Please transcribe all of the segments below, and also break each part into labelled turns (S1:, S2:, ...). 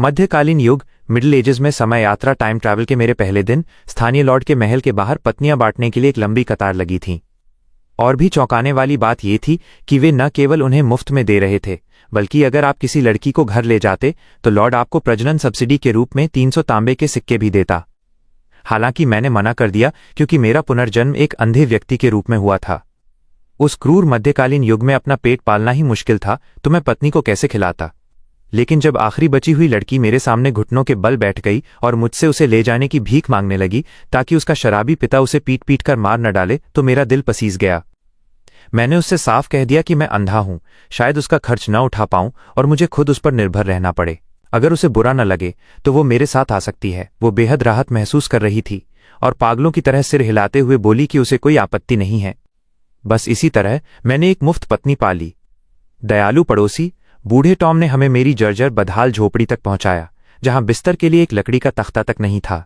S1: मध्यकालीन युग middle ages में समय यात्रा टाइम ट्रैवल के मेरे पहले दिन स्थानीय लॉर्ड के महल के बाहर पत्नियां बांटने के लिए एक लंबी कतार लगी थी। और भी चौंकाने वाली बात यह थी कि वे न केवल उन्हें मुफ्त में दे रहे थे, बल्कि अगर आप किसी लड़की को घर ले जाते तो लॉर्ड आपको प्रजनन सब्सिडी के रूप में 300 तांबे के सिक्के भी देता। हालांकि मैंने मना कर दिया क्योंकि मेरा पुनर्जन्म एक अंधे व्यक्ति के रूप में हुआ था। उस क्रूर मध्यकालीन युग में अपना पेट पालना ही मुश्किल था तो मैं पत्नी को कैसे खिलाता। लेकिन जब आखिरी बची हुई लड़की मेरे सामने घुटनों के बल बैठ गई और मुझसे उसे ले जाने की भीख मांगने लगी ताकि उसका शराबी पिता उसे पीट पीट कर मार न डाले, तो मेरा दिल पसीज गया। मैंने उससे साफ कह दिया कि मैं अंधा हूं, शायद उसका खर्च न उठा पाऊं और मुझे खुद उस पर निर्भर रहना पड़े। अगर उसे बुरा न लगे तो वो मेरे साथ आ सकती है। वो बेहद राहत महसूस कर रही थी और पागलों की तरह सिर हिलाते हुए बोली कि उसे कोई आपत्ति नहीं है। बस इसी तरह मैंने एक मुफ्त पत्नी पाली। दयालु पड़ोसी बूढ़े टॉम ने हमें मेरी जर्जर बदहाल झोपड़ी तक पहुंचाया, जहां बिस्तर के लिए एक लकड़ी का तख्ता तक नहीं था।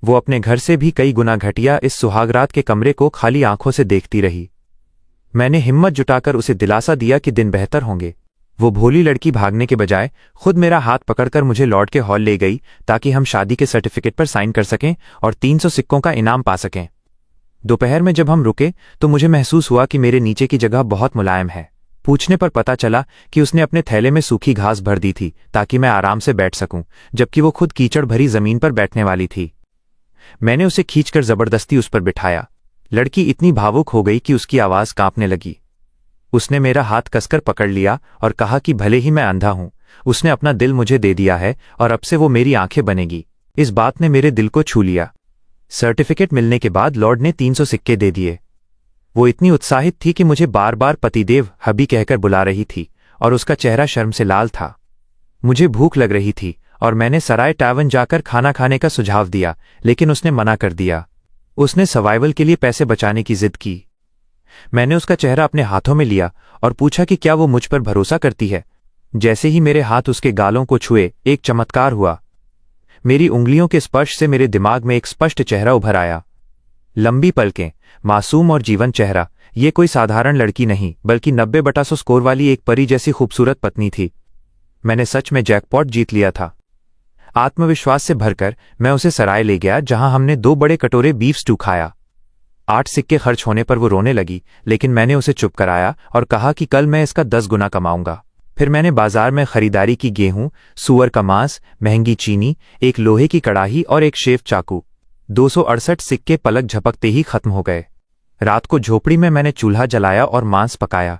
S1: वो अपने घर से भी कई गुना घटिया इस सुहागरात के कमरे को खाली आंखों से देखती रही। मैंने हिम्मत जुटाकर उसे दिलासा दिया कि दिन बेहतर होंगे। वो भोली लड़की भागने के बजाय खुद मेरा हाथ पकड़कर मुझे लॉर्ड के हॉल ले गई ताकि हम शादी के सर्टिफिकेट पर साइन कर सकें और 300 सिक्कों का इनाम पा सकें। दोपहर में जब हम रुके तो मुझे महसूस हुआ कि मेरे नीचे की जगह बहुत मुलायम है। पूछने पर पता चला कि उसने अपने थैले में सूखी घास भर दी थी ताकि मैं आराम से बैठ सकूं, जबकि वो खुद कीचड़ भरी जमीन पर बैठने वाली थी। मैंने उसे खींचकर जबरदस्ती उस पर बिठाया। लड़की इतनी भावुक हो गई कि उसकी आवाज कांपने लगी। उसने मेरा हाथ कसकर पकड़ लिया और कहा कि भले ही मैं अंधा हूं, उसने अपना दिल मुझे दे दिया है और अब से वो मेरी आंखें बनेगी। इस बात ने मेरे दिल को छू लिया। सर्टिफिकेट मिलने के बाद लॉर्ड ने 300 सिक्के दे दिए। वो इतनी उत्साहित थी कि मुझे बार बार पतिदेव हबी कहकर बुला रही थी और उसका चेहरा शर्म से लाल था। मुझे भूख लग रही थी और मैंने सराय टावन जाकर खाना खाने का सुझाव दिया, लेकिन उसने मना कर दिया। उसने सर्वाइवल के लिए पैसे बचाने की जिद की। मैंने उसका चेहरा अपने हाथों में लिया और पूछा कि क्या वो मुझ पर भरोसा करती है। जैसे ही मेरे हाथ उसके गालों को छुए, एक चमत्कार हुआ। मेरी उंगलियों के स्पर्श से मेरे दिमाग में एक स्पष्ट चेहरा उभर आया। लंबी पलकें, मासूम और जीवन चेहरा। ये कोई साधारण लड़की नहीं, बल्कि 90/100 स्कोर वाली एक परी जैसी खूबसूरत पत्नी थी। मैंने सच में जैकपॉट जीत लिया था। आत्मविश्वास से भरकर मैं उसे सराय ले गया, जहां हमने 2 बड़े कटोरे बीफ स्टू खाया। 8 सिक्के खर्च होने पर वो रोने लगी, लेकिन मैंने उसे चुप कराया और कहा कि कल मैं इसका 10 गुना कमाऊंगा। फिर मैंने बाजार में खरीदारी की। गेहूं, सुअर का मांस, महंगी चीनी, एक लोहे की कड़ाही और एक शेव चाकू। 268 सिक्के पलक झपकते ही खत्म हो गए। रात को झोपड़ी में मैंने चूल्हा जलाया और मांस पकाया।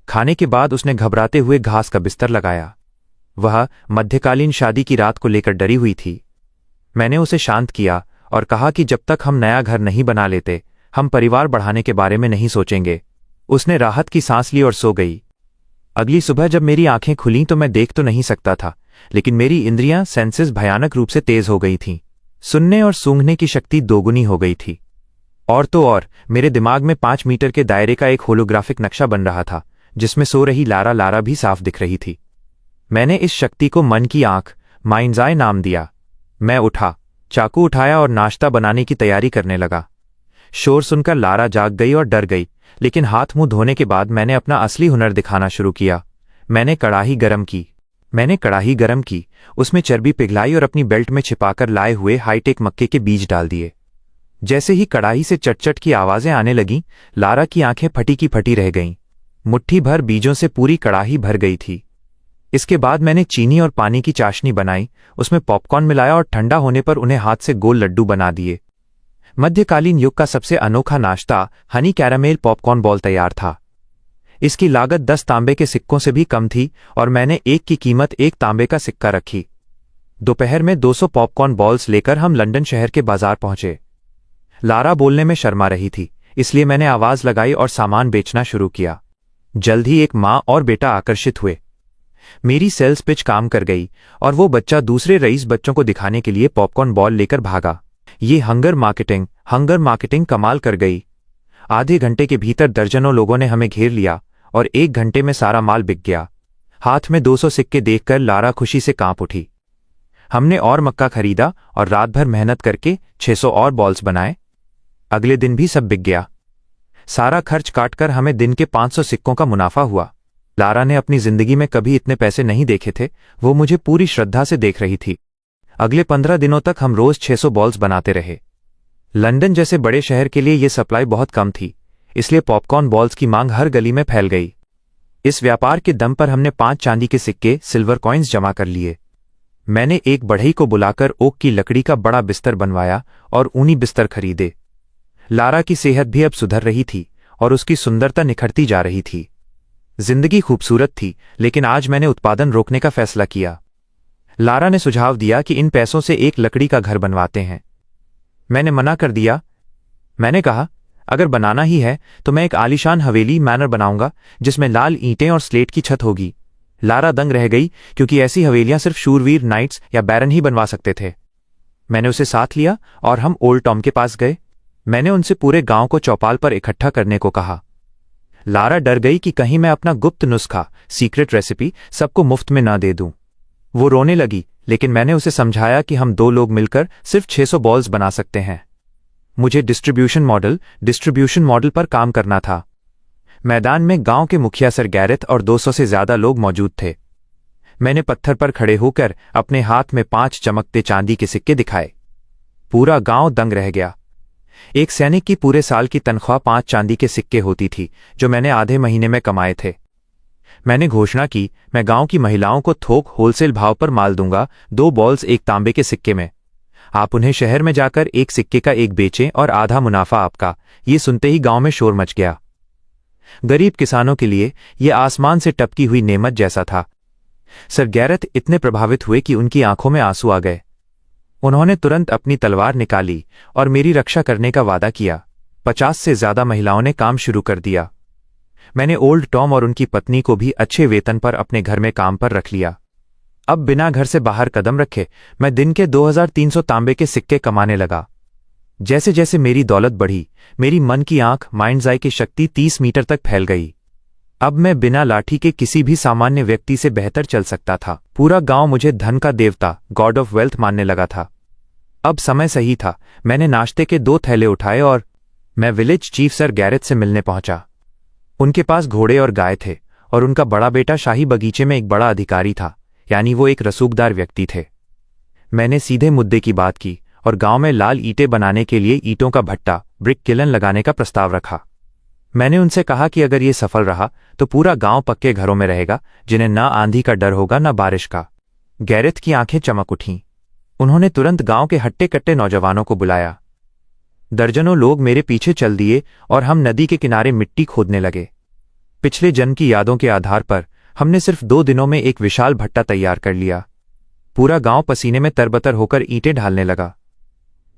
S1: खाने के बाद उसने घबराते हुए घास का बिस्तर लगाया। वह मध्यकालीन शादी की रात को लेकर डरी हुई थी। मैंने उसे शांत किया और कहा कि जब तक हम नया घर नहीं बना लेते, हम परिवार बढ़ाने के बारे में नहीं सोचेंगे। उसने राहत की सांस ली और सो गई। अगली सुबह जब मेरी आंखें खुलीं तो मैं देख तो नहीं सकता था, लेकिन मेरी इंद्रियां सेंसेस भयानक रूप से तेज हो गई थीं। सुनने और सूंघने की शक्ति दोगुनी हो गई थी। और तो और मेरे दिमाग में 5 मीटर के दायरे का एक होलोग्राफिक नक्शा बन रहा था, जिसमें सो रही लारा भी साफ दिख रही थी। मैंने इस शक्ति को मन की आंख, माइंड्स आई नाम दिया। मैं उठा, चाकू उठाया और नाश्ता बनाने की तैयारी करने लगा। शोर सुनकर लारा जाग गई और डर गई, लेकिन हाथ मुंह धोने के बाद मैंने अपना असली हुनर दिखाना शुरू किया। मैंने कड़ाही गरम की, उसमें चर्बी पिघलाई और अपनी बेल्ट में छिपाकर लाए हुए हाईटेक मक्के के बीज डाल दिए। जैसे ही कड़ाही से चटचट की आवाजें आने लगीं, लारा की आंखें फटी की फटी रह गईं। मुट्ठी भर बीजों से पूरी कड़ाही भर गई थी। इसके बाद मैंने चीनी और पानी की चाशनी बनाई, उसमें पॉपकॉर्न मिलाया और ठंडा होने पर उन्हें हाथ से गोल लड्डू बना दिए। मध्यकालीन युग का सबसे अनोखा नाश्ता हनी कैरामेल पॉपकॉर्न बॉल तैयार था। इसकी लागत 10 तांबे के सिक्कों से भी कम थी और मैंने एक की कीमत 1 तांबे का सिक्का रखी। दोपहर में 200 पॉपकॉर्न बॉल्स लेकर हम लंदन शहर के बाजार पहुंचे। लारा बोलने में शर्मा रही थी, इसलिए मैंने आवाज लगाई और सामान बेचना शुरू किया। जल्द ही एक माँ और बेटा आकर्षित हुए। मेरी सेल्स पिच काम कर गई और वो बच्चा दूसरे रईस बच्चों को दिखाने के लिए पॉपकॉर्न बॉल लेकर भागा। ये हंगर मार्केटिंग कमाल कर गई। आधे घंटे के भीतर दर्जनों लोगों ने हमें घेर लिया और 1 घंटे में सारा माल बिक गया। हाथ में 200 सिक्के देखकर लारा खुशी से कांप उठी। हमने और मक्का खरीदा और रात भर मेहनत करके 600 और बॉल्स बनाए। अगले दिन भी सब बिक गया। सारा खर्च काटकर हमें दिन के 500 सिक्कों का मुनाफा हुआ। लारा ने अपनी जिंदगी में कभी इतने पैसे नहीं देखे थे। वो मुझे पूरी श्रद्धा से देख रही थी। अगले 15 दिनों तक हम रोज 600 बॉल्स बनाते रहे। लंदन जैसे बड़े शहर के लिए ये सप्लाई बहुत कम थी, इसलिए पॉपकॉर्न बॉल्स की मांग हर गली में फैल गई। इस व्यापार के दम पर हमने 5 चांदी के सिक्के, सिल्वर कॉइन्स जमा कर लिए। मैंने एक बढ़ई को बुलाकर ओक की लकड़ी का बड़ा बिस्तर बनवाया और ऊनी बिस्तर खरीदे। लारा की सेहत भी अब सुधर रही थी और उसकी सुंदरता निखरती जा रही थी। जिंदगी खूबसूरत थी, लेकिन आज मैंने उत्पादन रोकने का फैसला किया। लारा ने सुझाव दिया कि इन पैसों से एक लकड़ी का घर बनवाते हैं। मैंने मना कर दिया। मैंने कहा, अगर बनाना ही है तो मैं एक आलीशान हवेली मैनर बनाऊंगा जिसमें लाल ईंटें और स्लेट की छत होगी। लारा दंग रह गई, क्योंकि ऐसी हवेलियां सिर्फ शूरवीर, नाइट्स या बैरन ही बनवा सकते थे। मैंने उसे साथ लिया और हम ओल्ड टॉम के पास गए। मैंने उनसे पूरे गांव को चौपाल पर इकट्ठा करने को कहा। लारा डर गई कि कहीं मैं अपना गुप्त नुस्खा, सीक्रेट रेसिपी सबको मुफ्त में ना दे दूं। वो रोने लगी, लेकिन मैंने उसे समझाया कि हम 2 लोग मिलकर सिर्फ 600 बॉल्स बना सकते हैं। मुझे डिस्ट्रीब्यूशन मॉडल पर काम करना था। मैदान में गांव के मुखिया सर गैरेथ और 200 से ज्यादा लोग मौजूद थे। मैंने पत्थर पर खड़े होकर अपने हाथ में 5 चमकते चांदी के सिक्के दिखाए। पूरा गांव दंग रह गया। एक सैनिक की पूरे साल की तनख्वाह 5 चांदी के सिक्के होती थी, जो मैंने आधे महीने में कमाए थे। मैंने घोषणा की, मैं गांव की महिलाओं को थोक होलसेल भाव पर माल दूंगा, 2 बॉल्स एक तांबे के सिक्के में। आप उन्हें शहर में जाकर एक सिक्के का एक बेचें और आधा मुनाफा आपका। ये सुनते ही गांव में शोर मच गया। गरीब किसानों के लिए यह आसमान से टपकी हुई नेमत जैसा था। सर गैरेथ इतने प्रभावित हुए कि उनकी आंखों में आंसू आ गए। उन्होंने तुरंत अपनी तलवार निकाली और मेरी रक्षा करने का वादा किया। 50 से ज्यादा महिलाओं ने काम शुरू कर दिया। मैंने ओल्ड टॉम और उनकी पत्नी को भी अच्छे वेतन पर अपने घर में काम पर रख लिया। अब बिना घर से बाहर कदम रखे मैं दिन के 2300 तांबे के सिक्के कमाने लगा। जैसे जैसे मेरी दौलत बढ़ी, मेरी मन की आंख, माइंड्स आई की शक्ति 30 मीटर तक फैल गई। अब मैं बिना लाठी के किसी भी सामान्य व्यक्ति से बेहतर चल सकता था। पूरा गांव मुझे धन का देवता, गॉड ऑफ वेल्थ मानने लगा था। अब समय सही था। मैंने नाश्ते के 2 थैले उठाए और मैं विलेज चीफ सर गैरेथ से मिलने पहुंचा। उनके पास घोड़े और गाय थे और उनका बड़ा बेटा शाही बगीचे में एक बड़ा अधिकारी था, यानी वो एक रसूखदार व्यक्ति थे। मैंने सीधे मुद्दे की बात की और गांव में लाल ईंटें बनाने के लिए ईंटों का भट्टा, ब्रिक किलन लगाने का प्रस्ताव रखा। मैंने उनसे कहा कि अगर ये सफल रहा तो पूरा गांव पक्के घरों में रहेगा, जिन्हें ना आंधी का डर होगा ना बारिश का। गैरेथ की आंखें चमक उठीं। उन्होंने तुरंत गांव के हट्टे कट्टे नौजवानों को बुलाया। दर्जनों लोग मेरे पीछे चल दिए और हम नदी के किनारे मिट्टी खोदने लगे। पिछले जन्म की यादों के आधार पर हमने सिर्फ 2 दिनों में एक विशाल भट्टा तैयार कर लिया। पूरा गांव पसीने में तरबतर होकर ईंटें ढालने लगा।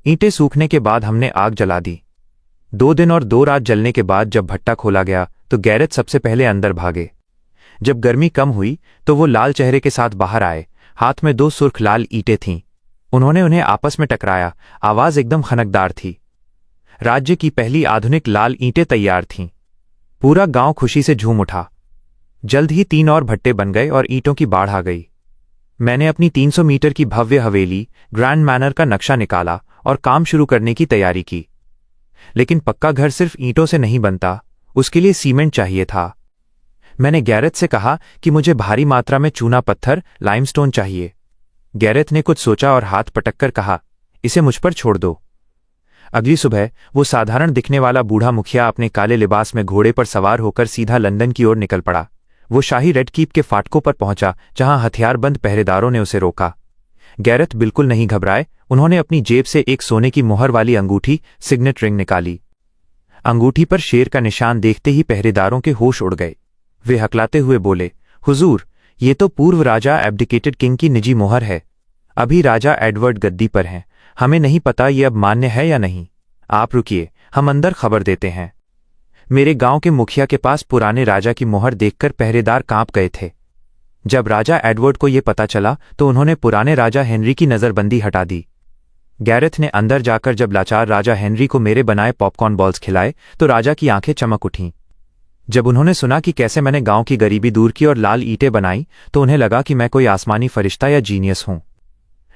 S1: ईंटें सूखने के बाद हमने आग जला दी। 2 दिन और 2 रात जलने के बाद जब भट्टा खोला गया तो गैरेथ सबसे पहले अंदर भागे। जब गर्मी कम हुई तो वो लाल चेहरे के साथ बाहर आए। हाथ में 2 सुर्ख लाल ईंटें थीं। उन्होंने उन्हें आपस में टकराया। आवाज एकदम खनकदार थी। राज्य की पहली आधुनिक लाल ईंटें तैयार थीं। पूरा गांव खुशी से झूम उठा। जल्द ही 3 और भट्टे बन गए और ईंटों की बाढ़ आ गई। मैंने अपनी 300 मीटर की भव्य हवेली, ग्रैंड मैनर का नक्शा निकाला और काम शुरू करने की तैयारी की। लेकिन पक्का घर सिर्फ ईंटों से नहीं बनता, उसके लिए सीमेंट चाहिए था। मैंने गैरेथ से कहा कि मुझे भारी मात्रा में चूना पत्थर, लाइमस्टोन चाहिए। गैरेथ ने कुछ सोचा और हाथ पटककर कहा, इसे मुझ पर छोड़ दो। अगली सुबह वो साधारण दिखने वाला बूढ़ा मुखिया अपने काले लिबास में घोड़े पर सवार होकर सीधा लंदन की ओर निकल पड़ा। वो शाही रेड कीप के फाटकों पर पहुंचा, जहां हथियारबंद पहरेदारों ने उसे रोका। गैरेथ बिल्कुल नहीं घबराए। उन्होंने अपनी जेब से एक सोने की मुहर वाली अंगूठी, सिग्नेट रिंग, निकाली। अंगूठी पर शेर का निशान देखते ही पहरेदारों के होश उड़ गए। वे हकलाते हुए बोले, हुजूर, ये तो पूर्व राजा एब्डिकेटेड किंग की निजी मुहर है। अभी राजा एडवर्ड गद्दी पर हैं। हमें नहीं पता ये अब मान्य है या नहीं। आप रुकिए, हम अंदर खबर देते हैं। मेरे गांव के मुखिया के पास पुराने राजा की मुहर देखकर पहरेदार कांप गए थे। जब राजा एडवर्ड को यह पता चला तो उन्होंने पुराने राजा हेनरी की नजरबंदी हटा दी। गैरेथ ने अंदर जाकर जब लाचार राजा हेनरी को मेरे बनाए पॉपकॉर्न बॉल्स खिलाए तो राजा की आंखें चमक उठीं। जब उन्होंने सुना कि कैसे मैंने गांव की गरीबी दूर की और लाल ईंटें बनाई तो उन्हें लगा कि मैं कोई आसमानी फरिश्ता या जीनियस हूं।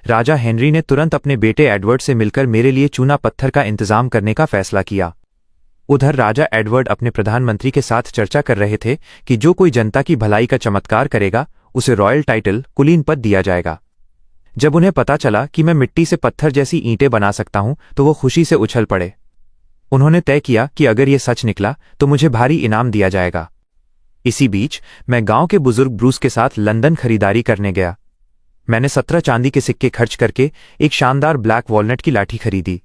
S1: राजा हेनरी ने तुरंत अपने बेटे एडवर्ड से मिलकर मेरे लिए चूना पत्थर का इंतजाम करने का फैसला किया। उधर राजा एडवर्ड अपने प्रधानमंत्री के साथ चर्चा कर रहे थे कि जो कोई जनता की भलाई का चमत्कार करेगा उसे रॉयल टाइटल कुलीन पद दिया जाएगा। जब उन्हें पता चला कि मैं मिट्टी से पत्थर जैसी ईंटें बना सकता हूं तो वो खुशी से उछल पड़े। उन्होंने तय किया कि अगर ये सच निकला तो मुझे भारी इनाम दिया जाएगा। इसी बीच मैं गांव के बुजुर्ग ब्रूस के साथ लंदन खरीदारी करने गया। मैंने 17 चांदी के सिक्के खर्च करके एक शानदार ब्लैक वॉलनट की लाठी खरीदी।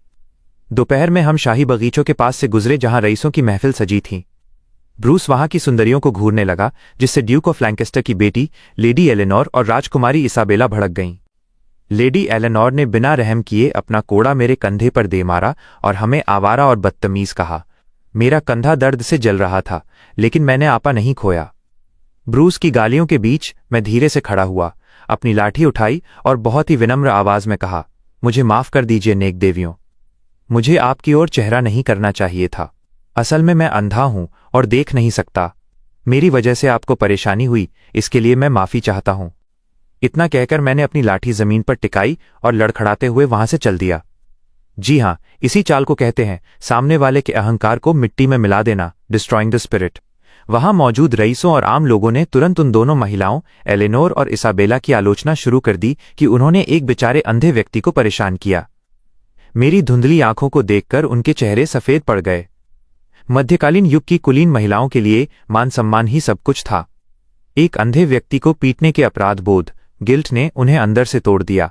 S1: दोपहर में हम शाही बगीचों के पास से गुजरे जहां रईसों की महफिल सजी थी। ब्रूस वहां की सुंदरियों को घूरने लगा, जिससे ड्यूक ऑफ लैंकेस्टर की बेटी लेडी एलेनोर और राजकुमारी इसाबेला भड़क गईं। लेडी एलेनोर ने बिना रहम किए अपना कोड़ा मेरे कंधे पर दे मारा और हमें आवारा और बदतमीज कहा। मेरा कंधा दर्द से जल रहा था, लेकिन मैंने आपा नहीं खोया। ब्रूस की गालियों के बीच मैं धीरे से खड़ा हुआ, अपनी लाठी उठाई और बहुत ही विनम्र आवाज में कहा, मुझे माफ कर दीजिए नेक देवियों, मुझे आपकी ओर चेहरा नहीं करना चाहिए था। असल में मैं अंधा हूं और देख नहीं सकता। मेरी वजह से आपको परेशानी हुई, इसके लिए मैं माफी चाहता हूं। इतना कहकर मैंने अपनी लाठी जमीन पर टिकाई और लड़खड़ाते हुए वहां से चल दिया। जी हां, इसी चाल को कहते हैं सामने वाले के अहंकार को मिट्टी में मिला देना, डिस्ट्रॉइंग द स्पिरिट। वहां मौजूद रईसों और आम लोगों ने तुरंत उन दोनों महिलाओं एलेनोर और इसाबेला की आलोचना शुरू कर दी कि उन्होंने एक बेचारे अंधे व्यक्ति को परेशान किया। मेरी धुंधली आंखों को देखकर उनके चेहरे सफेद पड़ गए। मध्यकालीन युग की कुलीन महिलाओं के लिए मान सम्मान ही सब कुछ था। एक अंधे व्यक्ति को पीटने के अपराध बोध, गिल्ट ने उन्हें अंदर से तोड़ दिया।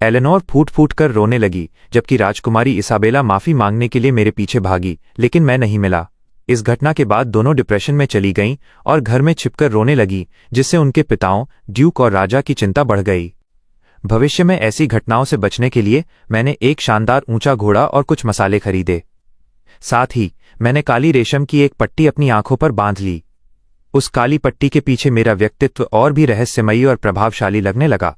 S1: एलेनोर फूट फूट कर रोने लगी, जबकि राजकुमारी इसाबेला माफी मांगने के लिए मेरे पीछे भागी, लेकिन मैं नहीं मिला। इस घटना के बाद दोनों डिप्रेशन में चली गईं और घर में छिपकर रोने लगी, जिससे उनके पिताओं ड्यूक और राजा की चिंता बढ़ गई। भविष्य में ऐसी घटनाओं से बचने के लिए मैंने एक शानदार ऊंचा घोड़ा और कुछ मसाले खरीदे। साथ ही मैंने काली रेशम की एक पट्टी अपनी आंखों पर बांध ली। उस काली पट्टी के पीछे मेरा व्यक्तित्व और भी रहस्यमयी और प्रभावशाली लगने लगा।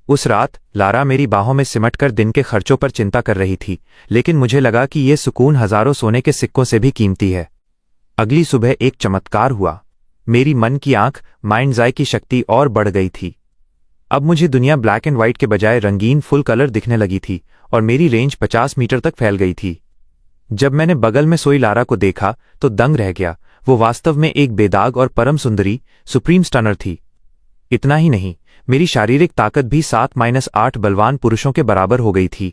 S1: उस रात लारा मेरी बाहों में सिमटकर दिन के खर्चों पर चिंता कर रही थी, लेकिन मुझे लगा कि यह सुकून हजारों सोने के सिक्कों से भी कीमती है। अगली सुबह एक चमत्कार हुआ। मेरी मन की आंख माइंड्स आई की शक्ति और बढ़ गई थी। अब मुझे दुनिया ब्लैक एंड व्हाइट के बजाय रंगीन फुल कलर दिखने लगी थी और मेरी रेंज 50 मीटर तक फैल गई थी। जब मैंने बगल में सोई लारा को देखा तो दंग रह गया। वो वास्तव में एक बेदाग और परम सुंदरी सुप्रीम स्टनर थी। इतना ही नहीं, मेरी शारीरिक ताकत भी 7-8 बलवान पुरुषों के बराबर हो गई थी।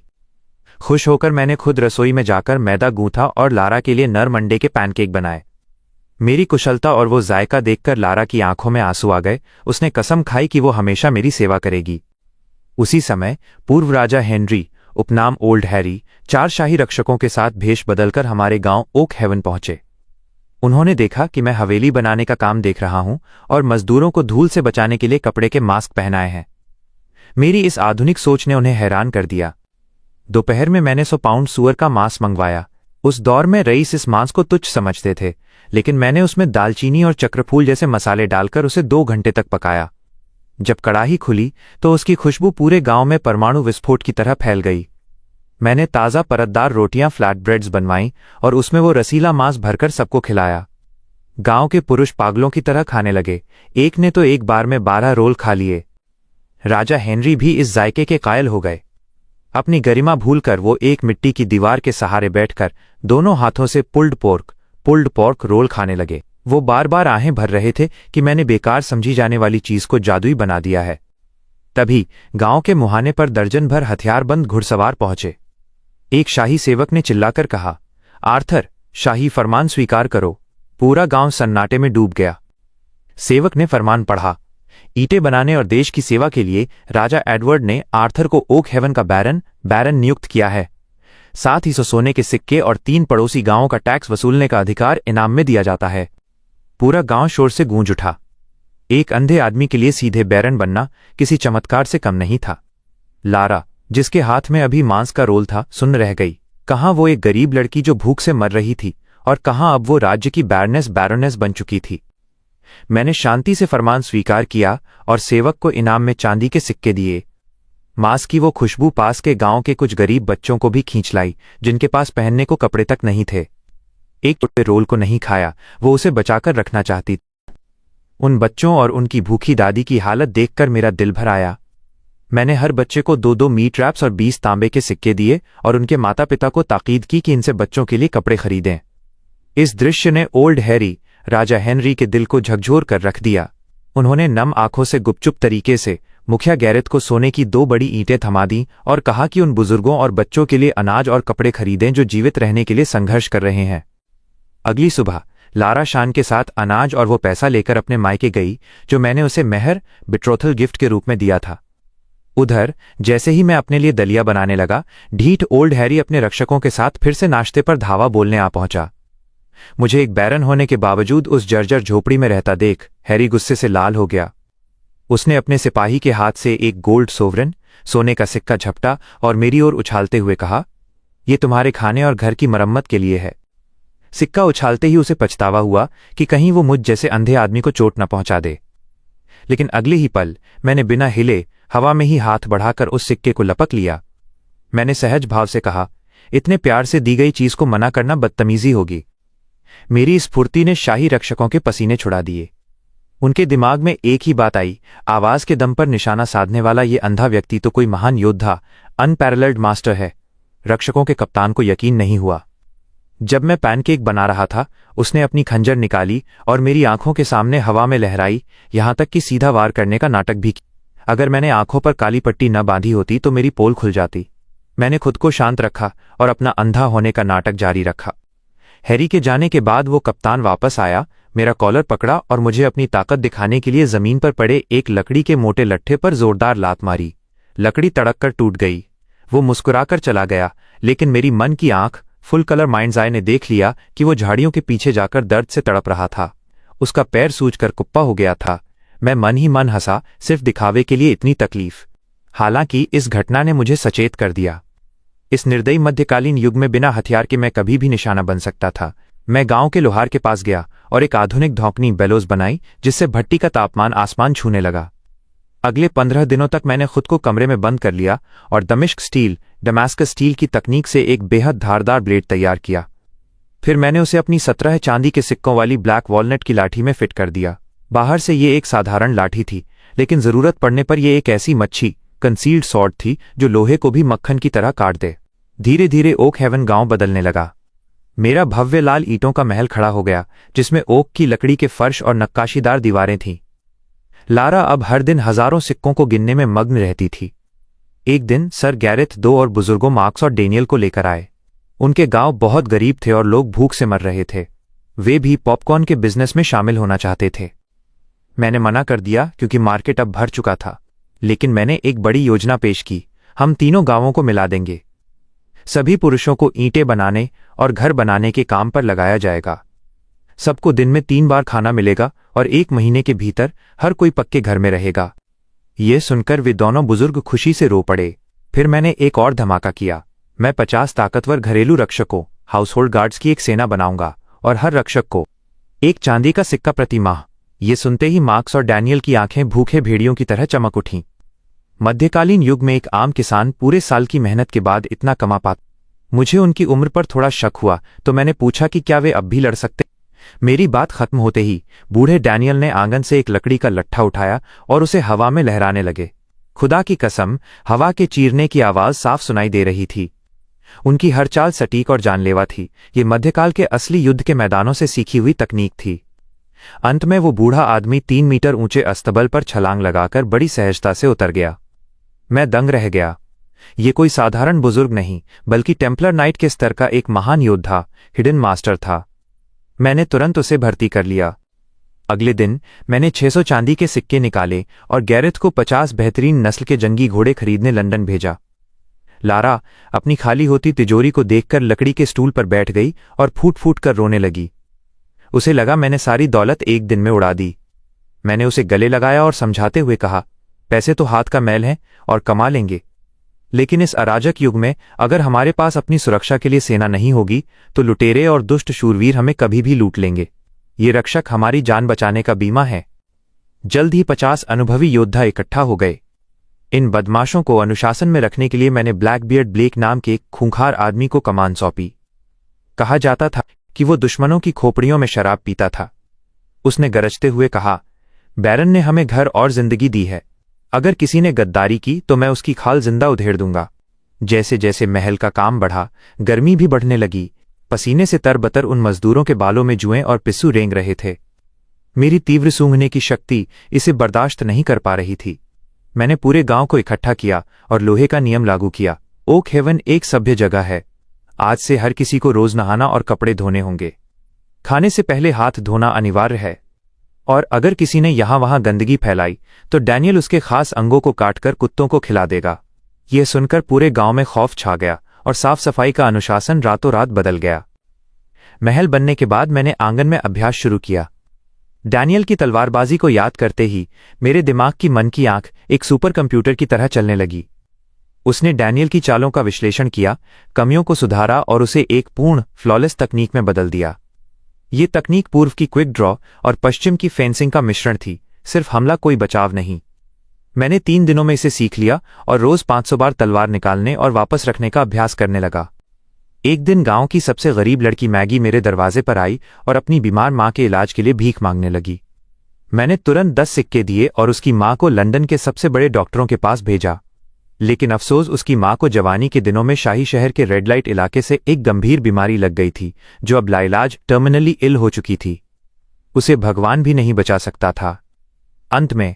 S1: खुश होकर मैंने खुद रसोई में जाकर मैदा गूंथा और लारा के लिए नरम अंडे के पैनकेक बनाए। मेरी कुशलता और वो जायका देखकर लारा की आंखों में आंसू आ गए। उसने कसम खाई कि वो हमेशा मेरी सेवा करेगी। उसी समय पूर्व राजा हेनरी, उपनाम ओल्ड हैरी, 4 शाही रक्षकों के साथ भेष बदलकर हमारे गांव ओक हेवन पहुंचे। उन्होंने देखा कि मैं हवेली बनाने का काम देख रहा हूं और मजदूरों को धूल से बचाने के लिए कपड़े के मास्क पहनाए हैं। मेरी इस आधुनिक सोच ने उन्हें हैरान कर दिया। दोपहर में मैंने 100 पाउंड सूअर का मांस मंगवाया। उस दौर में रईस इस मांस को तुच्छ समझते थे, लेकिन मैंने उसमें दालचीनी और चक्रफूल जैसे मसाले डालकर उसे 2 घंटे तक पकाया। जब कड़ाही खुली तो उसकी खुशबू पूरे गांव में परमाणु विस्फोट की तरह फैल गई। मैंने ताज़ा परतदार रोटियां फ्लैट ब्रेड्स बनवाईं और उसमें वो रसीला मांस भरकर सबको खिलाया। गांव के पुरुष पागलों की तरह खाने लगे। एक ने तो एक बार में 12 रोल खा लिए। राजा हेनरी भी इस जायके के कायल हो गए। अपनी गरिमा भूलकर वो एक मिट्टी की दीवार के सहारे बैठकर दोनों हाथों से पुल्ड पोर्क रोल खाने लगे। वो बार बार आहें भर रहे थे कि मैंने बेकार समझी जाने वाली चीज को जादुई बना दिया है। तभी गांव के मुहाने पर दर्जन भर हथियारबंद घुड़सवार पहुंचे। एक शाही सेवक ने चिल्लाकर कहा, आर्थर, शाही फरमान स्वीकार करो। पूरा गांव सन्नाटे में डूब गया। सेवक ने फरमान पढ़ा, ईंटें बनाने और देश की सेवा के लिए राजा एडवर्ड ने आर्थर को ओक हेवन का बैरन नियुक्त किया है। साथ ही 100 सोने के सिक्के और 3 पड़ोसी गांवों का टैक्स वसूलने का अधिकार इनाम में दिया जाता है। पूरा गांव शोर से गूंज उठा। एक अंधे आदमी के लिए सीधे बैरन बनना किसी चमत्कार से कम नहीं था। लारा, जिसके हाथ में अभी मांस का रोल था, सुन्न रह गई। कहाँ वो एक गरीब लड़की जो भूख से मर रही थी, और कहाँ अब वो राज्य की बैरोनेस बन चुकी थी। मैंने शांति से फरमान स्वीकार किया और सेवक को इनाम में चांदी के सिक्के दिए। मांस की वो खुशबू पास के गांव के कुछ गरीब बच्चों को भी खींच लाई, जिनके पास पहनने को कपड़े तक नहीं थे। एक टुकड़े रोल को नहीं खाया, वो उसे बचाकर रखना चाहती। उन बच्चों और उनकी भूखी दादी की हालत देखकर मेरा दिल भर आया। मैंने हर बच्चे को 2-2 मीट रैप्स और 20 तांबे के सिक्के दिए और उनके माता पिता को ताकीद की कि इनसे बच्चों के लिए कपड़े खरीदें। इस दृश्य ने ओल्ड हैरी, राजा हेनरी के दिल को झकझोर कर रख दिया। उन्होंने नम आंखों से गुपचुप तरीके से मुखिया गैरेथ को सोने की 2 बड़ी ईंटें थमा दी और कहा कि उन बुजुर्गों और बच्चों के लिए अनाज और कपड़े खरीदें जो जीवित रहने के लिए संघर्ष कर रहे हैं। अगली सुबह लारा शान के साथ अनाज और वो पैसा लेकर अपने मायके गई जो मैंने उसे मेहर बिट्रोथल गिफ्ट के रूप में दिया था। उधर जैसे ही मैं अपने लिए दलिया बनाने लगा, ढीठ ओल्ड हैरी अपने रक्षकों के साथ फिर से नाश्ते पर धावा बोलने आ पहुंचा। मुझे एक बैरन होने के बावजूद उस जर्जर झोपड़ी में रहता देख हैरी गुस्से से लाल हो गया। उसने अपने सिपाही के हाथ से एक गोल्ड सोवरेन, सोने का सिक्का झपटा और मेरी ओर उछालते हुए कहा, "ये तुम्हारे खाने और घर की मरम्मत के लिए है।" सिक्का उछालते ही उसे पछतावा हुआ कि कहीं वो मुझ जैसे अंधे आदमी को चोट न पहुंचा दे। लेकिन अगले ही पल मैंने बिना हिले हवा में ही हाथ बढ़ाकर उस सिक्के को लपक लिया। मैंने सहज भाव से कहा, "इतने प्यार से दी गई चीज को मना करना बदतमीजी होगी।" मेरी स्फूर्ति ने शाही रक्षकों के पसीने छुड़ा दिए। उनके दिमाग में एक ही बात आई, आवाज के दम पर निशाना साधने वाला ये अंधा व्यक्ति तो कोई महान योद्धा, अनपैरेलल्ड मास्टर है। रक्षकों के कप्तान को यकीन नहीं हुआ। जब मैं पैनकेक बना रहा था, उसने अपनी खंजर निकाली और मेरी आंखों के सामने हवा में लहराई, यहां तक कि सीधा वार करने का नाटक भी किया। अगर मैंने आंखों पर काली पट्टी न बांधी होती तो मेरी पोल खुल जाती। मैंने खुद को शांत रखा और अपना अंधा होने का नाटक जारी रखा। हैरी के जाने के बाद वो कप्तान वापस आया, मेरा कॉलर पकड़ा और मुझे अपनी ताकत दिखाने के लिए जमीन पर पड़े एक लकड़ी के मोटे लट्ठे पर जोरदार लात मारी। लकड़ी तड़क कर टूट गई। वो मुस्कुराकर चला गया, लेकिन मेरी मन की आंख, फुल कलर माइंड्स आई ने देख लिया कि वो झाड़ियों के पीछे जाकर दर्द से तड़प रहा था। उसका पैर सूजकर कुप्पा हो गया था। मैं मन ही मन हंसा, सिर्फ दिखावे के लिए इतनी तकलीफ। हालांकि इस घटना ने मुझे सचेत कर दिया। इस निर्दयी मध्यकालीन युग में बिना हथियार के मैं कभी भी निशाना बन सकता था। मैं गांव के लोहार के पास गया और एक आधुनिक धौंकनी बेलोज बनाई, जिससे भट्टी का तापमान आसमान छूने लगा। अगले 15 दिनों तक मैंने खुद को कमरे में बंद कर लिया और दमिश्क स्टील, डमास्कस स्टील की तकनीक से एक बेहद धारदार ब्लेड तैयार किया। फिर मैंने उसे अपनी 17 चांदी के सिक्कों वाली ब्लैक वॉलनट की लाठी में फिट कर दिया। बाहर से ये एक साधारण लाठी थी, लेकिन जरूरत पड़ने पर यह एक ऐसी मच्छी, कंसील्ड सॉर्ड थी जो लोहे को भी मक्खन की तरह काट दे। धीरे धीरे ओक हेवन गांव बदलने लगा। मेरा भव्य लाल ईंटों का महल खड़ा हो गया, जिसमें ओक की लकड़ी के फर्श और नक्काशीदार दीवारें थीं। लारा अब हर दिन हजारों सिक्कों को गिनने में मग्न रहती थी। एक दिन सर गैरेथ 2 और बुजुर्गों मार्क्स और डेनियल को लेकर आए। उनके गांव बहुत गरीब थे और लोग भूख से मर रहे थे। वे भी पॉपकॉर्न के बिजनेस में शामिल होना चाहते थे। मैंने मना कर दिया क्योंकि मार्केट अब भर चुका था, लेकिन मैंने एक बड़ी योजना पेश की। हम तीनों गांवों को मिला देंगे। सभी पुरुषों को ईंटें बनाने और घर बनाने के काम पर लगाया जाएगा। सबको दिन में 3 बार खाना मिलेगा और 1 महीने के भीतर हर कोई पक्के घर में रहेगा। ये सुनकर वे दोनों बुजुर्ग खुशी से रो पड़े। फिर मैंने एक और धमाका किया। मैं 50 ताकतवर घरेलू रक्षकों, हाउसहोल्ड गार्ड्स की एक सेना बनाऊंगा और हर रक्षक को एक चांदी का सिक्का प्रति माह। ये सुनते ही मार्क्स और डैनियल की आंखें भूखे भेड़ियों की तरह चमक उठीं। मध्यकालीन युग में एक आम किसान पूरे साल की मेहनत के बाद इतना कमा पाता। मुझे उनकी उम्र पर थोड़ा शक हुआ, तो मैंने पूछा कि क्या वे अब भी लड़ सकते। मेरी बात खत्म होते ही बूढ़े डैनियल ने आंगन से एक लकड़ी का लट्ठा उठाया और उसे हवा में लहराने लगे। खुदा की कसम, हवा के चीरने की आवाज साफ सुनाई दे रही थी। उनकी हर चाल सटीक और जानलेवा थी। ये मध्यकाल के असली युद्ध के मैदानों से सीखी हुई तकनीक थी। अंत में वो बूढ़ा आदमी 3 मीटर ऊंचे अस्तबल पर छलांग लगाकर बड़ी सहजता से उतर गया। मैं दंग रह गया। ये कोई साधारण बुजुर्ग नहीं, बल्कि टेम्पलर नाइट के स्तर का एक महान योद्धा, हिडन मास्टर था। मैंने तुरंत उसे भर्ती कर लिया। अगले दिन मैंने 600 चांदी के सिक्के निकाले और गैरेथ को 50 बेहतरीन नस्ल के जंगी घोड़े खरीदने लंदन भेजा। लारा अपनी खाली होती तिजोरी को देखकर लकड़ी के स्टूल पर बैठ गई और फूट फूट कर रोने लगी। उसे लगा मैंने सारी दौलत एक दिन में उड़ा दी। मैंने उसे गले लगाया और समझाते हुए कहा, पैसे तो हाथ का मैल है और कमा लेंगे, लेकिन इस अराजक युग में अगर हमारे पास अपनी सुरक्षा के लिए सेना नहीं होगी तो लुटेरे और दुष्ट शूरवीर हमें कभी भी लूट लेंगे। ये रक्षक हमारी जान बचाने का बीमा है। जल्द ही 50 अनुभवी योद्धा इकट्ठा हो गए। इन बदमाशों को अनुशासन में रखने के लिए मैंने ब्लैकबियर्ड ब्लेक नाम के एक खूंखार आदमी को कमान सौंपी। कहा जाता था कि वो दुश्मनों की खोपड़ियों में शराब पीता था। उसने गरजते हुए कहा, बैरन ने हमें घर और जिंदगी दी है। अगर किसी ने गद्दारी की तो मैं उसकी खाल जिंदा उधेड़ दूंगा। जैसे जैसे महल का काम बढ़ा, गर्मी भी बढ़ने लगी। पसीने से तरबतर उन मजदूरों के बालों में जुएं और पिस्सू रेंग रहे थे। मेरी तीव्र सूंघने की शक्ति इसे बर्दाश्त नहीं कर पा रही थी। मैंने पूरे गांव को इकट्ठा किया और लोहे का नियम लागू किया। ओक हेवन एक सभ्य जगह है। आज से हर किसी को रोज नहाना और कपड़े धोने होंगे। खाने से पहले हाथ धोना अनिवार्य है, और अगर किसी ने यहां वहां गंदगी फैलाई तो डैनियल उसके खास अंगों को काटकर कुत्तों को खिला देगा। यह सुनकर पूरे गांव में खौफ छा गया और साफ सफाई का अनुशासन रातों रात बदल गया। महल बनने के बाद मैंने आंगन में अभ्यास शुरू किया। डैनियल की तलवारबाजी को याद करते ही मेरे दिमाग की मन की आंख एक सुपर कंप्यूटर की तरह चलने लगी। उसने डैनियल की चालों का विश्लेषण किया, कमियों को सुधारा और उसे एक पूर्ण फ्लॉलेस तकनीक में बदल दिया। ये तकनीक पूर्व की क्विक ड्रॉ और पश्चिम की फेंसिंग का मिश्रण थी, सिर्फ हमला कोई बचाव नहीं। मैंने 3 दिनों में इसे सीख लिया और रोज 500 बार तलवार निकालने और वापस रखने का अभ्यास करने लगा। एक दिन गांव की सबसे गरीब लड़की मैगी मेरे दरवाजे पर आई और अपनी बीमार मां के इलाज के लिए भीख मांगने लगी। मैंने तुरंत 10 सिक्के दिए और उसकी मां को लंदन के सबसे बड़े डॉक्टरों के पास भेजा। लेकिन अफसोस, उसकी मां को जवानी के दिनों में शाही शहर के रेड लाइट इलाके से एक गंभीर बीमारी लग गई थी, जो अब लाइलाज टर्मिनली इल हो चुकी थी। उसे भगवान भी नहीं बचा सकता था। अंत में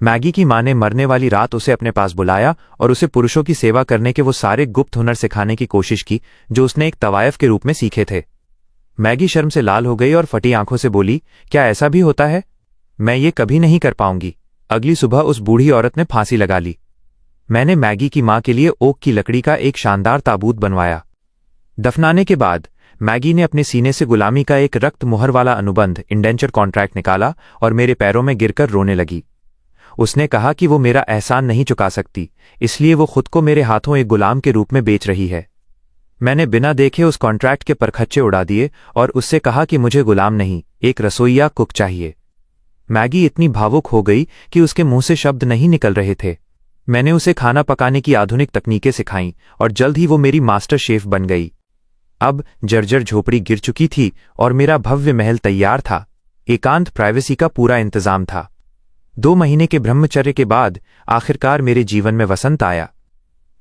S1: मैगी की मां ने मरने वाली रात उसे अपने पास बुलाया और उसे पुरुषों की सेवा करने के वो सारे गुप्त हुनर सिखाने की कोशिश की जो उसने एक तवायफ के रूप में सीखे थे। मैगी शर्म से लाल हो गई और फटी आंखों से बोली, क्या ऐसा भी होता है? मैं ये कभी नहीं कर पाऊंगी। अगली सुबह उस बूढ़ी औरत ने फांसी लगा ली। मैंने मैगी की मां के लिए ओक की लकड़ी का एक शानदार ताबूत बनवाया। दफनाने के बाद मैगी ने अपने सीने से गुलामी का एक रक्त मुहर वाला अनुबंध इंडेंचर कॉन्ट्रैक्ट निकाला और मेरे पैरों में गिरकर रोने लगी। उसने कहा कि वो मेरा एहसान नहीं चुका सकती, इसलिए वो खुद को मेरे हाथों एक गुलाम के रूप में बेच रही है। मैंने बिना देखे उस कॉन्ट्रैक्ट के परखच्चे उड़ा दिए और उससे कहा कि मुझे गुलाम नहीं, एक रसोइया कुक चाहिए। मैगी इतनी भावुक हो गई कि उसके मुंह से शब्द नहीं निकल रहे थे। मैंने उसे खाना पकाने की आधुनिक तकनीकें सिखाईं और जल्द ही वो मेरी मास्टर शेफ बन गई। अब जर्जर झोपड़ी गिर चुकी थी और मेरा भव्य महल तैयार था। एकांत प्राइवेसी का पूरा इंतजाम था। 2 महीने के ब्रह्मचर्य के बाद आखिरकार मेरे जीवन में वसंत आया।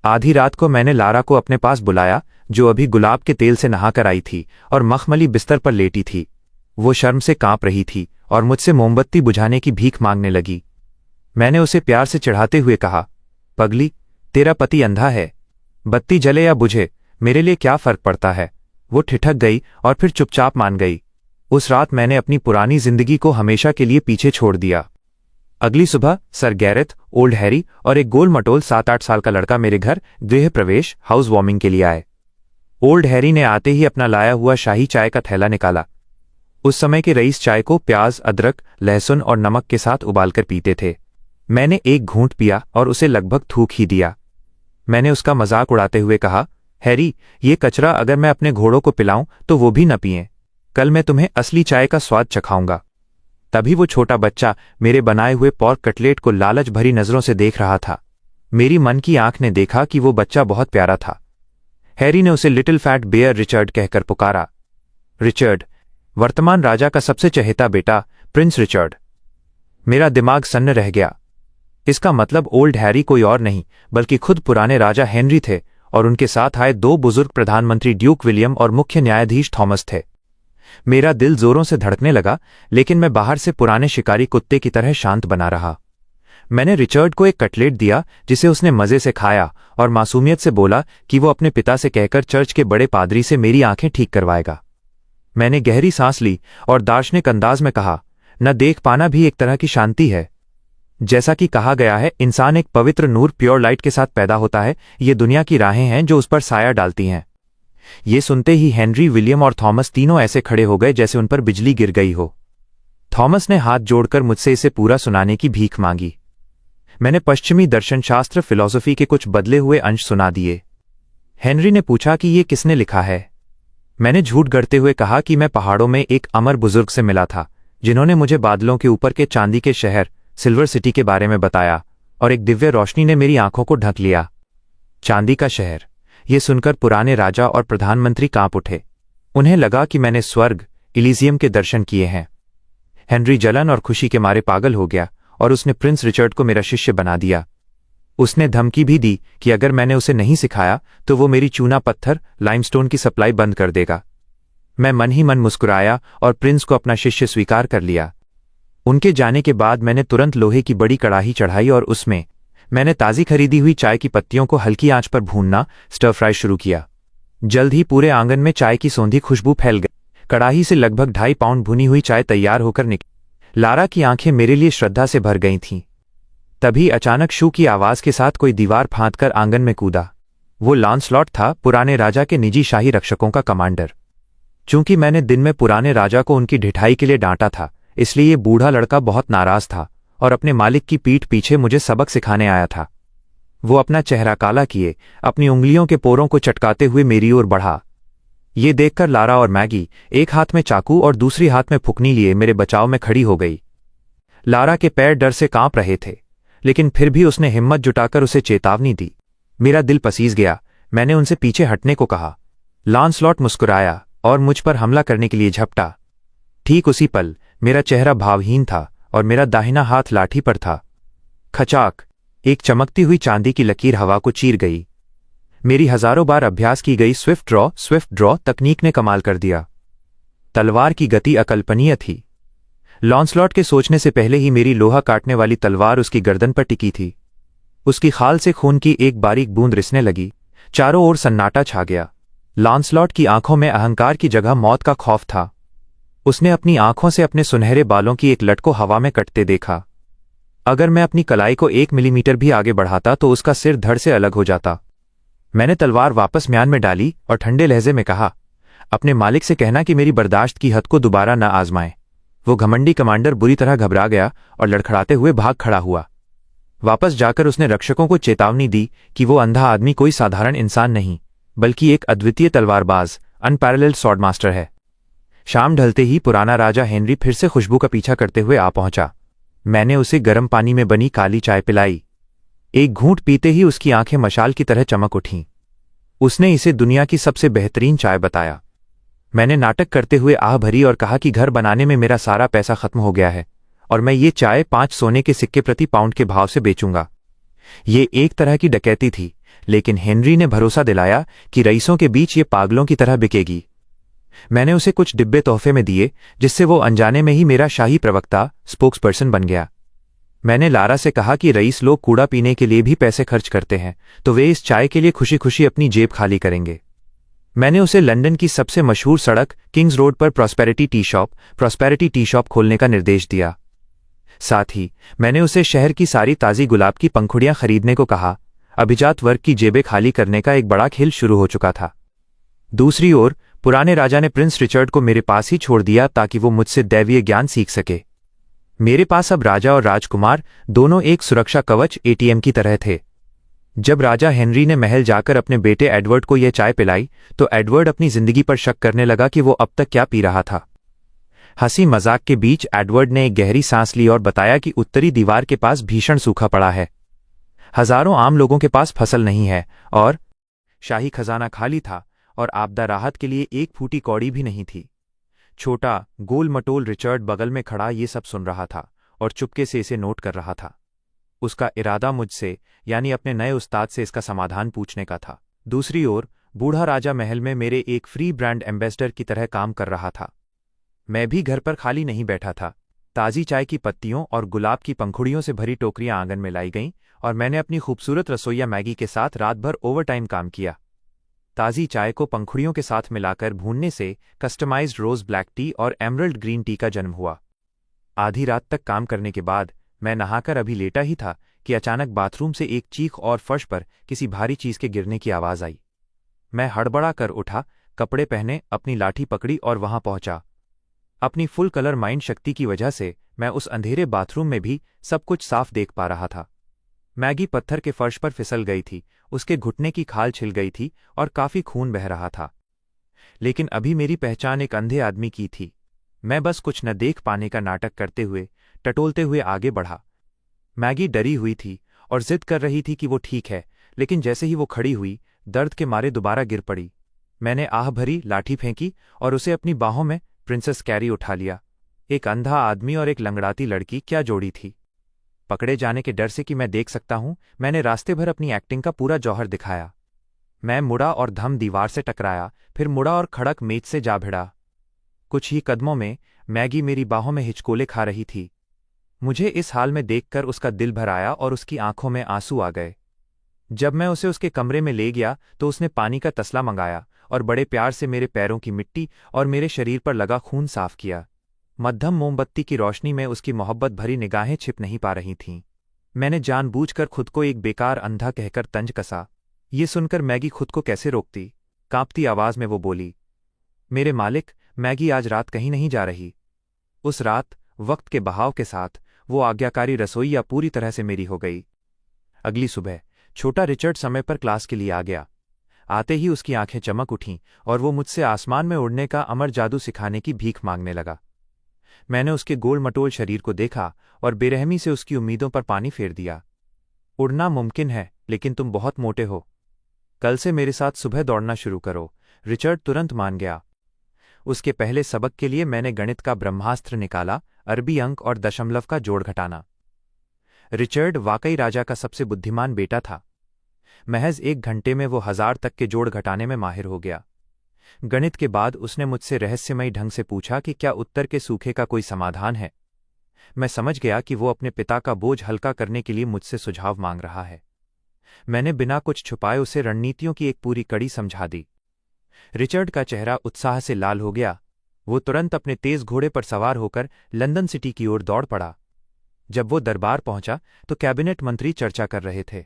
S1: आधी रात को मैंने लारा को अपने पास बुलाया, जो अभी गुलाब के तेल से नहाकर आई थी और मखमली बिस्तर पर लेटी थी। वो शर्म से कांप रही थी और मुझसे मोमबत्ती बुझाने की भीख मांगने लगी। मैंने उसे प्यार से चिढ़ाते हुए कहा, पगली, तेरा पति अंधा है। बत्ती जले या बुझे, मेरे लिए क्या फर्क पड़ता है? वो ठिठक गई और फिर चुपचाप मान गई। उस रात मैंने अपनी पुरानी जिंदगी को हमेशा के लिए पीछे छोड़ दिया। अगली सुबह सर गैरेथ, ओल्ड हैरी और एक गोल मटोल 7-8 साल का लड़का मेरे घर गृह प्रवेश हाउस वार्मिंग के लिए आए। ओल्ड हैरी ने आते ही अपना लाया हुआ शाही चाय का थैला निकाला। उस समय के रईस चाय को प्याज, अदरक, लहसुन और नमक के साथ उबालकर पीते थे। मैंने एक घूंट पिया और उसे लगभग थूक ही दिया। मैंने उसका मजाक उड़ाते हुए कहा, हैरी, ये कचरा अगर मैं अपने घोड़ों को पिलाऊं तो वो भी न पिएं। कल मैं तुम्हें असली चाय का स्वाद चखाऊंगा। तभी वो छोटा बच्चा मेरे बनाए हुए पॉर्क कटलेट को लालच भरी नजरों से देख रहा था। मेरी मन की आंख ने देखा कि वो बच्चा बहुत प्यारा था। हैरी ने उसे लिटिल फैट बेयर रिचर्ड कहकर पुकारा। रिचर्ड, वर्तमान राजा का सबसे चहेता बेटा, प्रिंस रिचर्ड। मेरा दिमाग सन्न रह गया। इसका मतलब ओल्ड हैरी कोई और नहीं बल्कि खुद पुराने राजा हेनरी थे और उनके साथ आए 2 बुजुर्ग प्रधानमंत्री ड्यूक विलियम और मुख्य न्यायाधीश थॉमस थे। मेरा दिल जोरों से धड़कने लगा, लेकिन मैं बाहर से पुराने शिकारी कुत्ते की तरह शांत बना रहा। मैंने रिचर्ड को एक कटलेट दिया जिसे उसने मजे से खाया और मासूमियत से बोला कि वो अपने पिता से कहकर चर्च के बड़े पादरी से मेरी आंखें ठीक करवाएगा। मैंने गहरी सांस ली और दार्शनिक अंदाज में कहा, न देख पाना भी एक तरह की शांति है। जैसा कि कहा गया है, इंसान एक पवित्र नूर प्योर लाइट के साथ पैदा होता है। ये दुनिया की राहें हैं जो उस पर साया डालती हैं। ये सुनते ही हेनरी, विलियम और थॉमस तीनों ऐसे खड़े हो गए जैसे उन पर बिजली गिर गई हो। थॉमस ने हाथ जोड़कर मुझसे इसे पूरा सुनाने की भीख मांगी। मैंने पश्चिमी दर्शनशास्त्र फिलॉसफी के कुछ बदले हुए अंश सुना दिए। हेनरी ने पूछा कि ये किसने लिखा है। मैंने झूठ गढ़ते हुए कहा कि मैं पहाड़ों में एक अमर बुजुर्ग से मिला था जिन्होंने मुझे बादलों के ऊपर के चांदी के शहर सिल्वर सिटी के बारे में बताया और एक दिव्य रोशनी ने मेरी आंखों को ढक लिया। चांदी का शहर, ये सुनकर पुराने राजा और प्रधानमंत्री कांप उठे। उन्हें लगा कि मैंने स्वर्ग इलीजियम के दर्शन किए हैं। हेनरी जलन और खुशी के मारे पागल हो गया और उसने प्रिंस रिचर्ड को मेरा शिष्य बना दिया। उसने धमकी भी दी कि अगर मैंने उसे नहीं सिखाया तो वो मेरी चूना पत्थर लाइमस्टोन की सप्लाई बंद कर देगा। मैं मन ही मन मुस्कुराया और प्रिंस को अपना शिष्य स्वीकार कर लिया। उनके जाने के बाद मैंने तुरंत लोहे की बड़ी कड़ाही चढ़ाई और उसमें मैंने ताज़ी खरीदी हुई चाय की पत्तियों को हल्की आंच पर भूनना स्टर फ्राई शुरू किया। जल्द ही पूरे आंगन में चाय की सौंधी खुशबू फैल गई। कड़ाही से लगभग 2.5 पाउंड भुनी हुई चाय तैयार होकर निकली। लारा की आंखें मेरे लिए श्रद्धा से भर गई थीं। तभी अचानक शू की आवाज़ के साथ कोई दीवार फांदकर आंगन में कूदा। वो लॉन्सलॉट था, पुराने राजा के निजी शाही रक्षकों का कमांडर। चूंकि मैंने दिन में पुराने राजा को उनकी ढिठाई के लिए डांटा था, इसलिए ये बूढ़ा लड़का बहुत नाराज था और अपने मालिक की पीठ पीछे मुझे सबक सिखाने आया था। वो अपना चेहरा काला किए अपनी उंगलियों के पोरों को चटकाते हुए मेरी ओर बढ़ा। ये देखकर लारा और मैगी एक हाथ में चाकू और दूसरी हाथ में फुकनी लिए मेरे बचाव में खड़ी हो गई। लारा के पैर डर से कांप रहे थे, लेकिन फिर भी उसने हिम्मत जुटाकर उसे चेतावनी दी। मेरा दिल पसीज गया। मैंने उनसे पीछे हटने को कहा। लॉन्सलॉट मुस्कुराया और मुझ पर हमला करने के लिए झपटा। ठीक उसी पल मेरा चेहरा भावहीन था और मेरा दाहिना हाथ लाठी पर था। खचाक! एक चमकती हुई चांदी की लकीर हवा को चीर गई। मेरी हजारों बार अभ्यास की गई स्विफ्ट ड्रॉ तकनीक ने कमाल कर दिया। तलवार की गति अकल्पनीय थी। लॉन्सलॉट के सोचने से पहले ही मेरी लोहा काटने वाली तलवार उसकी गर्दन पर टिकी थी। उसकी खाल से खून की एक बारीक बूंद रिसने लगी। चारों ओर सन्नाटा छा गया। लॉन्सलॉट की आंखों में अहंकार की जगह मौत का खौफ था। उसने अपनी आंखों से अपने सुनहरे बालों की एक लट को हवा में कटते देखा। अगर मैं अपनी कलाई को 1 मिलीमीटर भी आगे बढ़ाता तो उसका सिर धड़ से अलग हो जाता। मैंने तलवार वापस म्यान में डाली और ठंडे लहजे में कहा, अपने मालिक से कहना कि मेरी बर्दाश्त की हद को दोबारा न आजमाए। वो घमंडी कमांडर बुरी तरह घबरा गया और लड़खड़ाते हुए भाग खड़ा हुआ। वापस जाकर उसने रक्षकों को चेतावनी दी कि वो अंधा आदमी कोई साधारण इंसान नहीं, बल्कि एक अद्वितीय तलवारबाज, अनपैरेलल्ड स्वॉर्ड मास्टर है। शाम ढलते ही पुराना राजा हेनरी फिर से खुशबू का पीछा करते हुए आ पहुंचा। मैंने उसे गर्म पानी में बनी काली चाय पिलाई। एक घूंट पीते ही उसकी आंखें मशाल की तरह चमक उठीं। उसने इसे दुनिया की सबसे बेहतरीन चाय बताया। मैंने नाटक करते हुए आह भरी और कहा कि घर बनाने में मेरा सारा पैसा खत्म हो गया है और मैं ये चाय 5 सोने के सिक्के प्रति पाउंड के भाव से बेचूंगा। ये एक तरह की डकैती थी, लेकिन हेनरी ने भरोसा दिलाया कि रईसों के बीच ये पागलों की तरह बिकेगी। मैंने उसे कुछ डिब्बे तोहफे में दिए, जिससे वो अनजाने में ही मेरा शाही प्रवक्ता, स्पोक्सपर्सन बन गया। मैंने लारा से कहा कि रईस लोग कूड़ा पीने के लिए भी पैसे खर्च करते हैं, तो वे इस चाय के लिए खुशी खुशी अपनी जेब खाली करेंगे। मैंने उसे लंदन की सबसे मशहूर सड़क किंग्स रोड पर प्रॉस्पेरिटी टी शॉप खोलने का निर्देश दिया। साथ ही मैंने उसे शहर की सारी ताज़ी गुलाब की पंखुड़ियां खरीदने को कहा। अभिजात वर्ग की जेबें खाली करने का एक बड़ा खेल शुरू हो चुका था। दूसरी ओर पुराने राजा ने प्रिंस रिचर्ड को मेरे पास ही छोड़ दिया ताकि वो मुझसे दैवीय ज्ञान सीख सके। मेरे पास अब राजा और राजकुमार दोनों एक सुरक्षा कवच एटीएम की तरह थे। जब राजा हेनरी ने महल जाकर अपने बेटे एडवर्ड को यह चाय पिलाई तो एडवर्ड अपनी जिंदगी पर शक करने लगा कि वो अब तक क्या पी रहा था। हंसी मजाक के बीच एडवर्ड ने एक गहरी सांस ली और बताया कि उत्तरी दीवार के पास भीषण सूखा पड़ा है। हजारों आम लोगों के पास फसल नहीं है और शाही खजाना खाली था और आपदा राहत के लिए एक फूटी कौड़ी भी नहीं थी। छोटा गोल मटोल रिचर्ड बगल में खड़ा ये सब सुन रहा था और चुपके से इसे नोट कर रहा था। उसका इरादा मुझसे यानी अपने नए उस्ताद से इसका समाधान पूछने का था। दूसरी ओर बूढ़ा राजा महल में मेरे एक फ्री ब्रांड एम्बेसडर की तरह काम कर रहा था। मैं भी घर पर खाली नहीं बैठा था। ताज़ी चाय की पत्तियों और गुलाब की पंखुड़ियों से भरी टोकरियां आंगन में लाई गईं और मैंने अपनी खूबसूरत रसोइया मैगी के साथ रात भर ओवरटाइम काम किया। ताज़ी चाय को पंखुड़ियों के साथ मिलाकर भूनने से कस्टमाइज्ड रोज ब्लैक टी और एमरल्ड ग्रीन टी का जन्म हुआ। आधी रात तक काम करने के बाद मैं नहाकर अभी लेटा ही था कि अचानक बाथरूम से एक चीख और फर्श पर किसी भारी चीज के गिरने की आवाज आई। मैं हड़बड़ा कर उठा, कपड़े पहने, अपनी लाठी पकड़ी और वहां पहुंचा। अपनी फुल कलर माइंड शक्ति की वजह से मैं उस अंधेरे बाथरूम में भी सब कुछ साफ देख पा रहा था। मैगी पत्थर के फर्श पर फिसल गई थी, उसके घुटने की खाल छिल गई थी और काफी खून बह रहा था। लेकिन अभी मेरी पहचान एक अंधे आदमी की थी। मैं बस कुछ न देख पाने का नाटक करते हुए, टटोलते हुए आगे बढ़ा। मैगी डरी हुई थी और जिद कर रही थी कि वो ठीक है, लेकिन जैसे ही वो खड़ी हुई, दर्द के मारे दोबारा गिर पड़ी। मैंने आह भरी लाठी फेंकी और उसे अपनी बाहों में प्रिंसेस कैरी उठा लिया। एक अंधा आदमी और एक लंगड़ाती लड़की क्या जोड़ी थी। पकड़े जाने के डर से कि मैं देख सकता हूं, मैंने रास्ते भर अपनी एक्टिंग का पूरा जौहर दिखाया। मैं मुड़ा और धम दीवार से टकराया, फिर मुड़ा और खड़क मेज से जा भिड़ा। कुछ ही कदमों में मैगी मेरी बाहों में हिचकोले खा रही थी। मुझे इस हाल में देखकर उसका दिल भर आया और उसकी आंखों में आंसू आ गए। जब मैं उसे उसके कमरे में ले गया तो उसने पानी का तसला मंगाया और बड़े प्यार से मेरे पैरों की मिट्टी और मेरे शरीर पर लगा खून साफ किया। मध्यम मोमबत्ती की रोशनी में उसकी मोहब्बत भरी निगाहें छिप नहीं पा रही थीं। मैंने जानबूझकर खुद को एक बेकार अंधा कहकर तंज कसा। ये सुनकर मैगी खुद को कैसे रोकती। कांपती आवाज में वो बोली, मेरे मालिक, मैगी आज रात कहीं नहीं जा रही। उस रात वक्त के बहाव के साथ वो आज्ञाकारी रसोइया पूरी तरह से मेरी हो गई। अगली सुबह छोटा रिचर्ड समय पर क्लास के लिए आ गया। आते ही उसकी आंखें चमक उठीं और वो मुझसे आसमान में उड़ने का अमर जादू सिखाने की भीख मांगने लगा। मैंने उसके गोल मटोल शरीर को देखा और बेरहमी से उसकी उम्मीदों पर पानी फेर दिया। उड़ना मुमकिन है, लेकिन तुम बहुत मोटे हो। कल से मेरे साथ सुबह दौड़ना शुरू करो। रिचर्ड तुरंत मान गया। उसके पहले सबक के लिए मैंने गणित का ब्रह्मास्त्र निकाला, अरबी अंक और दशमलव का जोड़ घटाना। रिचर्ड वाकई राजा का सबसे बुद्धिमान बेटा था। महज 1 घंटे में वो 1000 तक के जोड़ घटाने में माहिर हो गया। गणित के बाद उसने मुझसे रहस्यमयी ढंग से पूछा कि क्या उत्तर के सूखे का कोई समाधान है। मैं समझ गया कि वो अपने पिता का बोझ हल्का करने के लिए मुझसे सुझाव मांग रहा है। मैंने बिना कुछ छुपाए उसे रणनीतियों की एक पूरी कड़ी समझा दी। रिचर्ड का चेहरा उत्साह से लाल हो गया। वो तुरंत अपने तेज घोड़े पर सवार होकर लंदन सिटी की ओर दौड़ पड़ा। जब वो दरबार पहुंचा तो कैबिनेट मंत्री चर्चा कर रहे थे।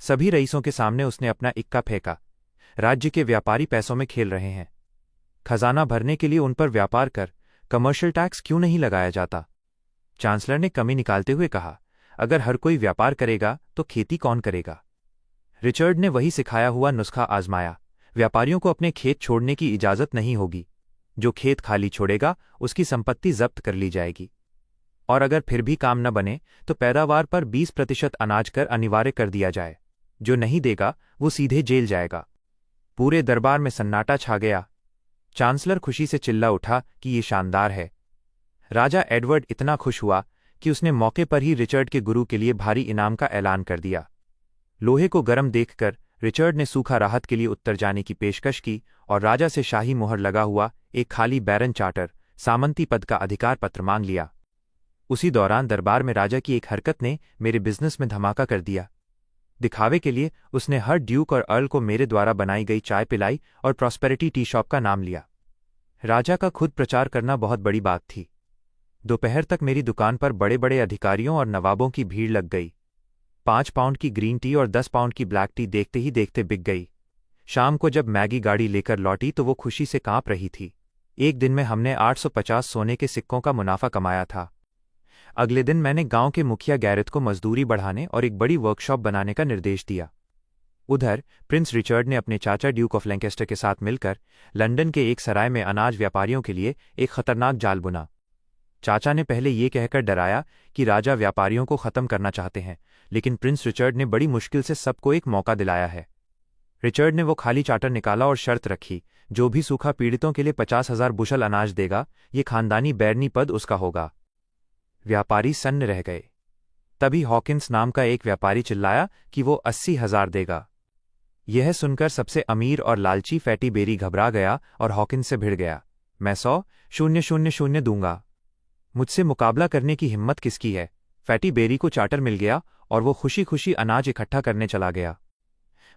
S1: सभी रईसों के सामने उसने अपना इक्का फेंका। राज्य के व्यापारी पैसों में खेल रहे हैं। खजाना भरने के लिए उन पर व्यापार कर कमर्शियल टैक्स क्यों नहीं लगाया जाता। चांसलर ने कमी निकालते हुए कहा, अगर हर कोई व्यापार करेगा तो खेती कौन करेगा। रिचर्ड ने वही सिखाया हुआ नुस्खा आजमाया। व्यापारियों को अपने खेत छोड़ने की इजाजत नहीं होगी। जो खेत खाली छोड़ेगा उसकी संपत्ति जब्त कर ली जाएगी। और अगर फिर भी काम न बने तो पैदावार पर 20% अनाज कर अनिवार्य कर दिया जाए। जो नहीं देगा वो सीधे जेल जाएगा। पूरे दरबार में सन्नाटा छा गया। चांसलर खुशी से चिल्ला उठा कि ये शानदार है। राजा एडवर्ड इतना खुश हुआ कि उसने मौके पर ही रिचर्ड के गुरु के लिए भारी इनाम का ऐलान कर दिया। लोहे को गर्म देखकर रिचर्ड ने सूखा राहत के लिए उत्तर जाने की पेशकश की और राजा से शाही मुहर लगा हुआ एक खाली बैरन चार्टर, सामंती पद का अधिकार पत्र मांग लिया। उसी दौरान दरबार में राजा की एक हरकत ने मेरे बिजनेस में धमाका कर दिया। दिखावे के लिए उसने हर ड्यूक और अर्ल को मेरे द्वारा बनाई गई चाय पिलाई और प्रॉस्पेरिटी टी शॉप का नाम लिया। राजा का खुद प्रचार करना बहुत बड़ी बात थी। दोपहर तक मेरी दुकान पर बड़े बड़े अधिकारियों और नवाबों की भीड़ लग गई। 5 पाउंड की ग्रीन टी और 10 पाउंड की ब्लैक टी देखते ही देखते बिक गई। शाम को जब मैगी गाड़ी लेकर लौटी तो वो खुशी से कांप रही थी। एक दिन में हमने 850 सोने के सिक्कों का मुनाफा कमाया था। अगले दिन मैंने गांव के मुखिया गैरेथ को मजदूरी बढ़ाने और एक बड़ी वर्कशॉप बनाने का निर्देश दिया। उधर प्रिंस रिचर्ड ने अपने चाचा ड्यूक ऑफ लैंकेस्टर के साथ मिलकर लंदन के एक सराय में अनाज व्यापारियों के लिए एक खतरनाक जाल बुना। चाचा ने पहले ये कहकर डराया कि राजा व्यापारियों को खत्म करना चाहते हैं, लेकिन प्रिंस रिचर्ड ने बड़ी मुश्किल से सबको एक मौका दिलाया है। रिचर्ड ने वो खाली चार्टर निकाला और शर्त रखी, जो भी सूखा पीड़ितों के लिए 50,000 बुशल अनाज देगा, ये खानदानी बैरनी पद उसका होगा। व्यापारी सन्न रह गए। तभी हॉकिंस नाम का एक व्यापारी चिल्लाया कि वो 80,000 देगा। यह सुनकर सबसे अमीर और लालची फैटी बेरी घबरा गया और हॉकिंस से भिड़ गया। मैं 100,000 दूंगा। मुझसे मुकाबला करने की हिम्मत किसकी है। फैटी बेरी को चार्टर मिल गया और वो खुशी खुशी अनाज इकट्ठा करने चला गया।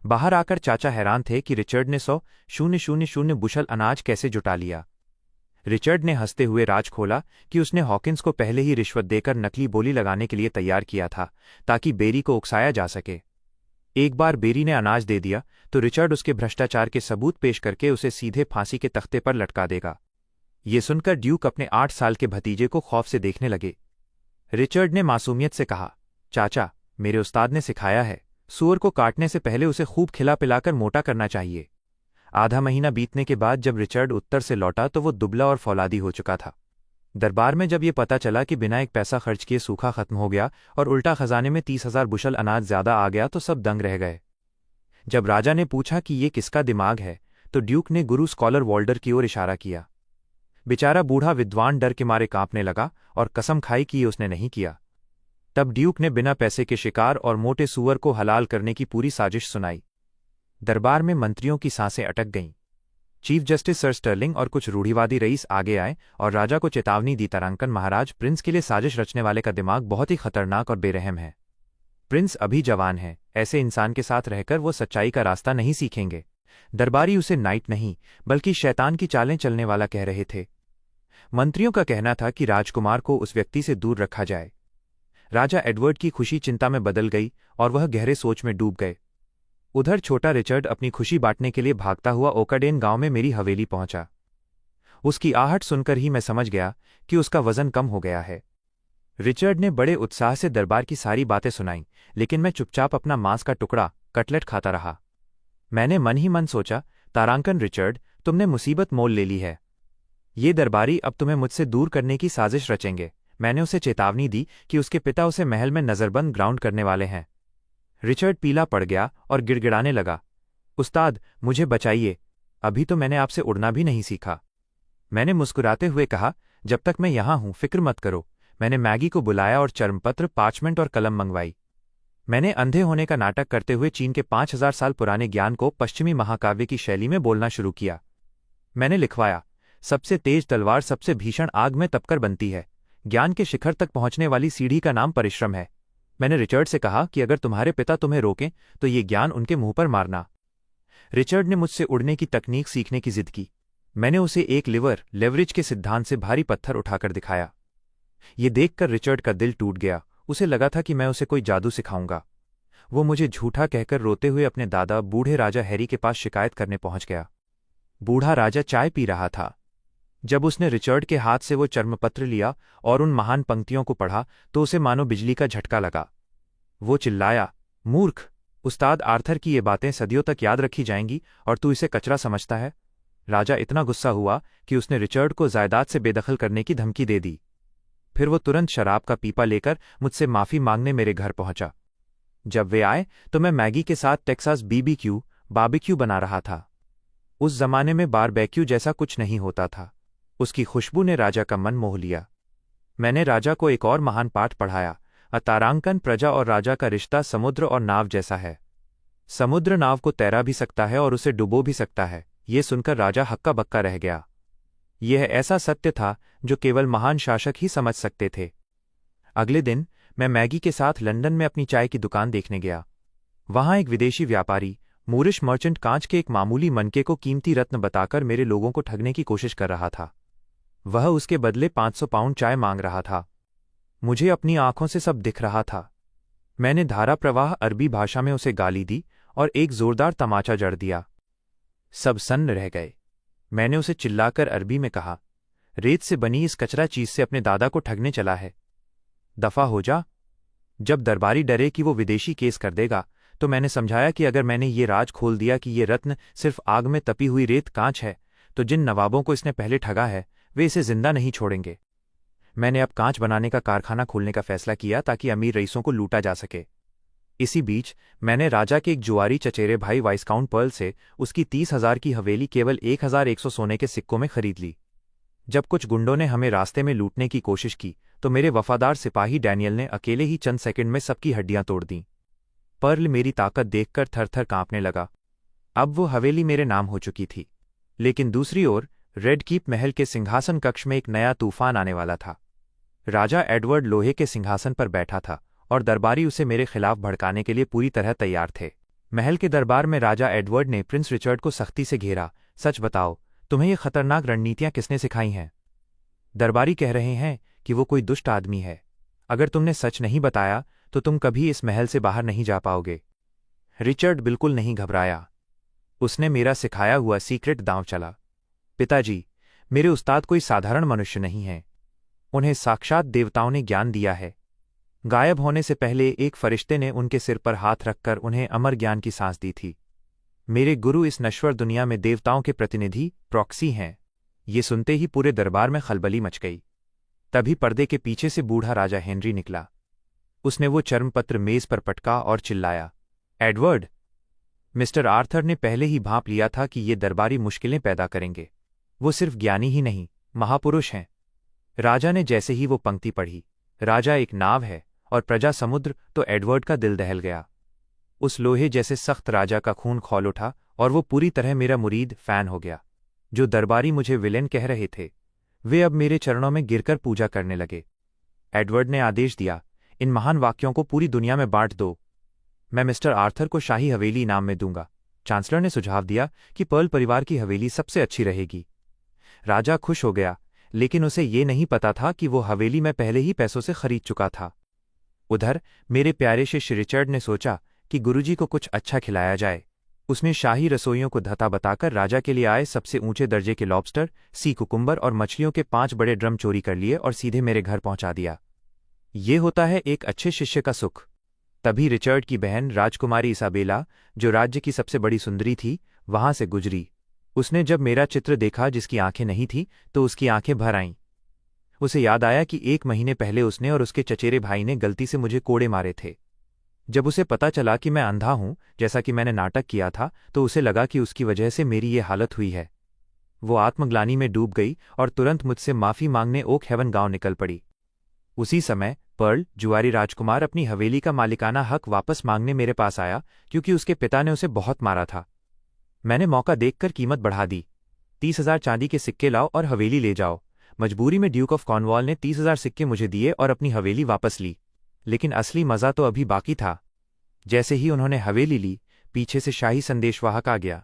S1: बाहर आकर चाचा हैरान थे कि रिचर्ड ने 100,000 बुशल अनाज कैसे जुटा लिया। रिचर्ड ने हंसते हुए राज खोला कि उसने हॉकिंस को पहले ही रिश्वत देकर नकली बोली लगाने के लिए तैयार किया था, ताकि बेरी को उकसाया जा सके। एक बार बेरी ने अनाज दे दिया तो रिचर्ड उसके भ्रष्टाचार के सबूत पेश करके उसे सीधे फांसी के तख्ते पर लटका देगा। ये सुनकर ड्यूक अपने 8 साल के भतीजे को खौफ से देखने लगे। रिचर्ड ने मासूमियत से कहा, चाचा, मेरे उस्ताद ने सिखाया है, सूअर को काटने से पहले उसे खूब खिला पिलाकर मोटा करना चाहिए। आधा महीना बीतने के बाद जब रिचर्ड उत्तर से लौटा तो वो दुबला और फौलादी हो चुका था। दरबार में जब ये पता चला कि बिना एक पैसा खर्च किए सूखा खत्म हो गया और उल्टा खजाने में 30,000 बुशल अनाज ज्यादा आ गया तो सब दंग रह गए। जब राजा ने पूछा कि ये किसका दिमाग है तो ड्यूक ने गुरु स्कॉलर वॉल्डर की ओर इशारा किया। बेचारा बूढ़ा विद्वान डर के मारे कांपने लगा और कसम खाई कि ये उसने नहीं किया। तब ड्यूक ने बिना पैसे के शिकार और मोटे सूअर को हलाल करने की पूरी साजिश सुनाई। दरबार में मंत्रियों की सांसें अटक गईं। चीफ जस्टिस सर स्टर्लिंग और कुछ रूढ़िवादी रईस आगे आए और राजा को चेतावनी दी, तारांकन महाराज, प्रिंस के लिए साजिश रचने वाले का दिमाग बहुत ही खतरनाक और बेरहम है। प्रिंस अभी जवान है, ऐसे इंसान के साथ रहकर वो सच्चाई का रास्ता नहीं सीखेंगे। दरबारी उसे नाइट नहीं बल्कि शैतान की चालें चलने वाला कह रहे थे। मंत्रियों का कहना था कि राजकुमार को उस व्यक्ति से दूर रखा जाए। राजा एडवर्ड की खुशी चिंता में बदल गई और वह गहरे सोच में डूब गए। उधर छोटा रिचर्ड अपनी खुशी बांटने के लिए भागता हुआ ओकाडेन गांव में मेरी हवेली पहुंचा। उसकी आहट सुनकर ही मैं समझ गया कि उसका वजन कम हो गया है। रिचर्ड ने बड़े उत्साह से दरबार की सारी बातें सुनाईं, लेकिन मैं चुपचाप अपना मांस का टुकड़ा कटलेट खाता रहा। मैंने मन ही मन सोचा, तारांकन रिचर्ड, तुमने मुसीबत मोल ले ली है। ये दरबारी अब तुम्हें मुझसे दूर करने की साजिश रचेंगे। मैंने उसे चेतावनी दी कि उसके पिता उसे महल में नजरबंद ग्राउंड करने वाले हैं। रिचर्ड पीला पड़ गया और गिड़गिड़ाने लगा, उस्ताद मुझे बचाइए, अभी तो मैंने आपसे उड़ना भी नहीं सीखा। मैंने मुस्कुराते हुए कहा, जब तक मैं यहां हूं फिक्र मत करो। मैंने मैगी को बुलाया और चर्मपत्र, पार्चमेंट और कलम मंगवाई। मैंने अंधे होने का नाटक करते हुए चीन के 5000 साल पुराने ज्ञान को पश्चिमी महाकाव्य की शैली में बोलना शुरू किया। मैंने लिखवाया, सबसे तेज तलवार सबसे भीषण आग में तपकर बनती है। ज्ञान के शिखर तक पहुंचने वाली सीढ़ी का नाम परिश्रम है। मैंने रिचर्ड से कहा कि अगर तुम्हारे पिता तुम्हें रोकें तो ये ज्ञान उनके मुंह पर मारना। रिचर्ड ने मुझसे उड़ने की तकनीक सीखने की जिद की। मैंने उसे एक लेवरेज के सिद्धांत से भारी पत्थर उठाकर दिखाया। ये देखकर रिचर्ड का दिल टूट गया। उसे लगा था कि मैं उसे कोई जादू सिखाऊंगा। वो मुझे झूठा कहकर रोते हुए अपने दादा बूढ़े राजा हैरी के पास शिकायत करने पहुंच गया। बूढ़ा राजा चाय पी रहा था। जब उसने रिचर्ड के हाथ से वो चर्मपत्र लिया और उन महान पंक्तियों को पढ़ा तो उसे मानो बिजली का झटका लगा। वो चिल्लाया, मूर्ख, उस्ताद आर्थर की ये बातें सदियों तक याद रखी जाएंगी और तू इसे कचरा समझता है। राजा इतना गुस्सा हुआ कि उसने रिचर्ड को जायदाद से बेदखल करने की धमकी दे दी। फिर वो तुरंत शराब का पीपा लेकर मुझसे माफी मांगने मेरे घर पहुंचा। जब वे आए तो मैं मैगी के साथ टेक्सास बारबेक्यू बना रहा था। उस जमाने में बारबेक्यू जैसा कुछ नहीं होता था। उसकी खुशबू ने राजा का मन मोह लिया। मैंने राजा को एक और महान पाठ पढ़ाया, तारांकन, प्रजा और राजा का रिश्ता समुद्र और नाव जैसा है। समुद्र नाव को तैरा भी सकता है और उसे डुबो भी सकता है। ये सुनकर राजा हक्का बक्का रह गया। यह ऐसा सत्य था जो केवल महान शासक ही समझ सकते थे। अगले दिन मैं मैगी के साथ लंदन में अपनी चाय की दुकान देखने गया। वहां एक विदेशी व्यापारी, मूरिश मर्चेंट, कांच के एक मामूली मनके को कीमती रत्न बताकर मेरे लोगों को ठगने की कोशिश कर रहा था। वह उसके बदले 500 पाउंड चाय मांग रहा था। मुझे अपनी आंखों से सब दिख रहा था। मैंने धारा प्रवाह अरबी भाषा में उसे गाली दी और एक जोरदार तमाचा जड़ दिया। सब सन्न रह गए। मैंने उसे चिल्लाकर अरबी में कहा, रेत से बनी इस कचरा चीज से अपने दादा को ठगने चला है, दफा हो जा। जब दरबारी डरे कि वो विदेशी केस कर देगा तो मैंने समझाया कि अगर मैंने ये राज खोल दिया कि ये रत्न सिर्फ आग में तपी हुई रेत कांच है तो जिन नवाबों को इसने पहले ठगा है वे इसे जिंदा नहीं छोड़ेंगे। मैंने अब कांच बनाने का कारखाना खोलने का फैसला किया ताकि अमीर रईसों को लूटा जा सके। इसी बीच मैंने राजा के एक जुआरी चचेरे भाई वाइस्काउंट पर्ल से उसकी 30,000 की हवेली केवल 1,100 सोने के सिक्कों में खरीद ली। जब कुछ गुंडों ने हमें रास्ते में लूटने की कोशिश की तो मेरे वफादार सिपाही डैनियल ने अकेले ही चंद सेकंड में सबकी हड्डियां तोड़ दीं। पर्ल मेरी ताकत देखकर थर-थर कांपने लगा। अब वो हवेली मेरे नाम हो चुकी थी। लेकिन दूसरी ओर रेड कीप महल के सिंहासन कक्ष में एक नया तूफान आने वाला था। राजा एडवर्ड लोहे के सिंहासन पर बैठा था और दरबारी उसे मेरे खिलाफ भड़काने के लिए पूरी तरह तैयार थे। महल के दरबार में राजा एडवर्ड ने प्रिंस रिचर्ड को सख्ती से घेरा। सच बताओ, तुम्हें ये खतरनाक रणनीतियां किसने सिखाई हैं? दरबारी कह रहे हैं कि वो कोई दुष्ट आदमी है। अगर तुमने सच नहीं बताया तो तुम कभी इस महल से बाहर नहीं जा पाओगे। रिचर्ड बिल्कुल नहीं घबराया। उसने मेरा सिखाया हुआ सीक्रेट दांव चला। पिताजी, मेरे उस्ताद कोई साधारण मनुष्य नहीं है। उन्हें साक्षात देवताओं ने ज्ञान दिया है। गायब होने से पहले एक फरिश्ते ने उनके सिर पर हाथ रखकर उन्हें अमर ज्ञान की सांस दी थी। मेरे गुरु इस नश्वर दुनिया में देवताओं के प्रतिनिधि, प्रॉक्सी हैं। ये सुनते ही पूरे दरबार में खलबली मच गई। तभी पर्दे के पीछे से बूढ़ा राजा हेनरी निकला। उसने वो चर्मपत्र मेज पर पटका और चिल्लाया, एडवर्ड! मिस्टर आर्थर ने पहले ही भांप लिया था कि ये दरबारी मुश्किलें पैदा करेंगे। वो सिर्फ ज्ञानी ही नहीं, महापुरुष हैं। राजा ने जैसे ही वो पंक्ति पढ़ी, राजा एक नाव है और प्रजा समुद्र, तो एडवर्ड का दिल दहल गया। उस लोहे जैसे सख्त राजा का खून खौल उठा और वो पूरी तरह मेरा मुरीद फैन हो गया। जो दरबारी मुझे विलेन कह रहे थे, वे अब मेरे चरणों में गिरकर पूजा करने लगे। एडवर्ड ने आदेश दिया, इन महान वाक्यों को पूरी दुनिया में बांट दो। मैं मिस्टर आर्थर को शाही हवेली इनाम में दूंगा। चांसलर ने सुझाव दिया कि पर्ल परिवार की हवेली सबसे अच्छी रहेगी। राजा खुश हो गया, लेकिन उसे ये नहीं पता था कि वो हवेली मैं पहले ही पैसों से खरीद चुका था। उधर मेरे प्यारे शिष्य रिचर्ड ने सोचा कि गुरुजी को कुछ अच्छा खिलाया जाए। उसने शाही रसोइयों को धता बताकर राजा के लिए आए सबसे ऊंचे दर्जे के लॉबस्टर, सी कुकुम्बर और मछलियों के 5 बड़े ड्रम चोरी कर लिए और सीधे मेरे घर पहुंचा दिया। ये होता है एक अच्छे शिष्य का सुख। तभी रिचर्ड की बहन राजकुमारी इसाबेला, जो राज्य की सबसे बड़ी सुंदरी थी, वहां से गुजरी। उसने जब मेरा चित्र देखा जिसकी आंखें नहीं थीं, तो उसकी आंखें भर आईं। उसे याद आया कि 1 महीने पहले उसने और उसके चचेरे भाई ने गलती से मुझे कोड़े मारे थे। जब उसे पता चला कि मैं अंधा हूं, जैसा कि मैंने नाटक किया था, तो उसे लगा कि उसकी वजह से मेरी ये हालत हुई है। वो आत्मग्लानि में डूब गई और तुरंत मुझसे माफी मांगने ओक हेवन गांव निकल पड़ी। उसी समय पर्ल, जुआरी राजकुमार, अपनी हवेली का मालिकाना हक वापस मांगने मेरे पास आया, क्योंकि उसके पिता ने उसे बहुत मारा था। मैंने मौका देखकर कीमत बढ़ा दी। 30,000 चांदी के सिक्के लाओ और हवेली ले जाओ। मजबूरी में ड्यूक ऑफ कॉर्नवॉल ने 30,000 सिक्के मुझे दिए और अपनी हवेली वापस ली। लेकिन असली मजा तो अभी बाकी था। जैसे ही उन्होंने हवेली ली, पीछे से शाही संदेशवाहक आ गया।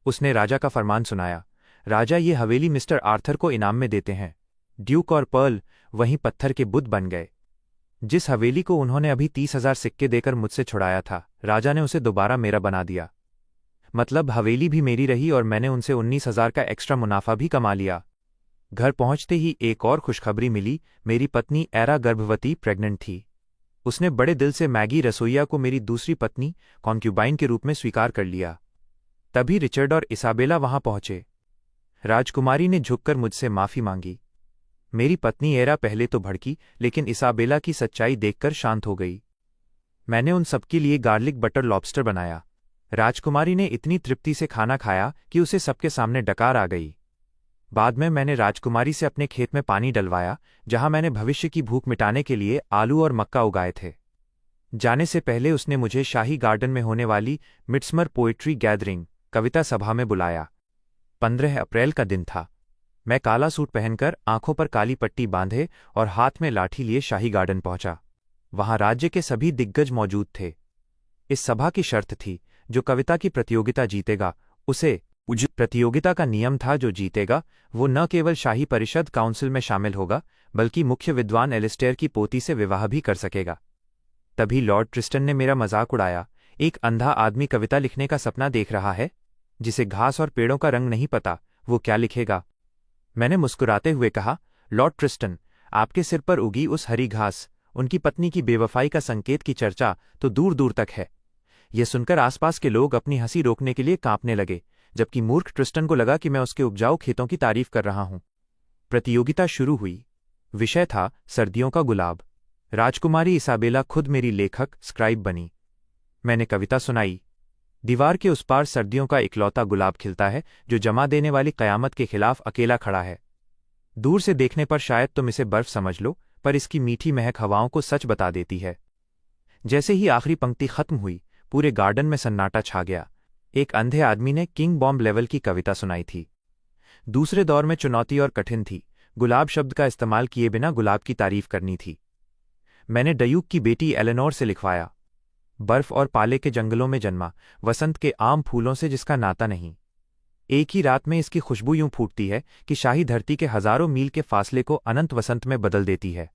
S1: उसने राजा का फरमान सुनाया, राजा ये हवेली मिस्टर आर्थर को इनाम में देते हैं। ड्यूक और पर्ल वहीं पत्थर के बुत बन गए। जिस हवेली को उन्होंने अभी 30,000 सिक्के देकर मुझसे छुड़ाया था, राजा ने उसे दोबारा मेरा बना दिया। मतलब हवेली भी मेरी रही और मैंने उनसे 19,000 का एक्स्ट्रा मुनाफा भी कमा लिया। घर पहुंचते ही एक और खुशखबरी मिली। मेरी पत्नी एरा गर्भवती प्रेग्नेंट थी। उसने बड़े दिल से मैगी रसोइया को मेरी दूसरी पत्नी कॉन्क्यूबाइन के रूप में स्वीकार कर लिया। तभी रिचर्ड और इसाबेला वहां पहुंचे। राजकुमारी ने झुककर मुझसे माफी मांगी। मेरी पत्नी एरा पहले तो भड़की, लेकिन इसाबेला की सच्चाई देखकर शांत हो गई। मैंने उन सबके लिए गार्लिक बटर लॉबस्टर बनाया। राजकुमारी ने इतनी तृप्ति से खाना खाया कि उसे सबके सामने डकार आ गई। बाद में मैंने राजकुमारी से अपने खेत में पानी डलवाया, जहां मैंने भविष्य की भूख मिटाने के लिए आलू और मक्का उगाए थे। जाने से पहले उसने मुझे शाही गार्डन में होने वाली मिड्समर पोएट्री गैदरिंग, कविता सभा में बुलाया। 15 अप्रैल का दिन था। मैं काला सूट पहनकर, आंखों पर काली पट्टी बांधे और हाथ में लाठी लिए शाही गार्डन पहुंचा। वहां राज्य के सभी दिग्गज मौजूद थे। इस सभा की शर्त थी, जो कविता की प्रतियोगिता जीतेगा उसे प्रतियोगिता का नियम था, जो जीतेगा वो न केवल शाही परिषद काउंसिल में शामिल होगा, बल्कि मुख्य विद्वान एलिस्टेयर की पोती से विवाह भी कर सकेगा। तभी लॉर्ड ट्रिस्टन ने मेरा मजाक उड़ाया। एक अंधा आदमी कविता लिखने का सपना देख रहा है, जिसे घास और पेड़ों का रंग नहीं पता, वो क्या लिखेगा? मैंने मुस्कुराते हुए कहा, लॉर्ड ट्रिस्टन, आपके सिर पर उगी उस हरी घास, उनकी पत्नी की बेवफाई का संकेत की चर्चा तो दूर दूर तक है। यह सुनकर आसपास के लोग अपनी हंसी रोकने के लिए कांपने लगे, जबकि मूर्ख ट्रिस्टन को लगा कि मैं उसके उपजाऊ खेतों की तारीफ कर रहा हूं। प्रतियोगिता शुरू हुई। विषय था सर्दियों का गुलाब। राजकुमारी इसाबेला खुद मेरी लेखक स्क्राइब बनी। मैंने कविता सुनाई। दीवार के उस पार सर्दियों का इकलौता गुलाब खिलता है, जो जमा देने वाली कयामत के खिलाफ अकेला खड़ा है। दूर से देखने पर शायद तुम इसे बर्फ समझ लो, पर इसकी मीठी महक हवाओं को सच बता देती है। जैसे ही आखिरी पंक्ति खत्म हुई, पूरे गार्डन में सन्नाटा छा गया। एक अंधे आदमी ने किंग बॉम्ब लेवल की कविता सुनाई थी। दूसरे दौर में चुनौती और कठिन थी। गुलाब शब्द का इस्तेमाल किए बिना गुलाब की तारीफ करनी थी। मैंने डयूक की बेटी एलेनोर से लिखवाया। बर्फ और पाले के जंगलों में जन्मा, वसंत के आम फूलों से जिसका नाता नहीं। एक ही रात में इसकी खुशबू यूं फूटती है कि शाही धरती के हजारों मील के फासले को अनंत वसंत में बदल देती है।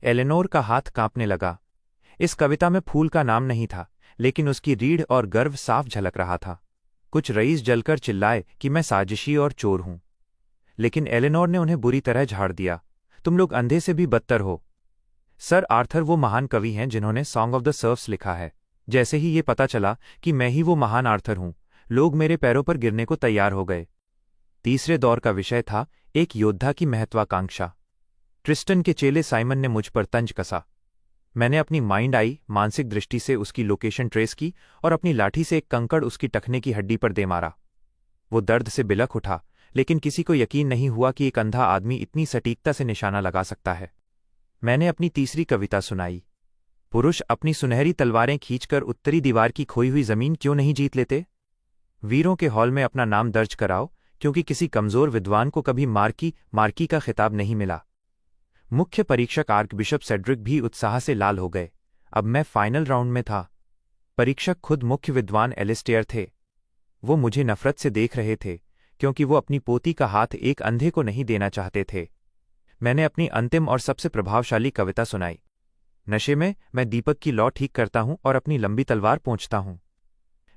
S1: एलेनोर का हाथ कांपने लगा। इस कविता में फूल का नाम नहीं था, लेकिन उसकी रीढ़ और गर्व साफ झलक रहा था। कुछ रईस जलकर चिल्लाए कि मैं साजिशी और चोर हूं, लेकिन एलेनोर ने उन्हें बुरी तरह झाड़ दिया। तुम लोग अंधे से भी बदतर हो। सर आर्थर वो महान कवि हैं जिन्होंने सॉन्ग ऑफ द सर्फ्स लिखा है। जैसे ही ये पता चला कि मैं ही वो महान आर्थर हूं, लोग मेरे पैरों पर गिरने को तैयार हो गए। तीसरे दौर का विषय था एक योद्धा की महत्वाकांक्षा। ट्रिस्टन के चेले साइमन ने मुझ पर तंज कसा। मैंने अपनी माइंड आई मानसिक दृष्टि से उसकी लोकेशन ट्रेस की और अपनी लाठी से एक कंकड़ उसकी टखने की हड्डी पर दे मारा। वो दर्द से बिलख उठा, लेकिन किसी को यकीन नहीं हुआ कि एक अंधा आदमी इतनी सटीकता से निशाना लगा सकता है। मैंने अपनी तीसरी कविता सुनाई। पुरुष अपनी सुनहरी तलवारें खींचकर उत्तरी दीवार की खोई हुई जमीन क्यों नहीं जीत लेते? वीरों के हॉल में अपना नाम दर्ज कराओ, क्योंकि किसी कमजोर विद्वान को कभी मार्की का खिताब नहीं मिला। मुख्य परीक्षक आर्कबिशप सेड्रिक भी उत्साह से लाल हो गए। अब मैं फाइनल राउंड में था। परीक्षक खुद मुख्य विद्वान एलिस्टेयर थे। वो मुझे नफरत से देख रहे थे, क्योंकि वो अपनी पोती का हाथ एक अंधे को नहीं देना चाहते थे। मैंने अपनी अंतिम और सबसे प्रभावशाली कविता सुनाई। नशे में मैं दीपक की लौ ठीक करता हूं और अपनी लंबी तलवार पोंछता हूं।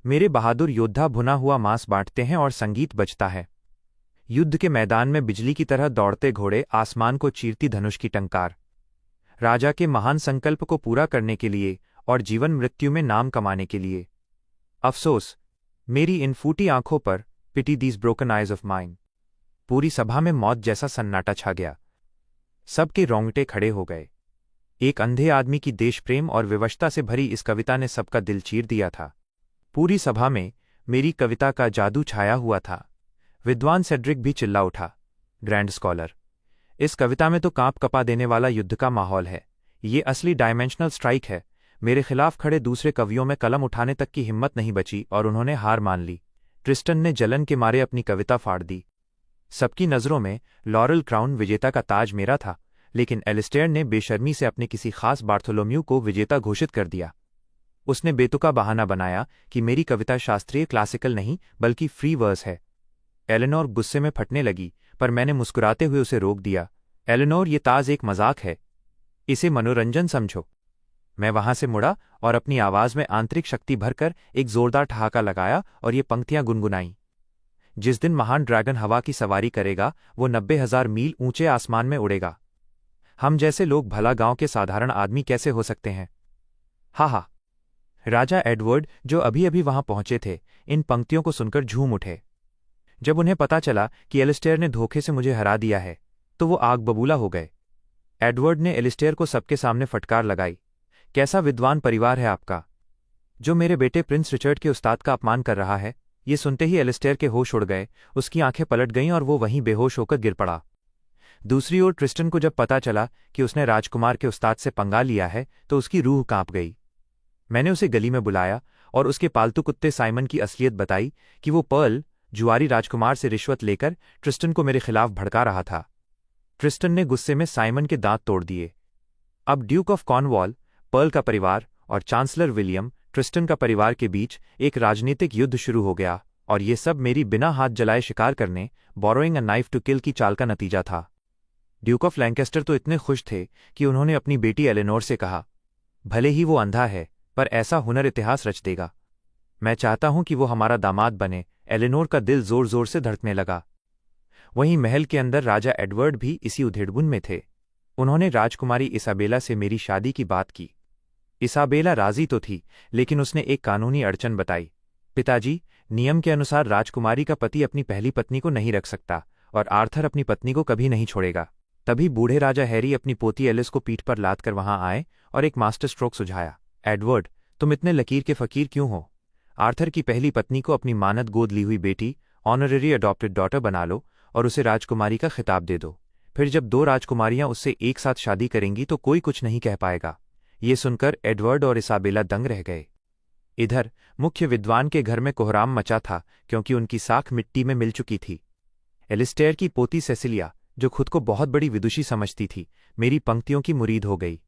S1: मेरे बहादुर योद्धा भुना हुआ मांस बांटते हैं और संगीत बजता है। युद्ध के मैदान में बिजली की तरह दौड़ते घोड़े, आसमान को चीरती धनुष की टंकार। राजा के महान संकल्प को पूरा करने के लिए और जीवन मृत्यु में नाम कमाने के लिए। अफसोस, मेरी इन फूटी आंखों पर, pity these broken eyes of mine. पूरी सभा में मौत जैसा सन्नाटा छा गया। सबके रोंगटे खड़े हो गए। एक अंधे आदमी की देशप्रेम और विवशता से भरी इस कविता ने सबका दिल चीर दिया था। पूरी सभा में मेरी कविता का जादू छाया हुआ था। विद्वान सेड्रिक भी चिल्ला उठा, ग्रैंड स्कॉलर, इस कविता में तो कांप कपा देने वाला युद्ध का माहौल है। ये असली डायमेंशनल स्ट्राइक है। मेरे खिलाफ खड़े दूसरे कवियों में कलम उठाने तक की हिम्मत नहीं बची और उन्होंने हार मान ली। ट्रिस्टन ने जलन के मारे अपनी कविता फाड़ दी। सबकी नज़रों में लॉरल क्राउन विजेता का ताज मेरा था, लेकिन एलिस्टेयर ने बेशर्मी से अपने किसी खास बार्थोलोम्यू को विजेता घोषित कर दिया। उसने बेतुका बहाना बनाया कि मेरी कविता शास्त्रीय क्लासिकल नहीं बल्कि फ्री वर्स है। एलेनोर गुस्से में फटने लगी, पर मैंने मुस्कुराते हुए उसे रोक दिया। एलेनोर, ये ताज एक मजाक है, इसे मनोरंजन समझो। मैं वहां से मुड़ा और अपनी आवाज में आंतरिक शक्ति भरकर एक जोरदार ठहाका लगाया और ये पंक्तियां गुनगुनाईं। जिस दिन महान ड्रैगन हवा की सवारी करेगा, वो 90,000 मील ऊंचे आसमान में उड़ेगा। हम जैसे लोग भला गांव के साधारण आदमी कैसे हो सकते हैं? हा हा। राजा एडवर्ड, जो अभी अभी वहां पहुंचे थे, इन पंक्तियों को सुनकर झूम उठे। जब उन्हें पता चला कि एलिस्टेयर ने धोखे से मुझे हरा दिया है, तो वो आग बबूला हो गए। एडवर्ड ने एलिस्टेयर को सबके सामने फटकार लगाई, कैसा विद्वान परिवार है आपका, जो मेरे बेटे प्रिंस रिचर्ड के उस्ताद का अपमान कर रहा है। ये सुनते ही एलिस्टेयर के होश उड़ गए। उसकी आंखें पलट गईं और वो वहीं बेहोश होकर गिर पड़ा। दूसरी ओर ट्रिस्टन को जब पता चला कि उसने राजकुमार के उस्ताद से पंगा लिया है, तो उसकी रूह कांप गई। मैंने उसे गली में बुलाया और उसके पालतू कुत्ते साइमन की असलियत बताई कि वो पर्ल, जुआरी राजकुमार से रिश्वत लेकर ट्रिस्टन को मेरे खिलाफ भड़का रहा था। ट्रिस्टन ने गुस्से में साइमन के दांत तोड़ दिए। अब ड्यूक ऑफ कॉर्नवॉल, पर्ल का परिवार, और चांसलर विलियम, ट्रिस्टन का परिवार के बीच एक राजनीतिक युद्ध शुरू हो गया, और ये सब मेरी बिना हाथ जलाए शिकार करने, borrowing a knife to kill की चाल का नतीजा था। ड्यूक ऑफ लैंकेस्टर तो इतने खुश थे कि उन्होंने अपनी बेटी एलेनोर से कहा, भले ही वो अंधा है, पर ऐसा हुनर इतिहास रच देगा। मैं चाहता हूं कि वो हमारा दामाद बने। एलेनोर का दिल जोर जोर से धड़कने लगा। वहीं महल के अंदर राजा एडवर्ड भी इसी उधेड़बुन में थे। उन्होंने राजकुमारी इसाबेला से मेरी शादी की बात की। इसाबेला राजी तो थी, लेकिन उसने एक कानूनी अड़चन बताई। पिताजी, नियम के अनुसार राजकुमारी का पति अपनी पहली पत्नी को नहीं रख सकता, और आर्थर अपनी पत्नी को कभी नहीं छोड़ेगा। तभी बूढ़े राजा हैरी अपनी पोती एलिस को पीठ पर लाद कर वहां आए और एक मास्टर स्ट्रोक सुझाया, एडवर्ड, तुम इतने लकीर के फकीर क्यों हो? आर्थर की पहली पत्नी को अपनी मानद गोद ली हुई बेटी, ऑनररी अडॉप्टेड डॉटर बना लो और उसे राजकुमारी का खिताब दे दो। फिर जब दो राजकुमारियां उससे एक साथ शादी करेंगी तो कोई कुछ नहीं कह पाएगा। ये सुनकर एडवर्ड और इसाबेला दंग रह गए। इधर मुख्य विद्वान के घर में कोहराम मचा था, क्योंकि उनकी साख मिट्टी में मिल चुकी थी। एलिस्टेयर की पोती सेसिलिया, जो खुद को बहुत बड़ी विदुषी समझती थी, मेरी पंक्तियों की मुरीद हो गई।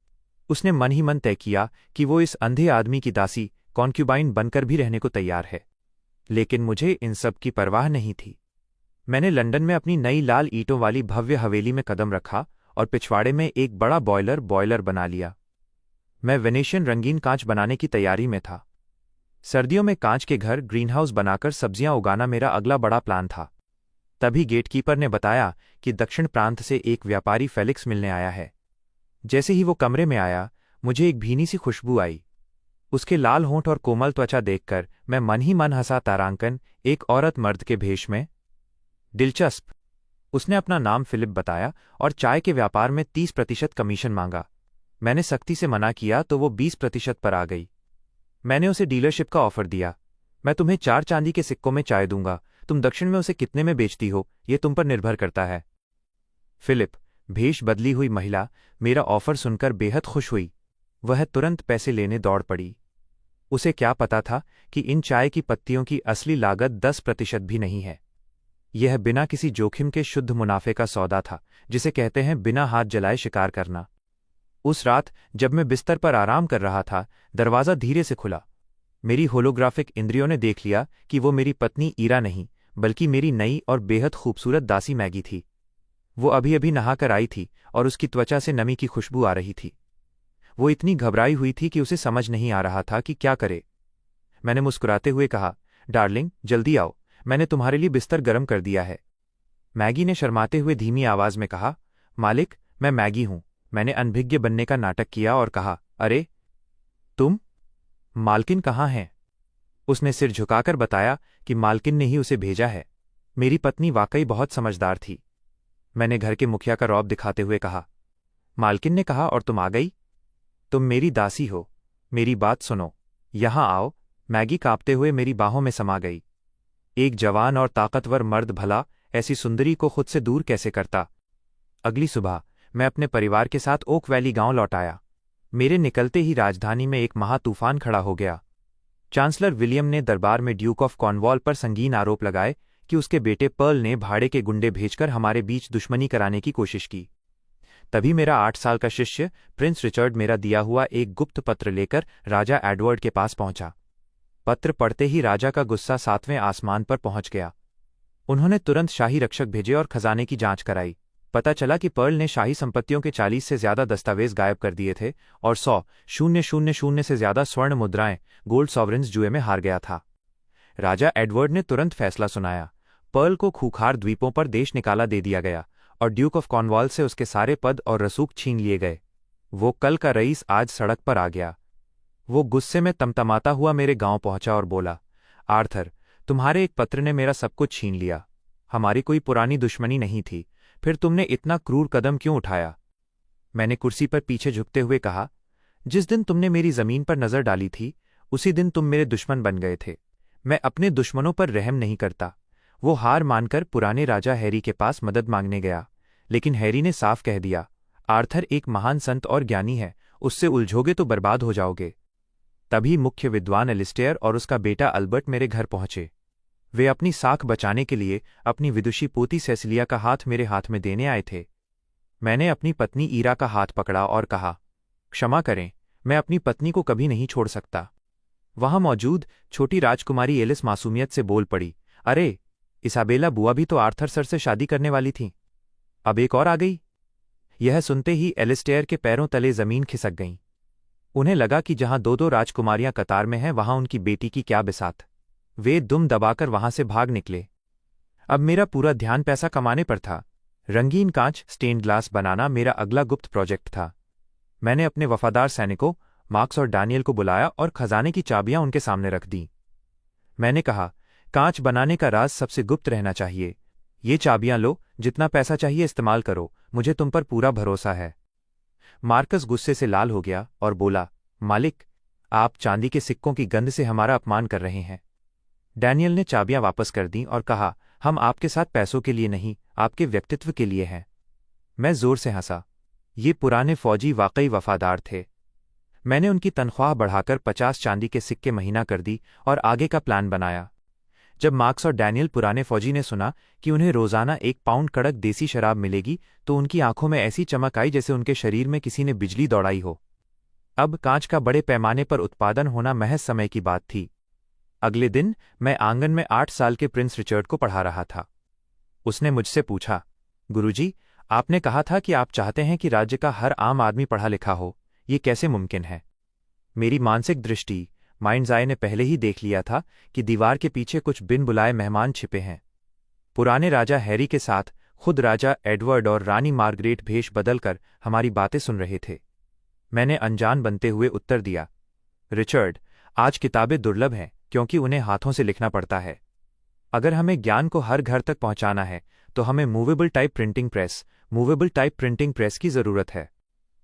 S1: उसने मन ही मन तय किया कि वो इस अंधे आदमी की दासी, कॉन्क्यूबाइन बनकर भी रहने को तैयार है। लेकिन मुझे इन सब की परवाह नहीं थी। मैंने लंदन में अपनी नई लाल ईंटों वाली भव्य हवेली में कदम रखा और पिछवाड़े में एक बड़ा बॉयलर बना लिया। मैं वेनेशियन रंगीन कांच बनाने की तैयारी में था। सर्दियों में कांच के घर, ग्रीनहाउस बनाकर सब्जियां उगाना मेरा अगला बड़ा प्लान था। तभी गेटकीपर ने बताया कि दक्षिण प्रांत से एक व्यापारी फेलिक्स मिलने आया है। जैसे ही वो कमरे में आया, मुझे एक भीनी सी खुशबू आई। उसके लाल होंठ और कोमल त्वचा देखकर मैं मन ही मन हंसा। तारांकन, एक औरत मर्द के भेष में। दिलचस्प। उसने अपना नाम फिलिप बताया और चाय के व्यापार में 30% कमीशन मांगा। मैंने सख्ती से मना किया तो वो 20% पर आ गई। मैंने उसे डीलरशिप का ऑफर दिया। मैं तुम्हें 4 चांदी के सिक्कों में चाय दूंगा, तुम दक्षिण में उसे कितने में बेचती हो, ये तुम पर निर्भर करता है। फिलिप, भेष बदली हुई महिला, मेरा ऑफर सुनकर बेहद खुश हुई। वह तुरंत पैसे लेने दौड़ पड़ी। उसे क्या पता था कि इन चाय की पत्तियों की असली लागत 10% भी नहीं है। यह बिना किसी जोखिम के शुद्ध मुनाफे का सौदा था, जिसे कहते हैं बिना हाथ जलाए शिकार करना। उस रात जब मैं बिस्तर पर आराम कर रहा था, दरवाज़ा धीरे से खुला। मेरी होलोग्राफिक इंद्रियों ने देख लिया कि वो मेरी पत्नी ईरा नहीं, बल्कि मेरी नई और बेहद खूबसूरत दासी मैगी थी। वो अभी अभी नहाकर आई थी और उसकी त्वचा से नमी की खुशबू आ रही थी। वो इतनी घबराई हुई थी कि उसे समझ नहीं आ रहा था कि क्या करे। मैंने मुस्कुराते हुए कहा, डार्लिंग, जल्दी आओ, मैंने तुम्हारे लिए बिस्तर गर्म कर दिया है। मैगी ने शर्माते हुए धीमी आवाज में कहा, मालिक, मैं मैगी हूं। मैंने अनभिज्ञ बनने का नाटक किया और कहा, अरे तुम? मालकिन कहाँ हैं? उसने सिर झुकाकर बताया कि मालकिन ने ही उसे भेजा है। मेरी पत्नी वाकई बहुत समझदार थी। मैंने घर के मुखिया का रौब दिखाते हुए कहा, मालकिन ने कहा और तुम आ गई? तुम मेरी दासी हो, मेरी बात सुनो, यहां आओ। मैगी कांपते हुए मेरी बाहों में समा गई। एक जवान और ताकतवर मर्द भला ऐसी सुंदरी को खुद से दूर कैसे करता। अगली सुबह मैं अपने परिवार के साथ ओक वैली गांव लौट आया। मेरे निकलते ही राजधानी में एक महातूफान खड़ा हो गया। चांसलर विलियम ने दरबार में ड्यूक ऑफ कॉर्नवॉल पर संगीन आरोप लगाए कि उसके बेटे पर्ल ने भाड़े के गुंडे भेजकर हमारे बीच दुश्मनी कराने की कोशिश की। तभी मेरा 8 साल का शिष्य प्रिंस रिचर्ड मेरा दिया हुआ एक गुप्त पत्र लेकर राजा एडवर्ड के पास पहुंचा। पत्र पढ़ते ही राजा का गुस्सा 7वें आसमान पर पहुंच गया। उन्होंने तुरंत शाही रक्षक भेजे और खजाने की जांच कराई। पता चला कि पर्ल ने शाही संपत्तियों के 40 से ज्यादा दस्तावेज गायब कर दिए थे और 100,000 से ज्यादा स्वर्ण मुद्राएं, गोल्ड सॉवरेन्स जुए में हार गया था। राजा एडवर्ड ने तुरंत फैसला सुनाया। पर्ल को खूंखार द्वीपों पर देश निकाला दे दिया गया और ड्यूक ऑफ कॉर्नवॉल से उसके सारे पद और रसूख छीन लिए गए। वो कल का रईस आज सड़क पर आ गया। वो गुस्से में तमतमाता हुआ मेरे गांव पहुंचा और बोला, आर्थर, तुम्हारे एक पत्र ने मेरा सब कुछ छीन लिया। हमारी कोई पुरानी दुश्मनी नहीं थी, फिर तुमने इतना क्रूर कदम क्यों उठाया? मैंने कुर्सी पर पीछे झुकते हुए कहा, जिस दिन तुमने मेरी जमीन पर नजर डाली थी, उसी दिन तुम मेरे दुश्मन बन गए थे। मैं अपने दुश्मनों पर रहम नहीं करता। वो हार मानकर पुराने राजा हैरी के पास मदद मांगने गया, लेकिन हैरी ने साफ कह दिया, आर्थर एक महान संत और ज्ञानी है, उससे उलझोगे तो बर्बाद हो जाओगे। तभी मुख्य विद्वान एलिस्टेयर और उसका बेटा अल्बर्ट मेरे घर पहुंचे। वे अपनी साख बचाने के लिए अपनी विदुषी पोती सेसिलिया का हाथ मेरे हाथ में देने आए थे। मैंने अपनी पत्नी ईरा का हाथ पकड़ा और कहा, क्षमा करें, मैं अपनी पत्नी को कभी नहीं छोड़ सकता। वहां मौजूद छोटी राजकुमारी एलिस मासूमियत से बोल पड़ी, अरे, इसाबेला बुआ भी तो आर्थर सर से शादी करने वाली थी, अब एक और आ गई। यह सुनते ही एलिस्टेयर के पैरों तले जमीन खिसक गईं। उन्हें लगा कि जहां 2-2 राजकुमारियां कतार में हैं, वहां उनकी बेटी की क्या बिसात। वे दुम दबाकर वहां से भाग निकले। अब मेरा पूरा ध्यान पैसा कमाने पर था। रंगीन कांच स्टेन्ड ग्लास बनाना मेरा अगला गुप्त प्रोजेक्ट था। मैंने अपने वफादार सैनिकों मार्क्स और डैनियल को बुलाया और खजाने की चाबियां उनके सामने रख दी। मैंने कहा, कांच बनाने का राज सबसे गुप्त रहना चाहिए। ये चाबियां लो, जितना पैसा चाहिए इस्तेमाल करो, मुझे तुम पर पूरा भरोसा है। मार्कस गुस्से से लाल हो गया और बोला, मालिक, आप चांदी के सिक्कों की गंध से हमारा अपमान कर रहे हैं। डैनियल ने चाबियां वापस कर दीं और कहा, हम आपके साथ पैसों के लिए नहीं, आपके व्यक्तित्व के लिए हैं। मैं जोर से हंसा। ये पुराने फौजी वाकई वफादार थे। मैंने उनकी तनख्वाह बढ़ाकर 50 चांदी के सिक्के महीना कर दी और आगे का प्लान बनाया। जब मार्क्स और डैनियल पुराने फौजी ने सुना कि उन्हें रोजाना 1 पाउंड कड़क देसी शराब मिलेगी, तो उनकी आंखों में ऐसी चमक आई जैसे उनके शरीर में किसी ने बिजली दौड़ाई हो। अब कांच का बड़े पैमाने पर उत्पादन होना महज समय की बात थी। अगले दिन मैं आंगन में 8 साल के प्रिंस रिचर्ड को पढ़ा रहा था। उसने मुझसे पूछा, गुरुजी, आपने कहा था कि आप चाहते हैं कि राज्य का हर आम आदमी पढ़ा लिखा हो, ये कैसे मुमकिन है? मेरी मानसिक दृष्टि माइंड्स आई ने पहले ही देख लिया था कि दीवार के पीछे कुछ बिन बुलाए मेहमान छिपे हैं। पुराने राजा हैरी के साथ खुद राजा एडवर्ड और रानी मार्गरेट भेष बदलकर हमारी बातें सुन रहे थे। मैंने अनजान बनते हुए उत्तर दिया, रिचर्ड, आज किताबें दुर्लभ हैं क्योंकि उन्हें हाथों से लिखना पड़ता है। अगर हमें ज्ञान को हर घर तक पहुंचाना है तो हमें मूवेबल टाइप प्रिंटिंग प्रेस की जरूरत है।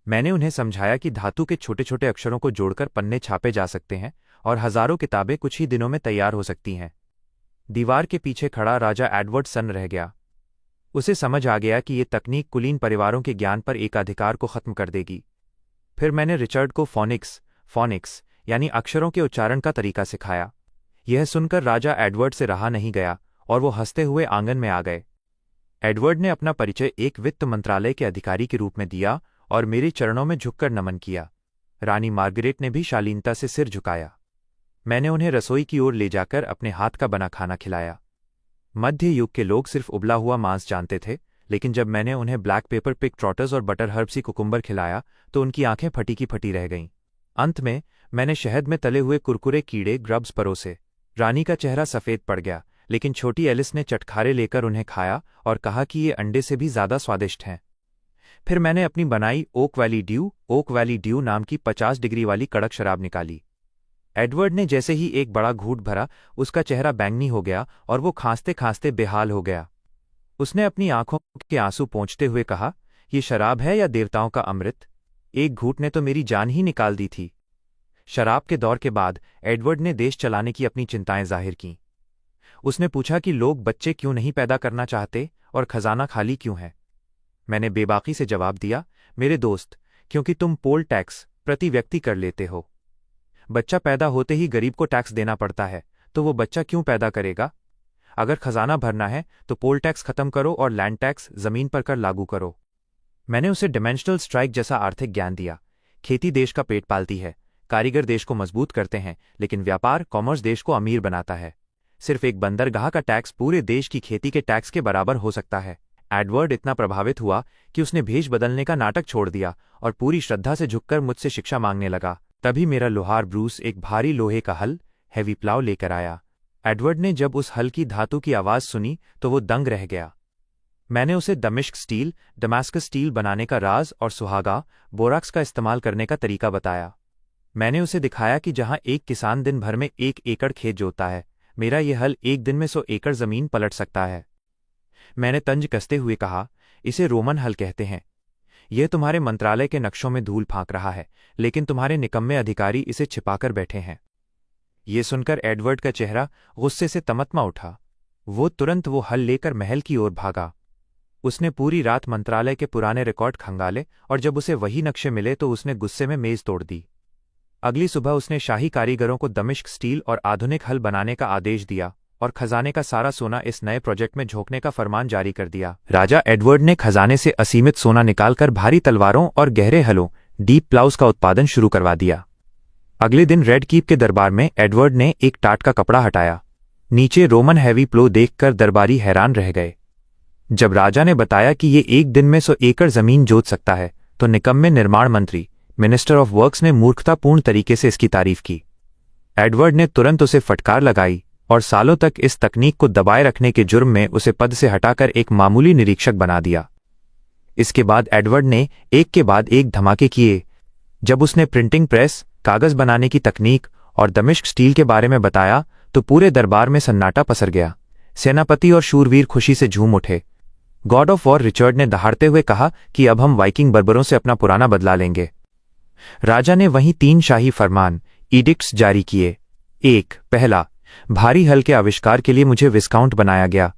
S1: मैंने उन्हें समझाया कि धातु के छोटे छोटे अक्षरों को जोड़कर पन्ने छापे जा सकते हैं और हजारों किताबें कुछ ही दिनों में तैयार हो सकती हैं। दीवार के पीछे खड़ा राजा एडवर्ड सन्न रह गया। उसे समझ आ गया कि ये तकनीक कुलीन परिवारों के ज्ञान पर एकाधिकार को खत्म कर देगी। फिर मैंने रिचर्ड को फोनिक्स यानी अक्षरों के उच्चारण का तरीका सिखाया। यह सुनकर राजा एडवर्ड से रहा नहीं गया और वो हंसते हुए आंगन में आ गए। एडवर्ड ने अपना परिचय एक वित्त मंत्रालय के अधिकारी के रूप में दिया और मेरे चरणों में झुककर नमन किया। रानी मार्गरेट ने भी शालीनता से सिर झुकाया। मैंने उन्हें रसोई की ओर ले जाकर अपने हाथ का बना खाना खिलाया। मध्य युग के लोग सिर्फ उबला हुआ मांस जानते थे, लेकिन जब मैंने उन्हें ब्लैक पेपर पिक ट्रॉटर्स और बटर हर्ब्स कुकुम्बर खिलाया तो उनकी आंखें फटी की फटी रह गईं। अंत में मैंने शहद में तले हुए कुरकुरे कीड़े ग्रब्स परोसे। रानी का चेहरा सफ़ेद पड़ गया, लेकिन छोटी एलिस ने चटखारे लेकर उन्हें खाया और कहा कि ये अंडे से भी ज़्यादा स्वादिष्ट हैं। फिर मैंने अपनी बनाई ओक वैली ड्यू नाम की 50 डिग्री वाली कड़क शराब निकाली। एडवर्ड ने जैसे ही एक बड़ा घूंट भरा, उसका चेहरा बैंगनी हो गया और वो खांसते खांसते बेहाल हो गया। उसने अपनी आंखों के आंसू पोंछते हुए कहा, ये शराब है या देवताओं का अमृत? एक घूंट ने तो मेरी जान ही निकाल दी थी। शराब के दौर के बाद एडवर्ड ने देश चलाने की अपनी चिंताएं जाहिर कीं। उसने पूछा कि लोग बच्चे क्यों नहीं पैदा करना चाहते और खजाना खाली क्यों है। मैंने बेबाकी से जवाब दिया, मेरे दोस्त, क्योंकि तुम पोल टैक्स प्रति व्यक्ति कर लेते हो। बच्चा पैदा होते ही गरीब को टैक्स देना पड़ता है, तो वो बच्चा क्यों पैदा करेगा? अगर खजाना भरना है तो पोल टैक्स खत्म करो और लैंड टैक्स जमीन पर कर लागू करो। मैंने उसे डिमेंशनल स्ट्राइक जैसा आर्थिक ज्ञान दिया। खेती देश का पेट पालती है, कारीगर देश को मजबूत करते हैं, लेकिन व्यापार कॉमर्स देश को अमीर बनाता है। सिर्फ एक बंदरगाह का टैक्स पूरे देश की खेती के टैक्स के बराबर हो सकता है। एडवर्ड इतना प्रभावित हुआ कि उसने भेष बदलने का नाटक छोड़ दिया और पूरी श्रद्धा से झुककर मुझसे शिक्षा मांगने लगा। तभी मेरा लोहार ब्रूस एक भारी लोहे का हल, हैवी प्लाव लेकर आया। एडवर्ड ने जब उस हल की धातु की आवाज सुनी तो वो दंग रह गया। मैंने उसे दमास्कस स्टील बनाने का राज और सुहागा, बोराक्स का इस्तेमाल करने का तरीका बताया। मैंने उसे दिखाया कि जहां एक किसान दिन भर में 1 एकड़ खेत जोतता है, मेरा ये हल एक दिन में 100 एकड़ जमीन पलट सकता है। मैंने तंज कसते हुए कहा, इसे रोमन हल कहते हैं। यह तुम्हारे मंत्रालय के नक्शों में धूल फांक रहा है, लेकिन तुम्हारे निकम्मे अधिकारी इसे छिपाकर बैठे हैं। ये सुनकर एडवर्ड का चेहरा गुस्से से तमतमा उठा। वो तुरंत वो हल लेकर महल की ओर भागा। उसने पूरी रात मंत्रालय के पुराने रिकॉर्ड खंगाले और जब उसे वही नक्शे मिले तो उसने गुस्से में मेज तोड़ दी। अगली सुबह उसने शाही कारीगरों को दमिश्क स्टील और आधुनिक हल बनाने का आदेश दिया और खजाने का सारा सोना इस नए प्रोजेक्ट में झोंकने का फरमान जारी कर दिया। राजा एडवर्ड ने खजाने से असीमित सोना निकालकर भारी तलवारों और गहरे हलों, डीप प्लाउज का उत्पादन शुरू करवा दिया। अगले दिन रेड कीप के दरबार में एडवर्ड ने एक टाट का कपड़ा हटाया। नीचे रोमन हैवी प्लो देखकर दरबारी हैरान रह गए। जब राजा ने बताया कि ये एक दिन में 100 एकड़ जमीन जोत सकता है, तो निकम्मे निर्माण मंत्री मिनिस्टर ऑफ वर्क्स ने मूर्खतापूर्ण तरीके से इसकी तारीफ की। एडवर्ड ने तुरंत उसे फटकार लगाई और सालों तक इस तकनीक को दबाए रखने के जुर्म में उसे पद से हटाकर एक मामूली निरीक्षक बना दिया। इसके बाद एडवर्ड ने एक के बाद एक धमाके किए। जब उसने प्रिंटिंग प्रेस, कागज बनाने की तकनीक और दमिश्क स्टील के बारे में बताया तो पूरे दरबार में सन्नाटा पसर गया। सेनापति और शूरवीर खुशी से झूम उठे। गॉड ऑफ वॉर रिचर्ड ने दहाड़ते हुए कहा कि अब हम वाइकिंग बर्बरों से अपना पुराना बदला लेंगे। राजा ने वहीं 3 शाही फरमान, इडिक्ट्स जारी किए। 1. पहला, भारी हल के आविष्कार के लिए मुझे विस्काउंट बनाया गया।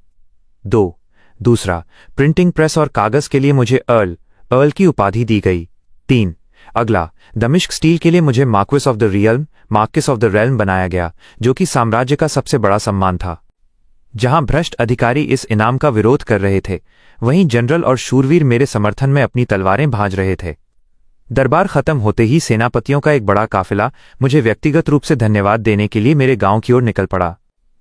S1: 2. दूसरा, प्रिंटिंग प्रेस और कागज के लिए मुझे अर्ल की उपाधि दी गई। 3. अगला, दमिश्क स्टील के लिए मुझे मार्क्विस ऑफ द रेल्म बनाया गया, जो कि साम्राज्य का सबसे बड़ा सम्मान था। जहां भ्रष्ट अधिकारी इस इनाम का विरोध कर रहे थे, वहीं जनरल और शूरवीर मेरे समर्थन में अपनी तलवारें भांज रहे थे। दरबार खत्म होते ही सेनापतियों का एक बड़ा काफिला मुझे व्यक्तिगत रूप से धन्यवाद देने के लिए मेरे गांव की ओर निकल पड़ा।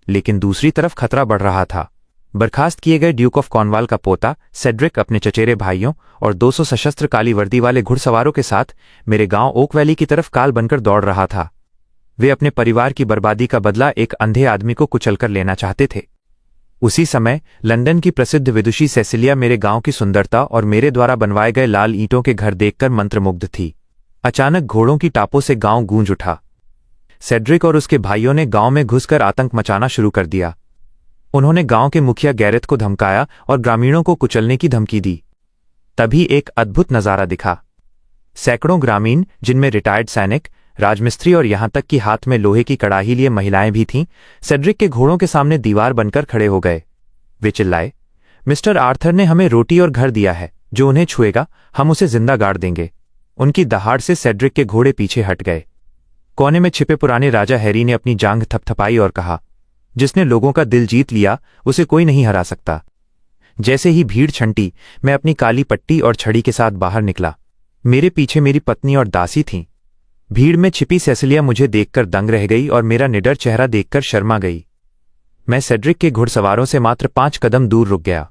S1: लेकिन दूसरी तरफ खतरा बढ़ रहा था। बर्खास्त किए गए ड्यूक ऑफ कॉर्नवाल का पोता सेड्रिक अपने चचेरे भाइयों और 200 सशस्त्र काली वर्दी वाले घुड़सवारों के साथ मेरे गांव ओक वैली की तरफ काल बनकर दौड़ रहा था। वे अपने परिवार की बर्बादी का बदला एक अंधे आदमी को कुचलकर लेना चाहते थे। उसी समय लंदन की प्रसिद्ध विदुषी सेसिलिया मेरे गांव की सुंदरता और मेरे द्वारा बनवाए गए लाल ईंटों के घर देखकर मंत्रमुग्ध थी। अचानक घोड़ों की टापों से गांव गूंज उठा। सेड्रिक और उसके भाइयों ने गांव में घुसकर आतंक मचाना शुरू कर दिया। उन्होंने गांव के मुखिया गैरेथ को धमकाया और ग्रामीणों को कुचलने की धमकी दी। तभी एक अद्भुत नजारा दिखा। सैकड़ों ग्रामीण, जिनमें रिटायर्ड सैनिक, राजमिस्त्री और यहां तक कि हाथ में लोहे की कड़ाही लिए महिलाएं भी थीं, सेड्रिक के घोड़ों के सामने दीवार बनकर खड़े हो गए। वे चिल्लाए, मिस्टर आर्थर ने हमें रोटी और घर दिया है, जो उन्हें छुएगा हम उसे जिंदा गाड़ देंगे। उनकी दहाड़ से सेड्रिक के घोड़े पीछे हट गए। कोने में छिपे पुराने राजा हैरी ने अपनी जांघ थपथपाई और कहा, जिसने लोगों का दिल जीत लिया उसे कोई नहीं हरा सकता। जैसे ही भीड़ छंटी, मैं अपनी काली पट्टी और छड़ी के साथ बाहर निकला। मेरे पीछे मेरी पत्नी और दासी थीं। भीड़ में छिपी सेसिलिया मुझे देखकर दंग रह गई और मेरा निडर चेहरा देखकर शर्मा गई। मैं सेड्रिक के घुड़सवारों से मात्र 5 कदम दूर रुक गया।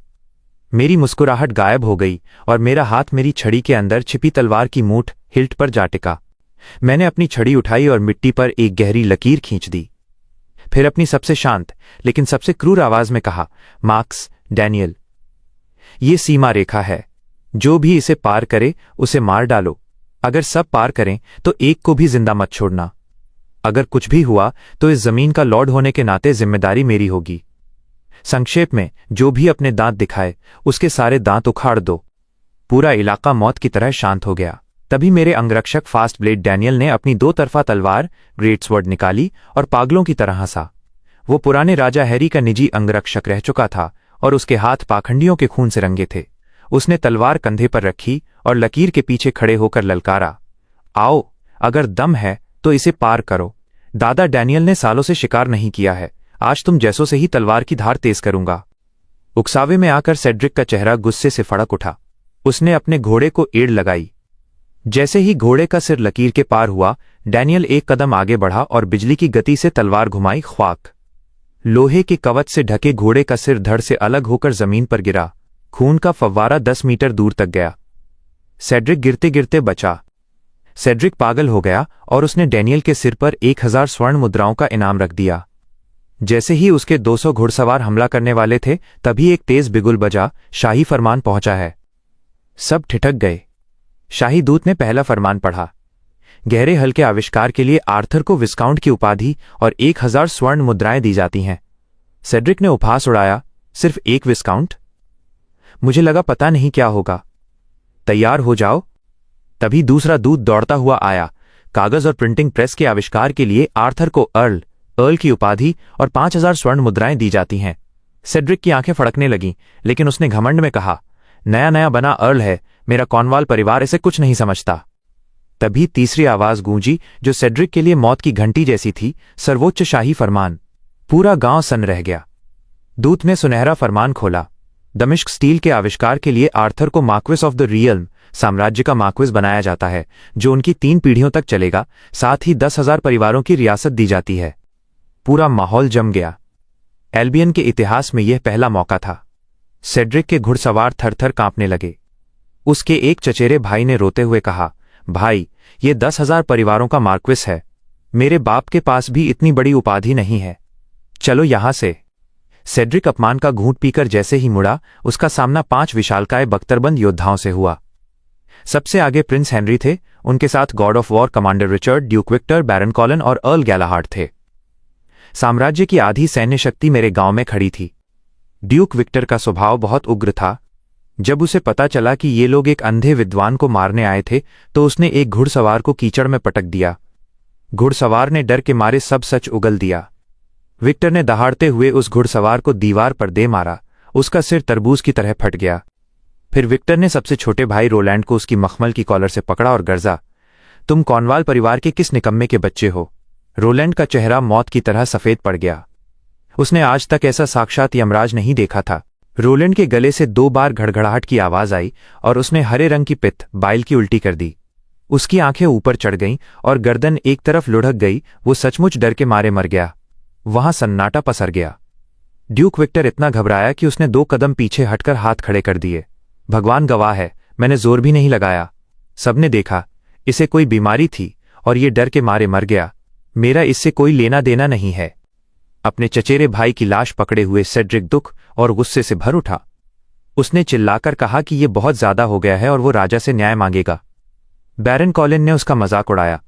S1: मेरी मुस्कुराहट गायब हो गई और मेरा हाथ मेरी छड़ी के अंदर छिपी तलवार की मूठ हिल्ट पर जा टिका। मैंने अपनी छड़ी उठाई और मिट्टी पर एक गहरी लकीर खींच दी। फिर अपनी सबसे शांत लेकिन सबसे क्रूर आवाज में कहा, मार्क्स डैनियल, ये सीमा रेखा है। जो भी इसे पार करे उसे मार डालो। अगर सब पार करें तो एक को भी जिंदा मत छोड़ना। अगर कुछ भी हुआ तो इस जमीन का लॉर्ड होने के नाते जिम्मेदारी मेरी होगी। संक्षेप में, जो भी अपने दांत दिखाए उसके सारे दांत उखाड़ दो। पूरा इलाका मौत की तरह शांत हो गया। तभी मेरे अंगरक्षक फास्ट ब्लेड डैनियल ने अपनी 2 तरफा तलवार ग्रेट स्वॉर्ड निकाली और पागलों की तरह हंसा। वो पुराने राजा हैरी का निजी अंगरक्षक रह चुका था और उसके हाथ पाखंडियों के खून से रंगे थे। उसने तलवार कंधे पर रखी और लकीर के पीछे खड़े होकर ललकारा, आओ, अगर दम है तो इसे पार करो। दादा डैनियल ने सालों से शिकार नहीं किया है, आज तुम जैसों से ही तलवार की धार तेज करूंगा। उकसावे में आकर सेड्रिक का चेहरा गुस्से से फड़क उठा। उसने अपने घोड़े को एड़ लगाई। जैसे ही घोड़े का सिर लकीर के पार हुआ, डैनियल 1 कदम आगे बढ़ा और बिजली की गति से तलवार घुमाई। ख्वाक, लोहे के कवच से ढके घोड़े का सिर धड़ से अलग होकर जमीन पर गिरा। खून का फव्वारा 10 मीटर दूर तक गया। सेड्रिक गिरते गिरते बचा। सेड्रिक पागल हो गया और उसने डैनियल के सिर पर 1000 स्वर्ण मुद्राओं का इनाम रख दिया। जैसे ही उसके 200 घुड़सवार हमला करने वाले थे, तभी एक तेज बिगुल बजा, शाही फरमान पहुंचा है। सब ठिठक गए। शाही दूत ने पहला फरमान पढ़ा, गहरे हल के आविष्कार के लिए आर्थर को विस्काउंट की उपाधि और 1000 स्वर्ण मुद्राएं दी जाती हैं। सेड्रिक ने उपहास उड़ाया, सिर्फ 1 विस्काउंट? मुझे लगा पता नहीं क्या होगा। तैयार हो जाओ। तभी दूसरा दूत दौड़ता हुआ आया। कागज और प्रिंटिंग प्रेस के आविष्कार के लिए आर्थर को अर्ल की उपाधि और 5000 स्वर्ण मुद्राएं दी जाती हैं। सेड्रिक की आंखें फड़कने लगीं, लेकिन उसने घमंड में कहा, नया नया बना अर्ल है, मेरा कॉर्नवाल परिवार इसे कुछ नहीं समझता। तभी तीसरी आवाज गूंजी, जो सेड्रिक के लिए मौत की घंटी जैसी थी, सर्वोच्च शाही फरमान। पूरा गांव सन्न रह गया। दूत ने सुनहरा फरमान खोला, दमिश्क स्टील के आविष्कार के लिए आर्थर को मार्क्विस ऑफ द रियल्म, साम्राज्य का मार्क्विस बनाया जाता है, जो उनकी 3 पीढ़ियों तक चलेगा। साथ ही 10,000 परिवारों की रियासत दी जाती है। पूरा माहौल जम गया। एल्बियन के इतिहास में यह पहला मौका था। सेड्रिक के घुड़सवार थरथर कांपने लगे। उसके एक चचेरे भाई ने रोते हुए कहा, भाई, ये 10,000 परिवारों का मार्क्विस है। मेरे बाप के पास भी इतनी बड़ी उपाधि नहीं है। चलो यहां से। सेड्रिक अपमान का घूंट पीकर जैसे ही मुड़ा, उसका सामना 5 विशालकाय बख्तरबंद योद्धाओं से हुआ। सबसे आगे प्रिंस हेनरी थे। उनके साथ god of war commander Richard, duke Victor, baron Collin और अर्ल गैलाहार्ड थे। साम्राज्य की आधी सैन्य शक्ति मेरे गांव में खड़ी थी। ड्यूक विक्टर का स्वभाव बहुत उग्र था। जब उसे पता चला कि ये लोग एक अंधे विद्वान को मारने आए थे, तो उसने एक घुड़सवार को कीचड़ में पटक दिया। घुड़सवार ने डर के मारे सब सच उगल दिया। विक्टर ने दहाड़ते हुए उस घुड़सवार को दीवार पर दे मारा। उसका सिर तरबूज की तरह फट गया। फिर विक्टर ने सबसे छोटे भाई रोलैंड को उसकी मखमल की कॉलर से पकड़ा और गर्जा, तुम कॉर्नवाल परिवार के किस निकम्मे के बच्चे हो? रोलैंड का चेहरा मौत की तरह सफेद पड़ गया। उसने आज तक ऐसा साक्षात यमराज नहीं देखा था। रोलैंड के गले से 2 बार घड़घड़ाहट की आवाज आई और उसने हरे रंग की पित्त बाइल की उल्टी कर दी। उसकी आंखें ऊपर चढ़ गईं और गर्दन एक तरफ लुढ़क गई। वो सचमुच डर के मारे मर गया। वहां सन्नाटा पसर गया। ड्यूक विक्टर इतना घबराया कि उसने 2 कदम पीछे हटकर हाथ खड़े कर दिए। भगवान गवाह है, मैंने जोर भी नहीं लगाया। सबने देखा, इसे कोई बीमारी थी और ये डर के मारे मर गया। मेरा इससे कोई लेना देना नहीं है। अपने चचेरे भाई की लाश पकड़े हुए सेड्रिक दुख और गुस्से से भर उठा। उसने चिल्लाकर कहा कि यह बहुत ज्यादा हो गया है और वो राजा से न्याय मांगेगा। बैरन कॉलिन ने उसका मजाक उड़ाया,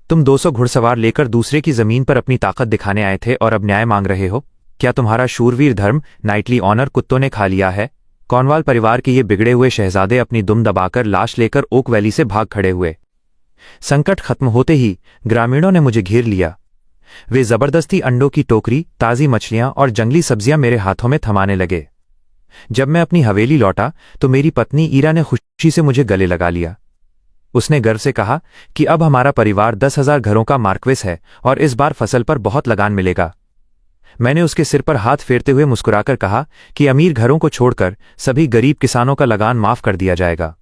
S1: तुम 200 घुड़सवार लेकर दूसरे की जमीन पर अपनी ताकत दिखाने आए थे और अब न्याय मांग रहे हो? क्या तुम्हारा शूरवीर धर्म, नाइटली ऑनर, कुत्तों ने खा लिया है? कॉर्नवाल परिवार के ये बिगड़े हुए शहजादे अपनी दुम दबाकर लाश लेकर ओक वैली से भाग खड़े हुए। संकट खत्म होते ही ग्रामीणों ने मुझे घेर लिया। वे जबरदस्ती अंडों की टोकरी, ताजी मछलियां और जंगली सब्जियां मेरे हाथों में थमाने लगे। जब मैं अपनी हवेली लौटा तो मेरी पत्नी ईरा ने खुशी से मुझे गले लगा लिया। उसने गर्व से कहा कि अब हमारा परिवार 10,000 घरों का मार्क्विस है और इस बार फसल पर बहुत लगान मिलेगा। मैंने उसके सिर पर हाथ फेरते हुए मुस्कुराकर कहा कि अमीर घरों को छोड़कर सभी गरीब किसानों का लगान माफ कर दिया जाएगा।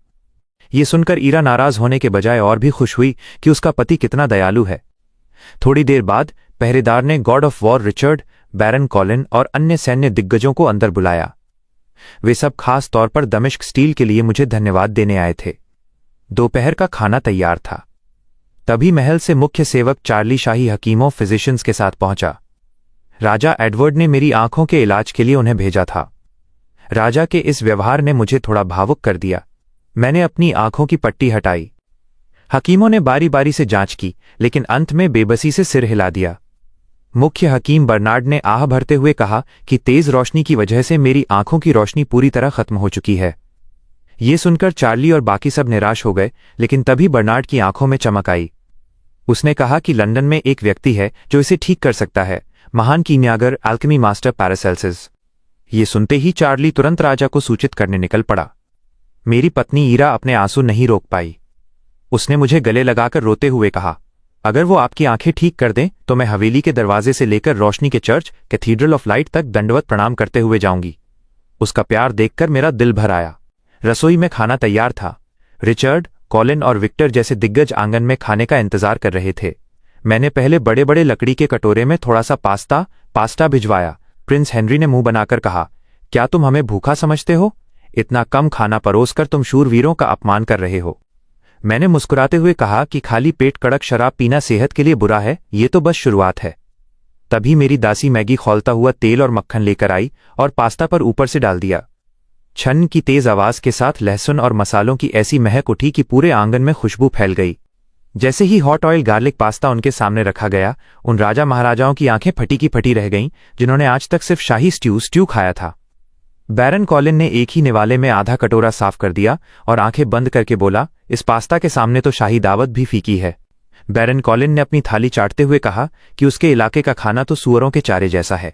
S1: ये सुनकर ईरा नाराज होने के बजाय और भी खुश हुई कि उसका पति कितना दयालु है। थोड़ी देर बाद पहरेदार ने god of war Richard, baron Colin और अन्य सैन्य दिग्गजों को अंदर बुलाया। वे सब खास तौर पर दमिश्क स्टील के लिए मुझे धन्यवाद देने आए थे। दोपहर का खाना तैयार था। तभी महल से मुख्य सेवक चार्ली शाही हकीमों फिजिशियंस के साथ पहुंचा। राजा एडवर्ड ने मेरी आंखों के इलाज के लिए उन्हें भेजा था। राजा के इस व्यवहार ने मुझे थोड़ा भावुक कर दिया। मैंने अपनी आंखों की पट्टी हटाई। हकीमों ने बारी बारी से जांच की, लेकिन अंत में बेबसी से सिर हिला दिया। मुख्य हकीम बर्नार्ड ने आह भरते हुए कहा कि तेज रोशनी की वजह से मेरी आंखों की रोशनी पूरी तरह खत्म हो चुकी है। ये सुनकर चार्ली और बाकी सब निराश हो गए, लेकिन तभी बर्नार्ड की आंखों में चमक आई। उसने कहा कि लंदन में एक व्यक्ति है जो इसे ठीक कर सकता है, महान कीमियागर एल्केमी मास्टर पैरासेल्सिस। ये सुनते ही चार्ली तुरंत राजा को सूचित करने निकल पड़ा। मेरी पत्नी ईरा अपने आंसू नहीं रोक पाई। उसने मुझे गले लगाकर रोते हुए कहा, अगर वो आपकी आंखें ठीक कर दें तो मैं हवेली के दरवाजे से लेकर रोशनी के चर्च कैथीड्रल ऑफ लाइट तक दंडवत प्रणाम करते हुए जाऊंगी। उसका प्यार देखकर मेरा दिल भर आया। रसोई में खाना तैयार था। रिचर्ड, कॉलिन और विक्टर जैसे दिग्गज आंगन में खाने का इंतजार कर रहे थे। मैंने पहले बड़े बड़े लकड़ी के कटोरे में थोड़ा सा पास्ता भिजवाया। प्रिंस हेनरी ने मुंह बनाकर कहा, क्या तुम हमें भूखा समझते हो? इतना कम खाना परोसकर तुम शूरवीरों का अपमान कर रहे हो। मैंने मुस्कुराते हुए कहा कि खाली पेट कड़क शराब पीना सेहत के लिए बुरा है, ये तो बस शुरुआत है। तभी मेरी दासी मैगी खौलता हुआ तेल और मक्खन लेकर आई और पास्ता पर ऊपर से डाल दिया। छन की तेज आवाज के साथ लहसुन और मसालों की ऐसी महक उठी कि पूरे आंगन में खुशबू फैल गई। जैसे ही हॉट ऑयल गार्लिक पास्ता उनके सामने रखा गया, उन राजा महाराजाओं की आंखें फटी की फटी रह गईं जिन्होंने आज तक सिर्फ शाही स्ट्यू खाया था। बैरन कॉलिन ने एक ही निवाले में आधा कटोरा साफ कर दिया और आंखें बंद करके बोला, इस पास्ता के सामने तो शाही दावत भी फीकी है। बैरन कॉलिन ने अपनी थाली चाटते हुए कहा कि उसके इलाके का खाना तो सूअरों के चारे जैसा है।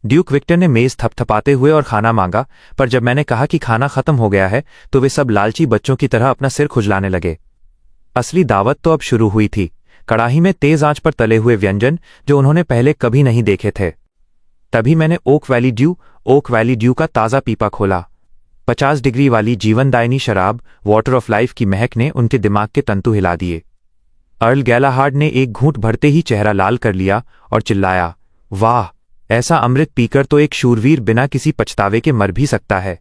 S1: ड्यूक विक्टर ने मेज थपथपाते हुए और खाना मांगा, पर जब मैंने कहा कि खाना खत्म हो गया है तो वे सब लालची बच्चों की तरह अपना सिर खुजलाने लगे। असली दावत तो अब शुरू हुई थी। कड़ाही में तेज आंच पर तले हुए व्यंजन जो उन्होंने पहले कभी नहीं देखे थे। तभी मैंने ओक वैली ड्यू का ताज़ा पीपा खोला। 50 डिग्री वाली जीवनदायिनी शराब वाटर ऑफ लाइफ की महक ने उनके दिमाग के तंतु हिला दिए। अर्ल गैलाहार्ड ने एक घूंट भरते ही चेहरा लाल कर लिया और चिल्लाया, वाह, ऐसा अमृत पीकर तो एक शूरवीर बिना किसी पछतावे के मर भी सकता है।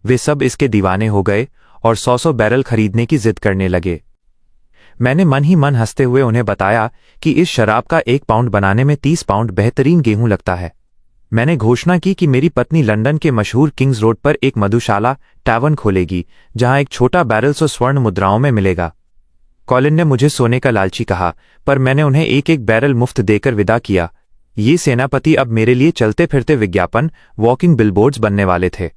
S1: वे सब इसके दीवाने हो गए और 100 बैरल खरीदने की जिद करने लगे। मैंने मन ही मन हंसते हुए उन्हें बताया कि इस शराब का 1 पाउंड बनाने में 30 पाउंड बेहतरीन गेहूं लगता है। मैंने घोषणा की कि मेरी पत्नी लंदन के मशहूर किंग्स रोड पर एक मधुशाला टैवर्न खोलेगी, जहां एक छोटा बैरल 100 स्वर्ण मुद्राओं में मिलेगा। कॉलिन ने मुझे सोने का लालची कहा, पर मैंने उन्हें एक एक बैरल मुफ्त देकर विदा किया। ये सेनापति अब मेरे लिए चलते फिरते विज्ञापन वॉकिंग बिलबोर्ड्स बनने वाले थे।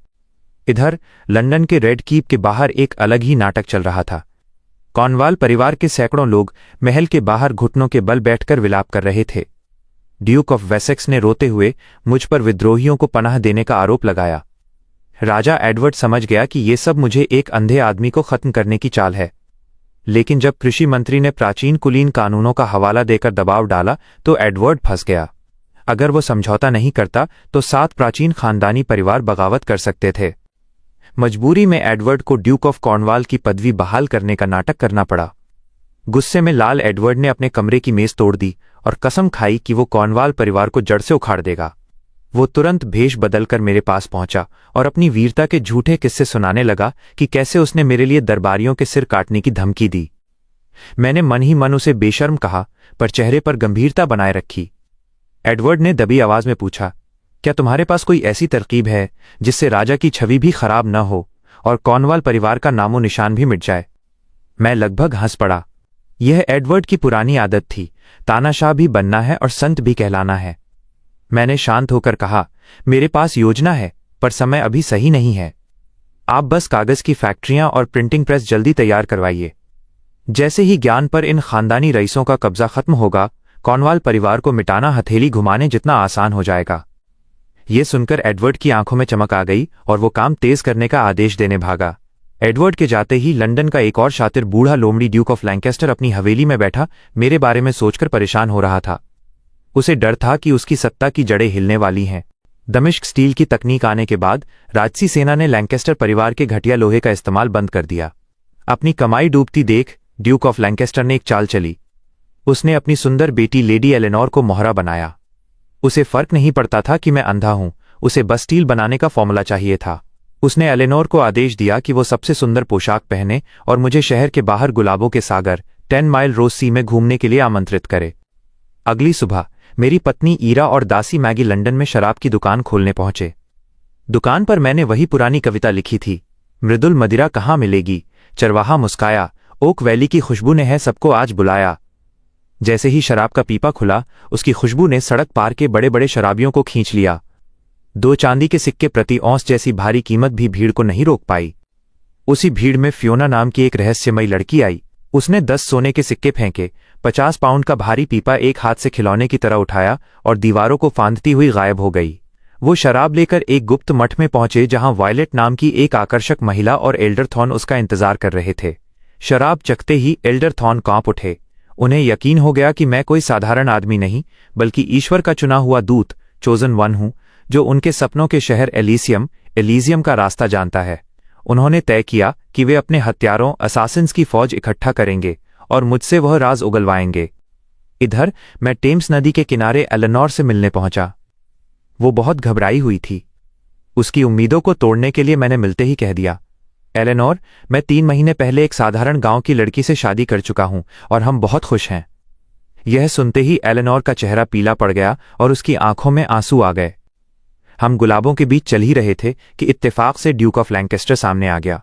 S1: इधर लंदन के रेड कीप के बाहर एक अलग ही नाटक चल रहा था। कॉर्नवाल परिवार के सैकड़ों लोग महल के बाहर घुटनों के बल बैठकर विलाप कर रहे थे। ड्यूक ऑफ वेसेक्स ने रोते हुए मुझ पर विद्रोहियों को पनाह देने का आरोप लगाया। राजा एडवर्ड समझ गया कि ये सब मुझे एक अंधे आदमी को खत्म करने की चाल है। लेकिन जब कृषि मंत्री ने प्राचीन कुलीन कानूनों का हवाला देकर दबाव डाला तो एडवर्ड फंस गया। अगर वो समझौता नहीं करता तो 7 प्राचीन खानदानी परिवार बगावत कर सकते थे। मजबूरी में एडवर्ड को ड्यूक ऑफ कॉर्नवाल की पदवी बहाल करने का नाटक करना पड़ा। गुस्से में लाल एडवर्ड ने अपने कमरे की मेज तोड़ दी और कसम खाई कि वो कॉर्नवाल परिवार को जड़ से उखाड़ देगा। वो तुरंत भेष बदलकर मेरे पास पहुंचा और अपनी वीरता के झूठे किस्से सुनाने लगा कि कैसे उसने मेरे लिए दरबारियों के सिर काटने की धमकी दी। मैंने मन ही मन उसे बेशर्म कहा, पर चेहरे पर गंभीरता बनाए रखी। एडवर्ड ने दबी आवाज में पूछा, क्या तुम्हारे पास कोई ऐसी तरकीब है जिससे राजा की छवि भी खराब न हो और कॉर्नवाल परिवार का नामो निशान भी मिट जाए? मैं लगभग हंस पड़ा। यह एडवर्ड की पुरानी आदत थी, तानाशाह भी बनना है और संत भी कहलाना है। मैंने शांत होकर कहा, मेरे पास योजना है, पर समय अभी सही नहीं है। आप बस कागज की फैक्ट्रियां और प्रिंटिंग प्रेस जल्दी तैयार करवाइए। जैसे ही ज्ञान पर इन खानदानी रईसों का कब्जा खत्म होगा, कॉर्नवाल परिवार को मिटाना हथेली घुमाने जितना आसान हो जाएगा। ये सुनकर एडवर्ड की आंखों में चमक आ गई और वो काम तेज करने का आदेश देने भागा। एडवर्ड के जाते ही लंदन का एक और शातिर बूढ़ा लोमड़ी ड्यूक ऑफ लैंकेस्टर अपनी हवेली में बैठा मेरे बारे में सोचकर परेशान हो रहा था। उसे डर था कि उसकी सत्ता की जड़ें हिलने वाली हैं। दमिश्क स्टील की तकनीक आने के बाद राजसी सेना ने लैंकेस्टर परिवार के घटिया लोहे का इस्तेमाल बंद कर दिया। अपनी कमाई डूबती देख ड्यूक ऑफ लैंकेस्टर ने एक चाल चली। उसने अपनी सुंदर बेटी लेडी एलेनोर को मोहरा बनाया। उसे फर्क नहीं पड़ता था कि मैं अंधा हूं, उसे बस स्टील बनाने का फॉर्मूला चाहिए था। उसने एलेनोर को आदेश दिया कि वो सबसे सुंदर पोशाक पहने और मुझे शहर के बाहर गुलाबों के सागर 10 माइल रोज सी में घूमने के लिए आमंत्रित करे। अगली सुबह मेरी पत्नी ईरा और दासी मैगी लंदन में शराब की दुकान खोलने पहुंचे। दुकान पर मैंने वही पुरानी कविता लिखी थी, मृदुल मदिरा कहाँ मिलेगी। चरवाहा मुस्काया, ओक वैली की खुशबू ने है सबको आज बुलाया। जैसे ही शराब का पीपा खुला, उसकी खुशबू ने सड़क पार के बड़े बड़े शराबियों को खींच लिया। 2 चांदी के सिक्के प्रति औंस जैसी भारी कीमत भी भीड़ को नहीं रोक पाई। उसी भीड़ में फियोना नाम की एक रहस्यमयी लड़की आई। उसने 10 सोने के सिक्के फेंके, 50 पाउंड का भारी पीपा एक हाथ से खिलौने की तरह उठाया और दीवारों को फांदती हुई गायब हो गई। वो शराब लेकर एक गुप्त मठ में पहुंचे जहां वायलेट नाम की एक आकर्षक महिला और एल्डर थॉर्न उसका इंतजार कर रहे थे। शराब चखते ही एल्डर थॉर्न कांप उठे। उन्हें यकीन हो गया कि मैं कोई साधारण आदमी नहीं बल्कि ईश्वर का चुना हुआ दूत, चोजन वन हूं, जो उनके सपनों के शहर एलिजियम का रास्ता जानता है। उन्होंने तय किया कि वे अपने हत्यारों असासिन्स की फौज इकट्ठा करेंगे और मुझसे वह राज उगलवाएंगे। इधर मैं टेम्स नदी के किनारे एलेनोर से मिलने पहुंचा। वो बहुत घबराई हुई थी। उसकी उम्मीदों को तोड़ने के लिए मैंने मिलते ही कह दिया, एलेनोर, मैं 3 महीने पहले एक साधारण गांव की लड़की से शादी कर चुका हूं और हम बहुत खुश हैं। यह सुनते ही एलेनोर का चेहरा पीला पड़ गया और उसकी आंखों में आंसू आ गए। हम गुलाबों के बीच चल ही रहे थे कि इत्तेफाक से ड्यूक ऑफ लैंकेस्टर सामने आ गया।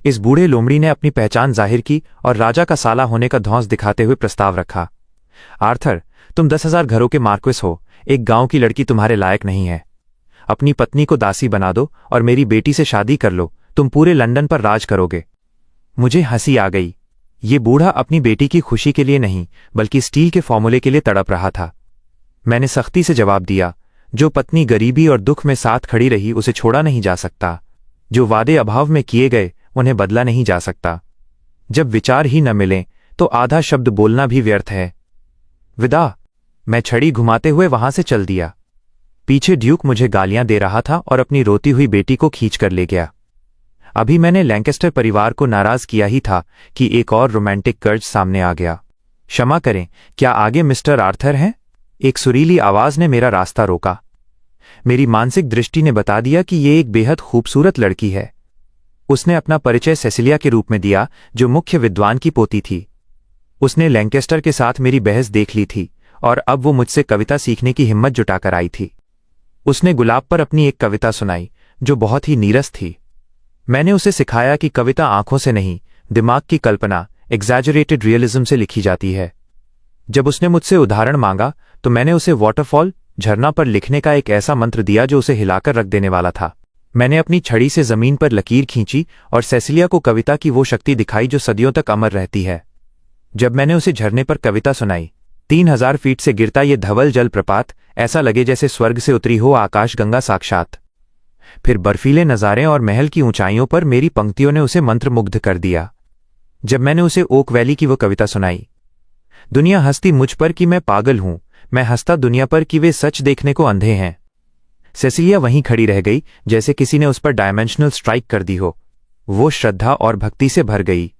S1: इस बूढ़े लोमड़ी ने अपनी पहचान जाहिर की और राजा का साला होने का धौंस दिखाते हुए प्रस्ताव रखा। आर्थर, तुम 10,000 घरों के मार्क्विस हो, एक गांव की लड़की तुम्हारे लायक नहीं है। अपनी पत्नी को दासी बना दो और मेरी बेटी से शादी कर लो, तुम पूरे लंदन पर राज करोगे। मुझे हंसी आ गई। ये बूढ़ा अपनी बेटी की खुशी के लिए नहीं बल्कि स्टील के फॉर्मूले के लिए तड़प रहा था। मैंने सख्ती से जवाब दिया, जो पत्नी गरीबी और दुख में साथ खड़ी रही उसे छोड़ा नहीं जा सकता। जो वादे अभाव में किए गए उन्हें बदला नहीं जा सकता। जब विचार ही न मिलें तो आधा शब्द बोलना भी व्यर्थ है। विदा। मैं छड़ी घुमाते हुए वहां से चल दिया। पीछे ड्यूक मुझे गालियां दे रहा था और अपनी रोती हुई बेटी को खींचकर ले गया। अभी मैंने लैंकेस्टर परिवार को नाराज किया ही था कि एक और रोमांटिक कर्ज सामने आ गया। क्षमा करें, क्या आगे मिस्टर आर्थर हैं? एक सुरीली आवाज ने मेरा रास्ता रोका। मेरी मानसिक दृष्टि ने बता दिया कि ये एक बेहद खूबसूरत लड़की है। उसने अपना परिचय सेसिलिया के रूप में दिया, जो मुख्य विद्वान की पोती थी। उसने लैंकेस्टर के साथ मेरी बहस देख ली थी और अब वो मुझसे कविता सीखने की हिम्मत जुटाकर आई थी। उसने गुलाब पर अपनी एक कविता सुनाई जो बहुत ही नीरस थी। मैंने उसे सिखाया कि कविता आंखों से नहीं, दिमाग की कल्पना, एग्जैजरेटेड रियलिज्म से लिखी जाती है। जब उसने मुझसे उदाहरण मांगा तो मैंने उसे वाटरफॉल, झरना पर लिखने का एक ऐसा मंत्र दिया जो उसे हिलाकर रख देने वाला था। मैंने अपनी छड़ी से जमीन पर लकीर खींची और सेसिलिया को कविता की वो शक्ति दिखाई जो सदियों तक अमर रहती है। जब मैंने उसे झरने पर कविता सुनाई, 3000 फीट से गिरता ये धवल जल प्रपात, ऐसा लगे जैसे स्वर्ग से उतरी हो आकाश गंगा साक्षात। फिर बर्फीले नज़ारे और महल की ऊंचाइयों पर मेरी पंक्तियों ने उसे मंत्रमुग्ध कर दिया। जब मैंने उसे ओक वैली की वो कविता सुनाई, दुनिया हंसती मुझ पर कि मैं पागल हूं, मैं हंसता दुनिया पर कि वे सच देखने को अंधे हैं। सेसिलिया वहीं खड़ी रह गई जैसे किसी ने उस पर डायमेंशनल स्ट्राइक कर दी हो। वो श्रद्धा और भक्ति से भर गई।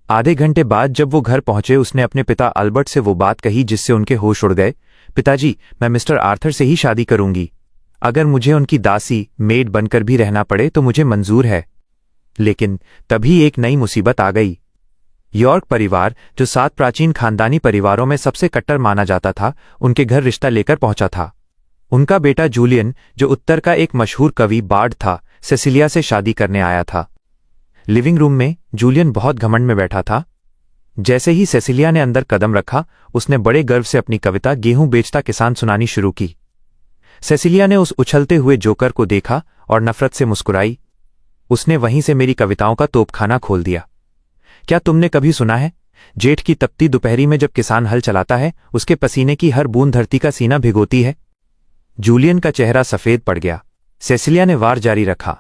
S1: आधे घंटे बाद जब वो घर पहुंचे, उसने अपने पिता अल्बर्ट से वो बात कही जिससे उनके होश उड़ गए। पिताजी, मैं मिस्टर आर्थर से ही शादी करूंगी। अगर मुझे उनकी दासी मेड बनकर भी रहना पड़े तो मुझे मंजूर है। लेकिन तभी एक नई मुसीबत आ गई। यॉर्क परिवार, जो 7 प्राचीन खानदानी परिवारों में सबसे कट्टर माना जाता था, उनके घर रिश्ता लेकर पहुंचा था। उनका बेटा जूलियन, जो उत्तर का एक मशहूर कवि बार्ड था, सेसिलिया से शादी करने आया था। लिविंग रूम में जूलियन बहुत घमंड में बैठा था। जैसे ही सेसिलिया ने अंदर कदम रखा, उसने बड़े गर्व से अपनी कविता गेहूं बेचता किसान सुनानी शुरू की। सेसिलिया ने उस उछलते हुए जोकर को देखा और नफरत से मुस्कुराई। उसने वहीं से मेरी कविताओं का तोपखाना खोल दिया। क्या तुमने कभी सुना है, जेठ की तपती दोपहरी में जब किसान हल चलाता है, उसके पसीने की हर बूंद धरती का सीना भिगोती है? जूलियन का चेहरा सफेद पड़ गया। सेसिलिया ने वार जारी रखा।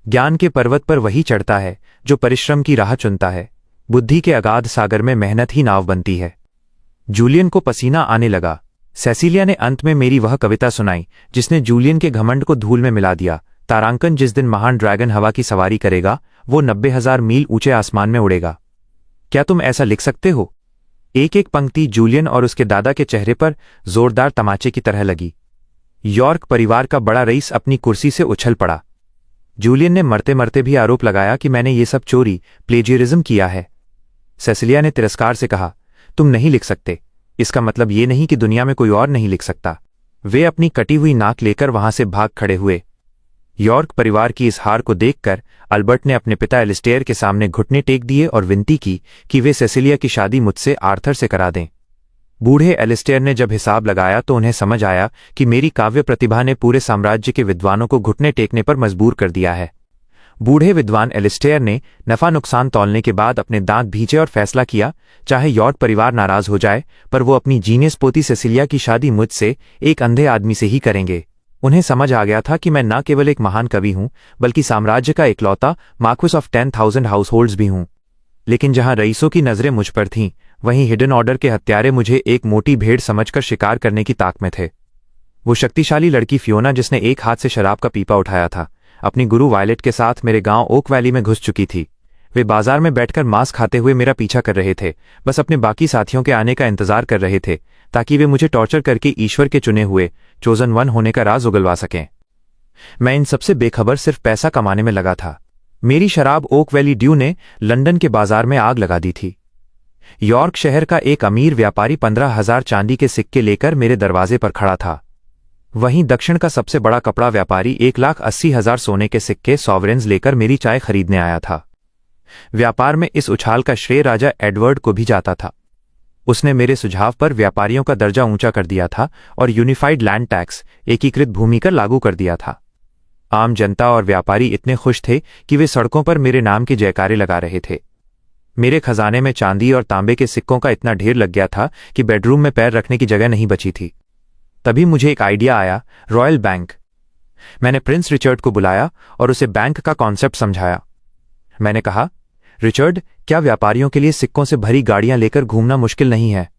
S1: ज्ञान के पर्वत पर वही चढ़ता है जो परिश्रम की राह चुनता है। बुद्धि के अगाध सागर में मेहनत ही नाव बनती है। जूलियन को पसीना आने लगा। सेसिलिया ने अंत में मेरी वह कविता सुनाई जिसने जूलियन के घमंड को धूल में मिला दिया। तारांकन, जिस दिन महान ड्रैगन हवा की सवारी करेगा वो 90,000 मील ऊंचे आसमान में उड़ेगा। क्या तुम ऐसा लिख सकते हो? एक एक पंक्ति जूलियन और उसके दादा के चेहरे पर जोरदार तमाचे की तरह लगी। यॉर्क परिवार का बड़ा रईस अपनी कुर्सी से उछल पड़ा। जूलियन ने मरते मरते भी आरोप लगाया कि मैंने ये सब चोरी, प्लेजियरिज्म किया है। सेसिलिया ने तिरस्कार से कहा, तुम नहीं लिख सकते, इसका मतलब ये नहीं कि दुनिया में कोई और नहीं लिख सकता। वे अपनी कटी हुई नाक लेकर वहां से भाग खड़े हुए। यॉर्क परिवार की इस हार को देखकर अल्बर्ट ने अपने पिता एलिस्टेयर के सामने घुटने टेक दिए और विनती की कि वे सेसिलिया की शादी मुझसे आर्थर से करा दें। बूढ़े एलिस्टेयर ने जब हिसाब लगाया तो उन्हें समझ आया कि मेरी काव्य प्रतिभा ने पूरे साम्राज्य के विद्वानों को घुटने टेकने पर मजबूर कर दिया है। बूढ़े विद्वान एलिस्टेयर ने नफा नुकसान तौलने के बाद अपने दांत भींचे और फैसला किया, चाहे यॉर्क परिवार नाराज हो जाए, पर वो अपनी जीनियस पोती सेसिलिया की शादी मुझसे, एक अंधे आदमी से ही करेंगे। उन्हें समझ आ गया था कि मैं न केवल एक महान कवि हूं, बल्कि साम्राज्य का इकलौता मार्क्विस ऑफ 10,000 हाउसहोल्ड्स भी हूं। लेकिन जहां रईसों की नजरें मुझ पर थीं, वहीं हिडन ऑर्डर के हत्यारे मुझे एक मोटी भेड़ समझकर शिकार करने की ताक में थे। वो शक्तिशाली लड़की फियोना, जिसने एक हाथ से शराब का पीपा उठाया था, अपनी गुरु वायलेट के साथ मेरे गांव ओक वैली में घुस चुकी थी। वे बाजार में बैठकर मांस खाते हुए मेरा पीछा कर रहे थे, बस अपने बाकी साथियों के आने का इंतजार कर रहे थे ताकि वे मुझे टॉर्चर करके ईश्वर के चुने हुए चोजन वन होने का राज उगलवा सकें। मैं इन सबसे बेखबर सिर्फ पैसा कमाने में लगा था। मेरी शराब ओक वैली ड्यू ने लंदन के बाजार में आग लगा दी थी। यॉर्क शहर का एक अमीर व्यापारी 15,000 चांदी के सिक्के लेकर मेरे दरवाजे पर खड़ा था। वहीं दक्षिण का सबसे बड़ा कपड़ा व्यापारी 1,80,000 सोने के सिक्के सॉवरेन्स लेकर मेरी चाय खरीदने आया था। व्यापार में इस उछाल का श्रेय राजा एडवर्ड को भी जाता था। उसने मेरे सुझाव पर व्यापारियों का दर्जा ऊंचा कर दिया था और यूनिफाइड लैंड टैक्स, एकीकृत भूमि कर लागू कर दिया था। आम जनता और व्यापारी इतने खुश थे कि वे सड़कों पर मेरे नाम के जयकारे लगा रहे थे। मेरे खजाने में चांदी और तांबे के सिक्कों का इतना ढेर लग गया था कि बेडरूम में पैर रखने की जगह नहीं बची थी। तभी मुझे एक आइडिया आया, रॉयल बैंक। मैंने प्रिंस रिचर्ड को बुलाया और उसे बैंक का कॉन्सेप्ट समझाया। मैंने कहा, रिचर्ड, क्या व्यापारियों के लिए सिक्कों से भरी गाड़ियां लेकर घूमना मुश्किल नहीं है?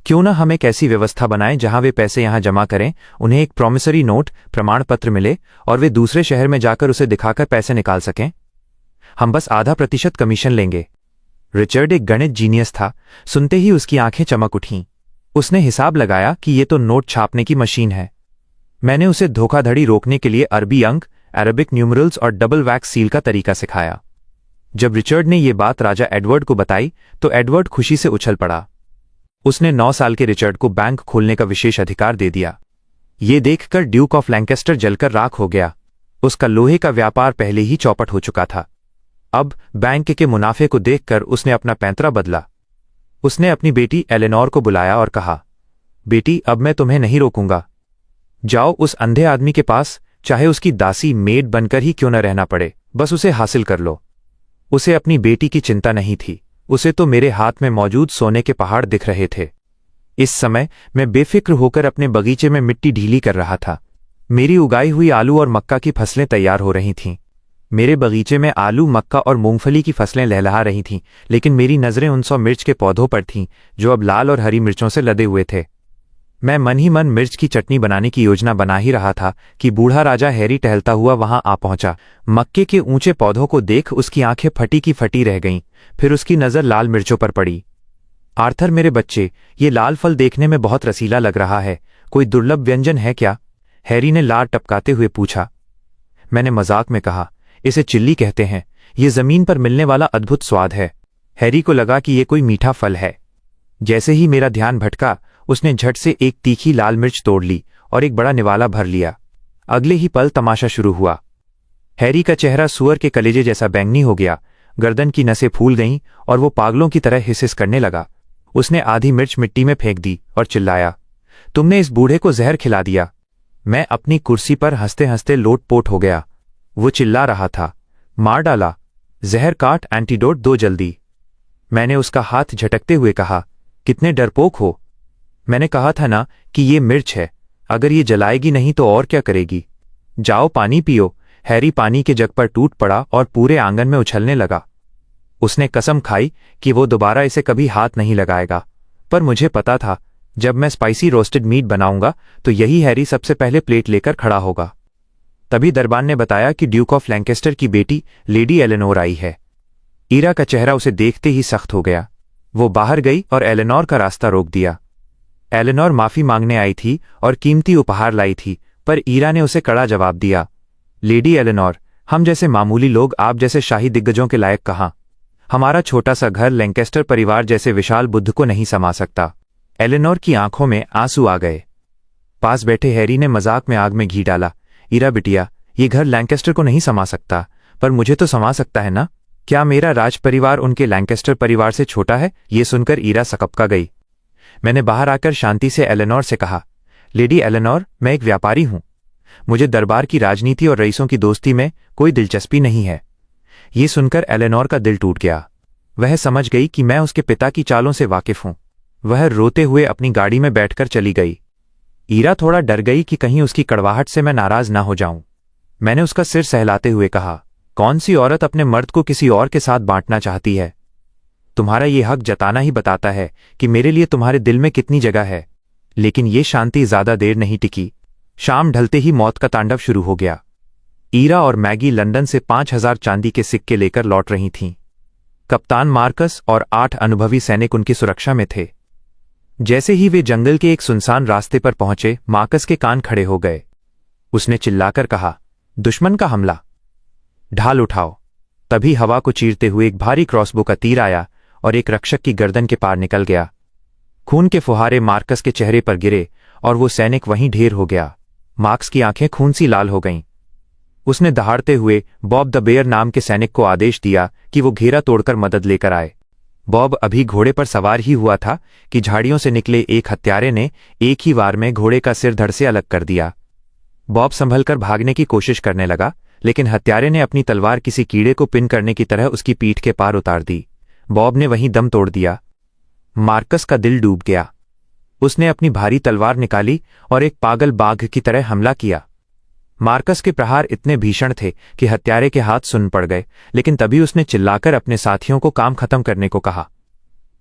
S1: क्यों ना हम एक ऐसी व्यवस्था बनाएं जहां वे पैसे यहां जमा करें, उन्हें एक प्रॉमिसरी नोट, प्रमाण पत्र मिले और वे दूसरे शहर में जाकर उसे दिखाकर पैसे निकाल सकें। हम बस आधा प्रतिशत कमीशन लेंगे। रिचर्ड एक गणित जीनियस था। सुनते ही उसकी आंखें चमक उठीं। उसने हिसाब लगाया कि ये तो नोट छापने की मशीन है। मैंने उसे धोखाधड़ी रोकने के लिए अरबी अंक, अरबिक न्यूमरल्स और डबल वैक्स सील का तरीका सिखाया। जब रिचर्ड ने ये बात राजा एडवर्ड को बताई तो एडवर्ड खुशी से उछल पड़ा। उसने 9 साल के रिचर्ड को बैंक खोलने का विशेष अधिकार दे दिया। ये देखकर ड्यूक ऑफ लैंकेस्टर जलकर राख हो गया। उसका लोहे का व्यापार पहले ही चौपट हो चुका था। अब बैंक के मुनाफे को देखकर उसने अपना पैंतरा बदला। उसने अपनी बेटी एलेनोर को बुलाया और कहा, बेटी, अब मैं तुम्हें नहीं रोकूंगा। जाओ उस अंधे आदमी के पास, चाहे उसकी दासी मेड बनकर ही क्यों न रहना पड़े, बस उसे हासिल कर लो। उसे अपनी बेटी की चिंता नहीं थी। उसे तो मेरे हाथ में मौजूद सोने के पहाड़ दिख रहे थे। इस समय मैं बेफिक्र होकर अपने बगीचे में मिट्टी ढीली कर रहा था। मेरी उगाई हुई आलू और मक्का की फसलें तैयार हो रही थीं। मेरे बगीचे में आलू, मक्का और मूंगफली की फसलें लहलहा रही थीं, लेकिन मेरी नजरें 100 मिर्च के पौधों पर थीं जो अब लाल और हरी मिर्चों से लदे हुए थे। मैं मन ही मन मिर्च की चटनी बनाने की योजना बना ही रहा था कि बूढ़ा राजा हैरी टहलता हुआ वहां आ पहुंचा। मक्के के ऊंचे पौधों को देख उसकी आंखें फटी की फटी रह गईं। फिर उसकी नजर लाल मिर्चों पर पड़ी। आर्थर, मेरे बच्चे, ये लाल फल देखने में बहुत रसीला लग रहा है। कोई दुर्लभ व्यंजन है क्या? हैरी ने लार टपकाते हुए पूछा। मैंने मजाक में कहा, इसे चिल्ली कहते हैं। ये जमीन पर मिलने वाला अद्भुत स्वाद है। हैरी को लगा कि ये कोई मीठा फल है। जैसे ही मेरा ध्यान भटका, उसने झट से एक तीखी लाल मिर्च तोड़ ली और एक बड़ा निवाला भर लिया। अगले ही पल तमाशा शुरू हुआ। हैरी का चेहरा सुअर के कलेजे जैसा बैंगनी हो गया, गर्दन की नसें फूल गईं और वो पागलों की तरह हिस करने लगा। उसने आधी मिर्च मिट्टी में फेंक दी और चिल्लाया, तुमने इस बूढ़े को जहर खिला दिया। मैं अपनी कुर्सी पर हंसते हंसते लोटपोट हो गया। वो चिल्ला रहा था, मार डाला, जहर काट, एंटीडोट दो जल्दी। मैंने उसका हाथ झटकते हुए कहा, कितने डरपोक हो। मैंने कहा था ना कि ये मिर्च है, अगर ये जलाएगी नहीं तो और क्या करेगी। जाओ पानी पियो। हैरी पानी के जग पर टूट पड़ा और पूरे आंगन में उछलने लगा। उसने कसम खाई कि वो दोबारा इसे कभी हाथ नहीं लगाएगा, पर मुझे पता था जब मैं स्पाइसी रोस्टेड मीट बनाऊंगा तो यही हैरी सबसे पहले प्लेट लेकर खड़ा होगा। तभी दरबान ने बताया कि ड्यूक ऑफ लैंकेस्टर की बेटी लेडी एलेनोर आई है। ईरा का चेहरा उसे देखते ही सख्त हो गया। वो बाहर गई और एलेनोर का रास्ता रोक दिया। एलेनोर माफी मांगने आई थी और कीमती उपहार लाई थी, पर ईरा ने उसे कड़ा जवाब दिया। लेडी एलेनोर, हम जैसे मामूली लोग आप जैसे शाही दिग्गजों के लायक कहाँ। हमारा छोटा सा घर लैंकेस्टर परिवार जैसे विशाल बुद्ध को नहीं समा सकता। एलेनोर की आंखों में आंसू आ गए। पास बैठे हैरी ने मजाक में आग में घी डाला। ईरा बिटिया, ये घर लैंकेस्टर को नहीं समा सकता, पर मुझे तो समा सकता है ना। क्या मेरा राज परिवार उनके लैंकेस्टर परिवार से छोटा है? ये सुनकर ईरा सकपका गई। मैंने बाहर आकर शांति से एलेनोर से कहा, लेडी एलेनोर, मैं एक व्यापारी हूं। मुझे दरबार की राजनीति और रईसों की दोस्ती में कोई दिलचस्पी नहीं है। ये सुनकर एलेनोर का दिल टूट गया। वह समझ गई कि मैं उसके पिता की चालों से वाकिफ हूं। वह रोते हुए अपनी गाड़ी में बैठकर चली गई। ईरा थोड़ा डर गई कि कहीं उसकी कड़वाहट से मैं नाराज ना हो जाऊं। मैंने उसका सिर सहलाते हुए कहा, कौन सी औरत अपने मर्द को किसी और के साथ बांटना चाहती है? तुम्हारा ये हक जताना ही बताता है कि मेरे लिए तुम्हारे दिल में कितनी जगह है। लेकिन ये शांति ज्यादा देर नहीं टिकी। शाम ढलते ही मौत का तांडव शुरू हो गया। ईरा और मैगी लंदन से 5,000 चांदी के सिक्के लेकर लौट रही थीं। कप्तान मार्कस और 8 अनुभवी सैनिक उनकी सुरक्षा में थे। जैसे ही वे जंगल के एक सुनसान रास्ते पर पहुंचे, मार्कस के कान खड़े हो गए। उसने चिल्लाकर कहा, दुश्मन का हमला, ढाल उठाओ। तभी हवा को चीरते हुए एक भारी क्रॉसबो का तीर आया और एक रक्षक की गर्दन के पार निकल गया। खून के फुहारे मार्कस के चेहरे पर गिरे और वो सैनिक वहीं ढेर हो गया। मार्कस की आंखें खून सी लाल हो गईं। उसने दहाड़ते हुए बॉब द बेयर नाम के सैनिक को आदेश दिया कि वो घेरा तोड़कर मदद लेकर आए। बॉब अभी घोड़े पर सवार ही हुआ था कि झाड़ियों से निकले एक हत्यारे ने एक ही वार में घोड़े का सिर धड़ से अलग कर दिया। बॉब संभलकर भागने की कोशिश करने लगा, लेकिन हत्यारे ने अपनी तलवार किसी कीड़े को पिन करने की तरह उसकी पीठ के पार उतार दी। बॉब ने वहीं दम तोड़ दिया। मार्कस का दिल डूब गया। उसने अपनी भारी तलवार निकाली और एक पागल बाघ की तरह हमला किया। मार्कस के प्रहार इतने भीषण थे कि हत्यारे के हाथ सुन्न पड़ गए, लेकिन तभी उसने चिल्लाकर अपने साथियों को काम खत्म करने को कहा।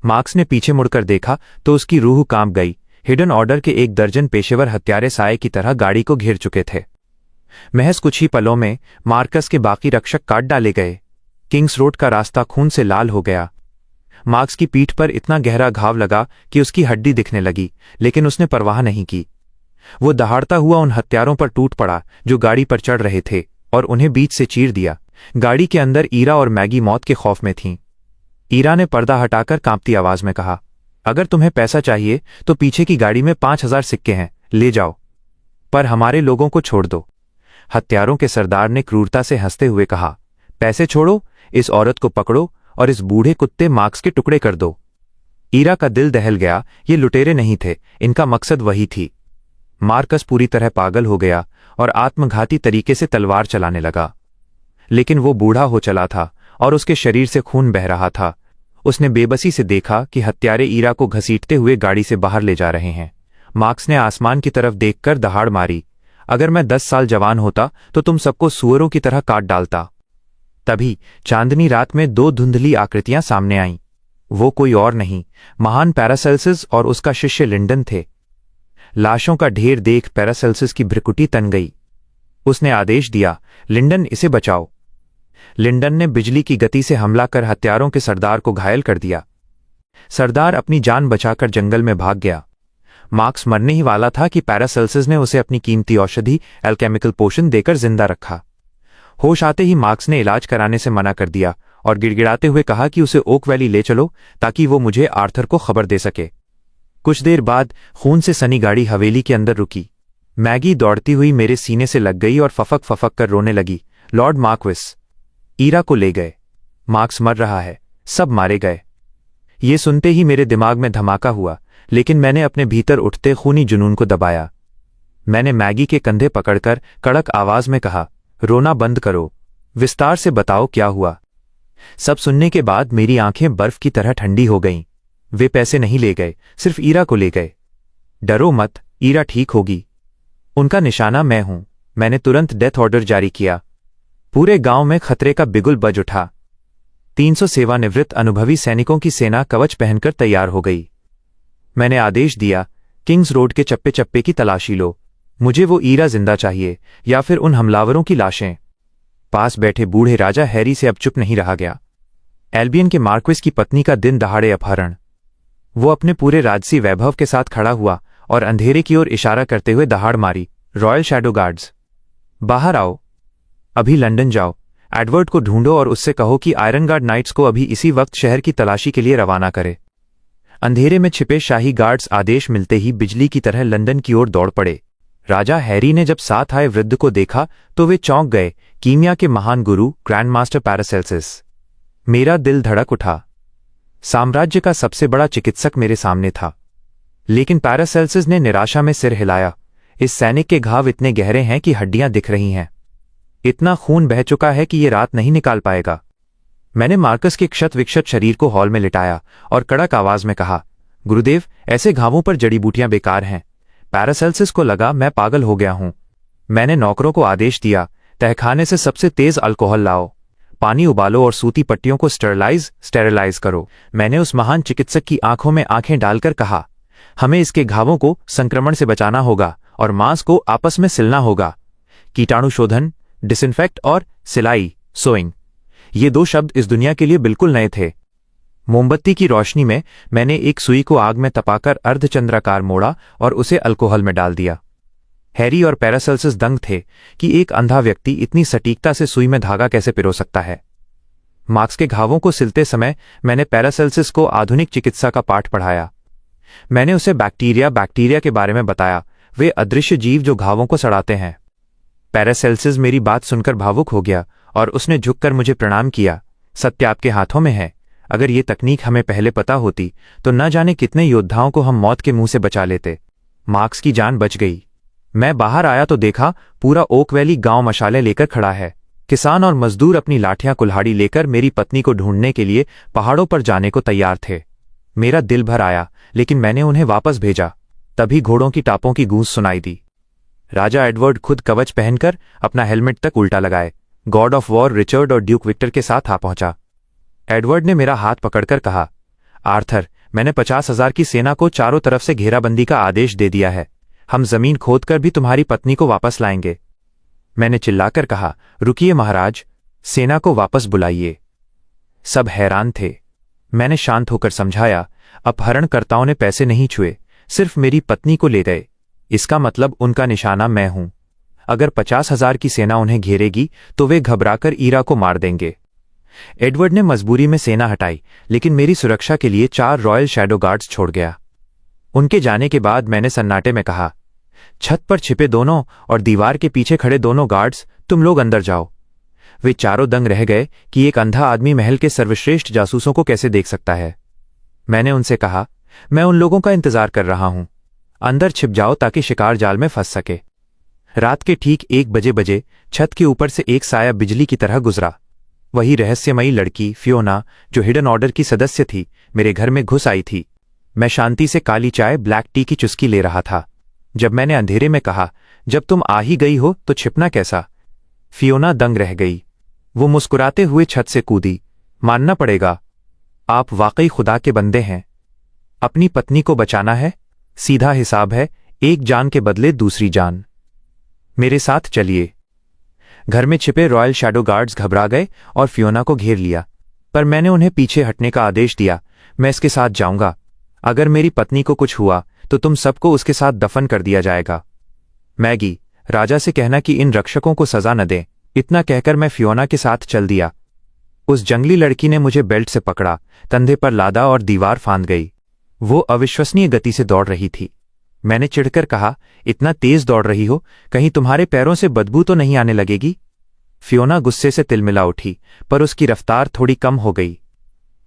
S1: मार्कस ने पीछे मुड़कर देखा तो उसकी रूह कांप गई। हिडन ऑर्डर के 1 दर्जन पेशेवर हत्यारे साए की तरह गाड़ी को घेर चुके थे। महज कुछ ही पलों में मार्कस के बाकी रक्षक काट डाले गए। किंग्स रोड का रास्ता खून से लाल हो गया। मार्कस की पीठ पर इतना गहरा घाव लगा कि उसकी हड्डी दिखने लगी, लेकिन उसने परवाह नहीं की। वो दहाड़ता हुआ उन हत्यारों पर टूट पड़ा जो गाड़ी पर चढ़ रहे थे और उन्हें बीच से चीर दिया। गाड़ी के अंदर ईरा और मैगी मौत के खौफ में थीं। ईरा ने पर्दा हटाकर कांपती आवाज में कहा, अगर तुम्हें पैसा चाहिए तो पीछे की गाड़ी में 5,000 सिक्के हैं, ले जाओ, पर हमारे लोगों को छोड़ दो। हत्यारों के सरदार ने क्रूरता से हंसते हुए कहा, पैसे छोड़ो, इस औरत को पकड़ो और इस बूढ़े कुत्ते मार्कस के टुकड़े कर दो। ईरा का दिल दहल गया। ये लुटेरे नहीं थे, इनका मकसद वही थी। मार्कस पूरी तरह पागल हो गया और आत्मघाती तरीके से तलवार चलाने लगा। लेकिन वो बूढ़ा हो चला था और उसके शरीर से खून बह रहा था। उसने बेबसी से देखा कि हत्यारे ईरा को घसीटते हुए गाड़ी से बाहर ले जा रहे हैं। मार्कस ने आसमान की तरफ देखकर दहाड़ मारी, अगर मैं 10 साल जवान होता तो तुम सबको सुअरों की तरह काट डालता। तभी चांदनी रात में 2 धुंधली आकृतियां सामने आईं। वो कोई और नहीं, महान पैरासेल्सिस और उसका शिष्य लिंडन थे। लाशों का ढेर देख पैरासेल्सिस की भ्रिकुटी तन गई। उसने आदेश दिया, लिंडन, इसे बचाओ। लिंडन ने बिजली की गति से हमला कर हत्यारों के सरदार को घायल कर दिया। सरदार अपनी जान बचाकर जंगल में भाग गया। मार्कस मरने ही वाला था कि पैरासेल्सिस ने उसे अपनी कीमती औषधि एल्केमिकल पोशन देकर जिंदा रखा। होश आते ही मार्कस ने इलाज कराने से मना कर दिया और गिड़गिड़ाते हुए कहा कि उसे ओक वैली ले चलो ताकि वो मुझे आर्थर को खबर दे सके। कुछ देर बाद खून से सनी गाड़ी हवेली के अंदर रुकी। मैगी दौड़ती हुई मेरे सीने से लग गई और फफक फफक कर रोने लगी। लॉर्ड मार्क्विस, ईरा को ले गए। मार्कस मर रहा है, सब मारे गए। ये सुनते ही मेरे दिमाग में धमाका हुआ, लेकिन मैंने अपने भीतर उठते खूनी जुनून को दबाया। मैंने मैगी के कंधे पकड़कर कड़क आवाज में कहा, रोना बंद करो, विस्तार से बताओ क्या हुआ। सब सुनने के बाद मेरी आंखें बर्फ की तरह ठंडी हो गईं। वे पैसे नहीं ले गए, सिर्फ ईरा को ले गए। डरो मत, ईरा ठीक होगी। उनका निशाना मैं हूं। मैंने तुरंत डेथ ऑर्डर जारी किया। पूरे गांव में खतरे का बिगुल बज उठा। 300 सेवानिवृत्त अनुभवी सैनिकों की सेना कवच पहनकर तैयार हो गई। मैंने आदेश दिया, किंग्स रोड के चप्पे चप्पे की तलाशी लो। मुझे वो ईरा जिंदा चाहिए या फिर उन हमलावरों की लाशें। पास बैठे बूढ़े राजा हैरी से अब चुप नहीं रहा गया। एल्बियन के मार्क्विस की पत्नी का दिन दहाड़े अपहरण। वो अपने पूरे राजसी वैभव के साथ खड़ा हुआ और अंधेरे की ओर इशारा करते हुए दहाड़ मारी। रॉयल शैडो गार्ड्स, बाहर आओ। अभी लंदन जाओ। एडवर्ड को ढूंढो और उससे कहो कि आयरन गार्ड नाइट्स को अभी इसी वक्त शहर की तलाशी के लिए रवाना करे। अंधेरे में छिपे शाही गार्ड्स आदेश मिलते ही बिजली की तरह लंदन की ओर दौड़ पड़े। राजा हैरी ने जब साथ आए वृद्ध को देखा तो वे चौंक गए। कीमिया के महान गुरु ग्रैंड मास्टर पैरासेल्सिस। मेरा दिल धड़क उठा। साम्राज्य का सबसे बड़ा चिकित्सक मेरे सामने था। लेकिन पैरासेल्सिस ने निराशा में सिर हिलाया। इस सैनिक के घाव इतने गहरे हैं कि हड्डियां दिख रही हैं। इतना खून बह चुका है कि ये रात नहीं निकाल पाएगा। मैंने मार्कस के क्षत विक्षत शरीर को हॉल में लिटाया और कड़क आवाज में कहा, गुरुदेव, ऐसे घावों पर जड़ी बूटियां बेकार हैं। पैरासेल्सिस को लगा मैं पागल हो गया हूं। मैंने नौकरों को आदेश दिया, तहखाने से सबसे तेज अल्कोहल लाओ, पानी उबालो और सूती पट्टियों को स्टेरिलाइज करो। मैंने उस महान चिकित्सक की आंखों में आंखें डालकर कहा, हमें इसके घावों को संक्रमण से बचाना होगा और मांस को आपस में सिलना होगा। कीटाणु शोधन, डिसइंफेक्ट और सिलाई, सोइंग, ये 2 शब्द इस दुनिया के लिए बिल्कुल नए थे। मोमबत्ती की रोशनी में मैंने एक सुई को आग में तपाकर अर्धचंद्राकार मोड़ा और उसे अल्कोहल में डाल दिया। हैरी और पैरासेल्सिस दंग थे कि एक अंधा व्यक्ति इतनी सटीकता से सुई में धागा कैसे पिरो सकता है। मार्क्स के घावों को सिलते समय मैंने पैरासेल्सिस को आधुनिक चिकित्सा का पाठ पढ़ाया। मैंने उसे बैक्टीरिया के बारे में बताया, वे अदृश्य जीव जो घावों को सड़ाते हैं। पैरासेल्सिस मेरी बात सुनकर भावुक हो गया और उसने झुककर मुझे प्रणाम किया। सत्य आपके हाथों में है। अगर ये तकनीक हमें पहले पता होती तो न जाने कितने योद्धाओं को हम मौत के मुंह से बचा लेते। मार्क्स की जान बच गई। मैं बाहर आया तो देखा पूरा ओक वैली गांव मशालें लेकर खड़ा है। किसान और मजदूर अपनी लाठियां कुल्हाड़ी लेकर मेरी पत्नी को ढूंढने के लिए पहाड़ों पर जाने को तैयार थे। मेरा दिल भर आया, लेकिन मैंने उन्हें वापस भेजा। तभी घोड़ों की टापों की गूंज सुनाई दी। राजा एडवर्ड खुद कवच पहनकर अपना हेलमेट तक उल्टा लगाए गॉड ऑफ वॉर रिचर्ड और ड्यूक विक्टर के साथ आ पहुंचा। एडवर्ड ने मेरा हाथ पकड़कर कहा, आर्थर, मैंने 50,000 की सेना को चारों तरफ से घेराबंदी का आदेश दे दिया है। हम जमीन खोदकर भी तुम्हारी पत्नी को वापस लाएंगे। मैंने चिल्लाकर कहा, रुकिए महाराज, सेना को वापस बुलाइए। सब हैरान थे। मैंने शांत होकर समझाया, अपहरणकर्ताओं ने पैसे नहीं छुए, सिर्फ मेरी पत्नी को ले गए। इसका मतलब उनका निशाना मैं हूं। अगर 50,000 की सेना उन्हें घेरेगी तो वे घबराकर ईरा को मार देंगे। एडवर्ड ने मजबूरी में सेना हटाई, लेकिन मेरी सुरक्षा के लिए 4 रॉयल शैडो गार्ड्स छोड़ गया। उनके जाने के बाद मैंने सन्नाटे में कहा, छत पर छिपे दोनों और दीवार के पीछे खड़े दोनों गार्ड्स, तुम लोग अंदर जाओ। वे चारों दंग रह गए कि एक अंधा आदमी महल के सर्वश्रेष्ठ जासूसों को कैसे देख सकता है। मैंने उनसे कहा, मैं उन लोगों का इंतजार कर रहा हूं। अंदर छिप जाओ ताकि शिकार जाल में फंस सके। रात के ठीक 1 बजे छत के ऊपर से एक साया बिजली की तरह गुजरा। वही रहस्यमयी लड़की फियोना, जो हिडन ऑर्डर की सदस्य थी, मेरे घर में घुस आई थी। मैं शांति से काली चाय ब्लैक टी की चुस्की ले रहा था। जब मैंने अंधेरे में कहा, जब तुम आ ही गई हो तो छिपना कैसा, फियोना दंग रह गई। वो मुस्कुराते हुए छत से कूदी। मानना पड़ेगा, आप वाकई खुदा के बंदे हैं। अपनी पत्नी को बचाना है, सीधा हिसाब है, एक जान के बदले दूसरी जान। मेरे साथ चलिए। घर में छिपे रॉयल शैडो गार्ड्स घबरा गए और फियोना को घेर लिया, पर मैंने उन्हें पीछे हटने का आदेश दिया। मैं इसके साथ जाऊंगा। अगर मेरी पत्नी को कुछ हुआ तो तुम सबको उसके साथ दफन कर दिया जाएगा। मैगी, राजा से कहना कि इन रक्षकों को सजा न दें। इतना कहकर मैं फियोना के साथ चल दिया। उस जंगली लड़की ने मुझे बेल्ट से पकड़ा, कंधे पर लादा और दीवार फांद गई। वो अविश्वसनीय गति से दौड़ रही थी। मैंने चिढ़कर कहा, इतना तेज दौड़ रही हो, कहीं तुम्हारे पैरों से बदबू तो नहीं आने लगेगी। फियोना गुस्से से तिलमिला उठी, पर उसकी रफ्तार थोड़ी कम हो गई।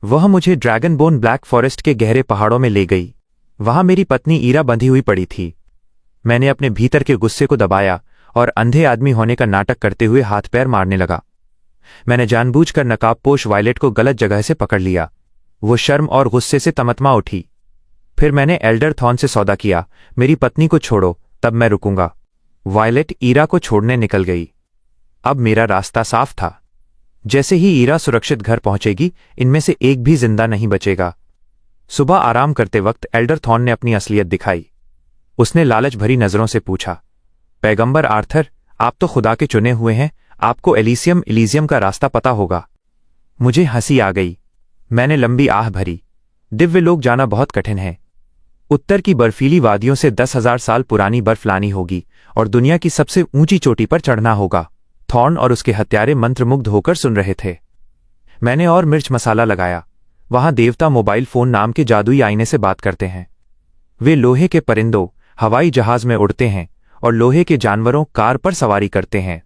S1: वह मुझे ड्रैगन बोन ब्लैक फॉरेस्ट के गहरे पहाड़ों में ले गई। वहां मेरी पत्नी ईरा बंधी हुई पड़ी थी। मैंने अपने भीतर के गुस्से को दबाया और अंधे आदमी होने का नाटक करते हुए हाथ पैर मारने लगा। मैंने जानबूझकर नकाबपोश वायलेट को गलत जगह से पकड़ लिया। वो शर्म और गुस्से से तमतमा उठी। फिर मैंने एल्डर थॉर्न से सौदा किया, मेरी पत्नी को छोड़ो, तब मैं रुकूंगा। वायलेट ईरा को छोड़ने निकल गई। अब मेरा रास्ता साफ था। जैसे ही ईरा सुरक्षित घर पहुंचेगी, इनमें से एक भी जिंदा नहीं बचेगा। सुबह आराम करते वक्त एल्डर थॉर्न ने अपनी असलियत दिखाई। उसने लालच भरी नजरों से पूछा। पैगंबर आर्थर, आप तो खुदा के चुने हुए हैं, आपको एलिसियम का रास्ता पता होगा। मुझे हंसी आ गई। मैंने लंबी आह भरी। दिव्य लोक जाना बहुत कठिन है। उत्तर की बर्फीली वादियों से 10,000 साल पुरानी बर्फ लानी होगी और दुनिया की सबसे ऊंची चोटी पर चढ़ना होगा। थॉर्न और उसके हत्यारे मंत्रमुग्ध होकर सुन रहे थे। मैंने और मिर्च मसाला लगाया। वहां देवता मोबाइल फोन नाम के जादुई आईने से बात करते हैं। वे लोहे के परिंदों हवाई जहाज में उड़ते हैं और लोहे के जानवरों कार पर सवारी करते हैं।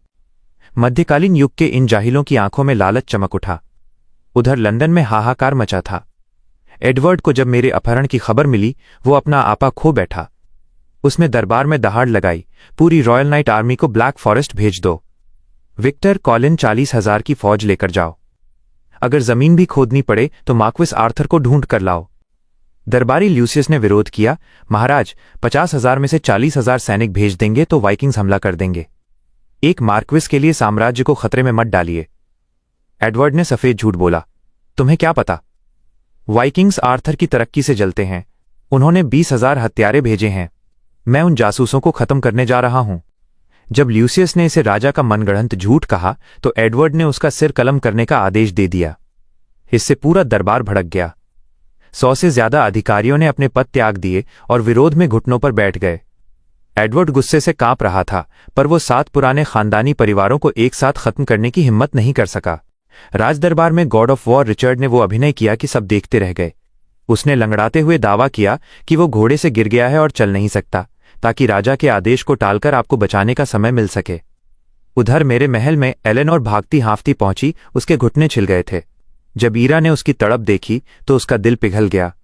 S1: मध्यकालीन युग के इन जाहिलों की आंखों में लालच चमक उठा। उधर लंदन में हाहाकार मचा था। एडवर्ड को जब मेरे अपहरण की खबर मिली, वो अपना आपा खो बैठा। उसने दरबार में दहाड़ लगाई, पूरी रॉयल नाइट आर्मी को ब्लैक फॉरेस्ट भेज दो। विक्टर कॉलिन 40,000 की फौज लेकर जाओ। अगर जमीन भी खोदनी पड़े तो मार्क्विस आर्थर को ढूंढ कर लाओ। दरबारी ल्यूसियस ने विरोध किया। महाराज, 50,000 में से 40,000 सैनिक भेज देंगे तो वाइकिंग्स हमला कर देंगे। एक मार्क्विस के लिए साम्राज्य को खतरे में मत डालिए। एडवर्ड ने सफेद झूठ बोला। तुम्हें क्या पता? वाइकिंग्स आर्थर की तरक्की से जलते हैं। उन्होंने 20,000 हत्यारे भेजे हैं। मैं उन जासूसों को खत्म करने जा रहा हूं। जब ल्यूसियस ने इसे राजा का मनगढ़ंत झूठ कहा तो एडवर्ड ने उसका सिर कलम करने का आदेश दे दिया। इससे पूरा दरबार भड़क गया। 100 से ज्यादा अधिकारियों ने अपने पद त्याग दिए और विरोध में घुटनों पर बैठ गए। एडवर्ड गुस्से से कांप रहा था, पर वो 7 पुराने खानदानी परिवारों को एक साथ खत्म करने की हिम्मत नहीं कर सका। राजदरबार में गॉड ऑफ वॉर रिचर्ड ने वो अभिनय किया कि सब देखते रह गए। उसने लंगड़ाते हुए दावा किया कि वो घोड़े से गिर गया है और चल नहीं सकता, ताकि राजा के आदेश को टालकर आपको बचाने का समय मिल सके। उधर मेरे महल में एलेनोर भागती हांफती पहुंची। उसके घुटने छिल गए थे। जब ईरा ने उसकी तड़प देखी तो उसका दिल पिघल गया।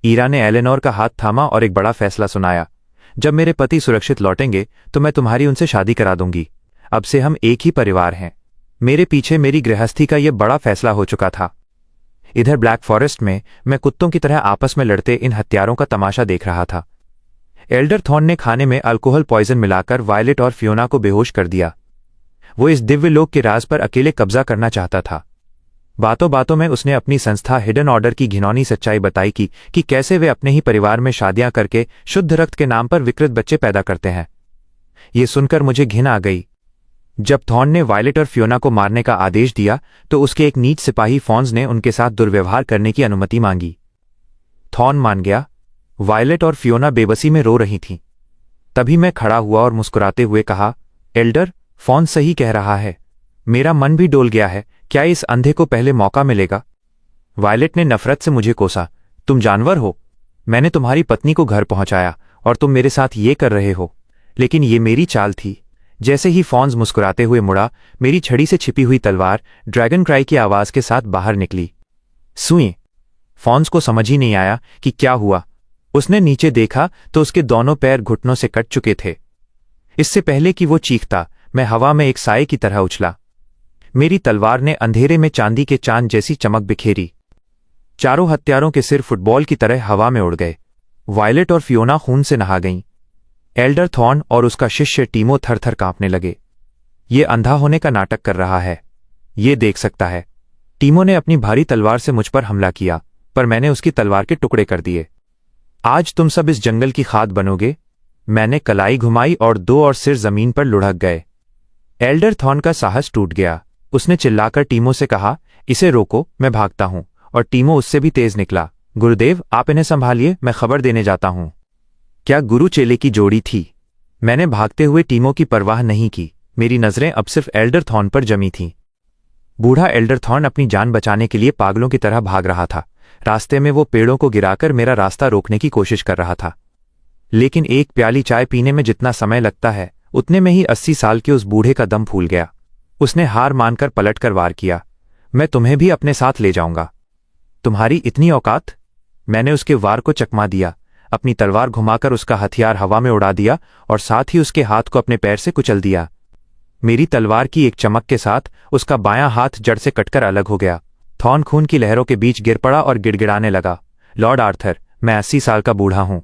S1: ईरा ने एलेनोर का हाथ थामा और एक बड़ा फैसला सुनाया। जब मेरे पति सुरक्षित लौटेंगे तो मैं तुम्हारी उनसे शादी करा दूंगी। अब से हम एक ही परिवार हैं। मेरे पीछे मेरी गृहस्थी का यह बड़ा फैसला हो चुका था। इधर ब्लैक फॉरेस्ट में मैं कुत्तों की तरह आपस में लड़ते इन हत्यारों का तमाशा देख रहा था। एल्डर थॉर्न ने खाने में अल्कोहल पॉइजन मिलाकर वायलेट और फियोना को बेहोश कर दिया। वो इस दिव्य लोक के राज पर अकेले कब्जा करना चाहता था। बातों बातों में उसने अपनी संस्था हिडन ऑर्डर की घिनौनी सच्चाई बताई कि कैसे वे अपने ही परिवार में शादियां करके शुद्ध रक्त के नाम पर विकृत बच्चे पैदा करते हैं। ये सुनकर मुझे घिन आ गई। जब थॉर्न ने वायलेट और फियोना को मारने का आदेश दिया तो उसके एक नीच सिपाही फॉन्स ने उनके साथ दुर्व्यवहार करने की अनुमति मांगी। थॉर्न मान गया। वायलेट और फियोना बेबसी में रो रही थीं। तभी मैं खड़ा हुआ और मुस्कुराते हुए कहा, एल्डर, फॉन्स सही कह रहा है। मेरा मन भी डोल गया है। क्या इस अंधे को पहले मौका मिलेगा? वायलेट ने नफरत से मुझे कोसा। तुम जानवर हो। मैंने तुम्हारी पत्नी को घर पहुंचाया और तुम मेरे साथ ये कर रहे हो। लेकिन ये मेरी चाल थी। जैसे ही फॉन्स मुस्कुराते हुए मुड़ा, मेरी छड़ी से छिपी हुई तलवार ड्रैगन क्राई की आवाज के साथ बाहर निकली। सुई। फॉन्स को समझ ही नहीं आया कि क्या हुआ। उसने नीचे देखा तो उसके दोनों पैर घुटनों से कट चुके थे। इससे पहले कि वो चीखता, मैं हवा में एक साए की तरह उछला। मेरी तलवार ने अंधेरे में चांदी के चांद जैसी चमक बिखेरी। चारों हत्यारों के सिर फुटबॉल की तरह हवा में उड़ गए। वायलेट और फियोना खून से नहा गईं। एल्डर थॉर्न और उसका शिष्य टीमो थर-थर कांपने लगे। ये अंधा होने का नाटक कर रहा है। ये देख सकता है। टीमो ने अपनी भारी तलवार से मुझ पर हमला किया, पर मैंने उसकी तलवार के टुकड़े कर दिए। आज तुम सब इस जंगल की खाद बनोगे। मैंने कलाई घुमाई और 2 और सिर जमीन पर लुढ़क गए। एल्डर थॉर्न का साहस टूट गया। उसने चिल्लाकर टीमो से कहा, इसे रोको, मैं भागता हूं। और टीमो उससे भी तेज निकला। गुरुदेव, आप इन्हें संभालिए, मैं खबर देने जाता हूं। क्या गुरु चेले की जोड़ी थी। मैंने भागते हुए टीमो की परवाह नहीं की। मेरी नजरें अब सिर्फ एल्डर थॉर्न पर जमी थीं। बूढ़ा एल्डर थॉर्न अपनी जान बचाने के लिए पागलों की तरह भाग रहा था। रास्ते में वो पेड़ों को गिराकर मेरा रास्ता रोकने की कोशिश कर रहा था। लेकिन एक प्याली चाय पीने में जितना समय लगता है, उतने में ही 80 साल के उस बूढ़े का दम फूल गया। उसने हार मानकर पलटकर वार किया। मैं तुम्हें भी अपने साथ ले जाऊंगा। तुम्हारी इतनी औकात? मैंने उसके वार को चकमा दिया। अपनी तलवार घुमाकर उसका हथियार हवा में उड़ा दिया और साथ ही उसके हाथ को अपने पैर से कुचल दिया। मेरी तलवार की एक चमक के साथ उसका बायां हाथ जड़ से कटकर अलग हो गया। थॉर्न खून की लहरों के बीच गिर पड़ा और गिड़गिड़ाने लगा। लॉर्ड आर्थर, मैं 80 साल का बूढ़ा हूं।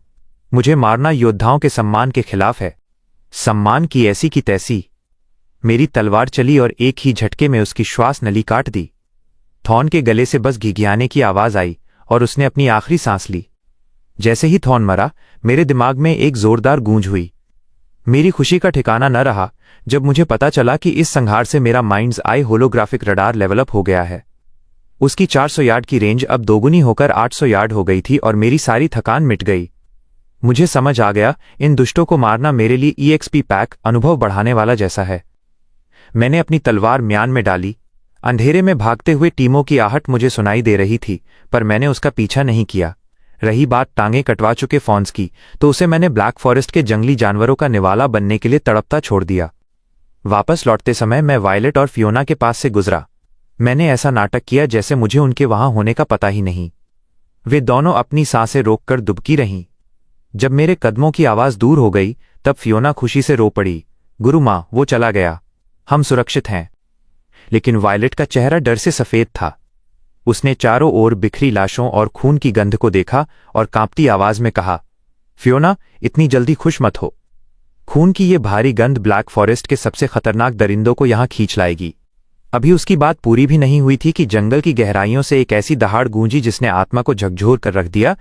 S1: मुझे मारना योद्धाओं के सम्मान के खिलाफ है। सम्मान की ऐसी की तैसी। मेरी तलवार चली और एक ही झटके में उसकी श्वास नली काट दी। थॉर्न के गले से बस घिघियाने की आवाज आई और उसने अपनी आखिरी सांस ली। जैसे ही थॉर्न मरा, मेरे दिमाग में एक जोरदार गूंज हुई। मेरी खुशी का ठिकाना न रहा जब मुझे पता चला कि इस संहार से मेरा माइंड्स आई होलोग्राफिक रडार लेवलअप हो गया है। उसकी 400 यार्ड की रेंज अब दोगुनी होकर 800 यार्ड हो गई थी और मेरी सारी थकान मिट गई। मुझे समझ आ गया, इन दुष्टों को मारना मेरे लिए EXP पैक अनुभव बढ़ाने वाला जैसा है। मैंने अपनी तलवार म्यान में डाली। अंधेरे में भागते हुए टीमों की आहट मुझे सुनाई दे रही थी, पर मैंने उसका पीछा नहीं किया। रही बात टांगें कटवा चुके फॉन्स की, तो उसे मैंने ब्लैक फॉरेस्ट के जंगली जानवरों का निवाला बनने के लिए तड़पता छोड़ दिया। वापस लौटते समय मैं वायलेट और फियोना के पास से गुजरा। मैंने ऐसा नाटक किया जैसे मुझे उनके वहां होने का पता ही नहीं। वे दोनों अपनी सांसें रोककर दुबकी रहीं। जब मेरे कदमों की आवाज दूर हो गई, तब फियोना खुशी से रो पड़ी। गुरु माँ, वो चला गया, हम सुरक्षित हैं। लेकिन वायलेट का चेहरा डर से सफेद था। उसने चारों ओर बिखरी लाशों और खून की गंध को देखा और कांपती आवाज में कहा, फियोना, इतनी जल्दी खुश मत हो। खून की ये भारी गंध ब्लैक फॉरेस्ट के सबसे खतरनाक दरिंदों को यहां खींच लाएगी। अभी उसकी बात पूरी भी नहीं हुई थी कि जंगल की गहराइयों से एक ऐसी दहाड़ गूंजी जिसने आत्मा को झकझोर कर रख दिया।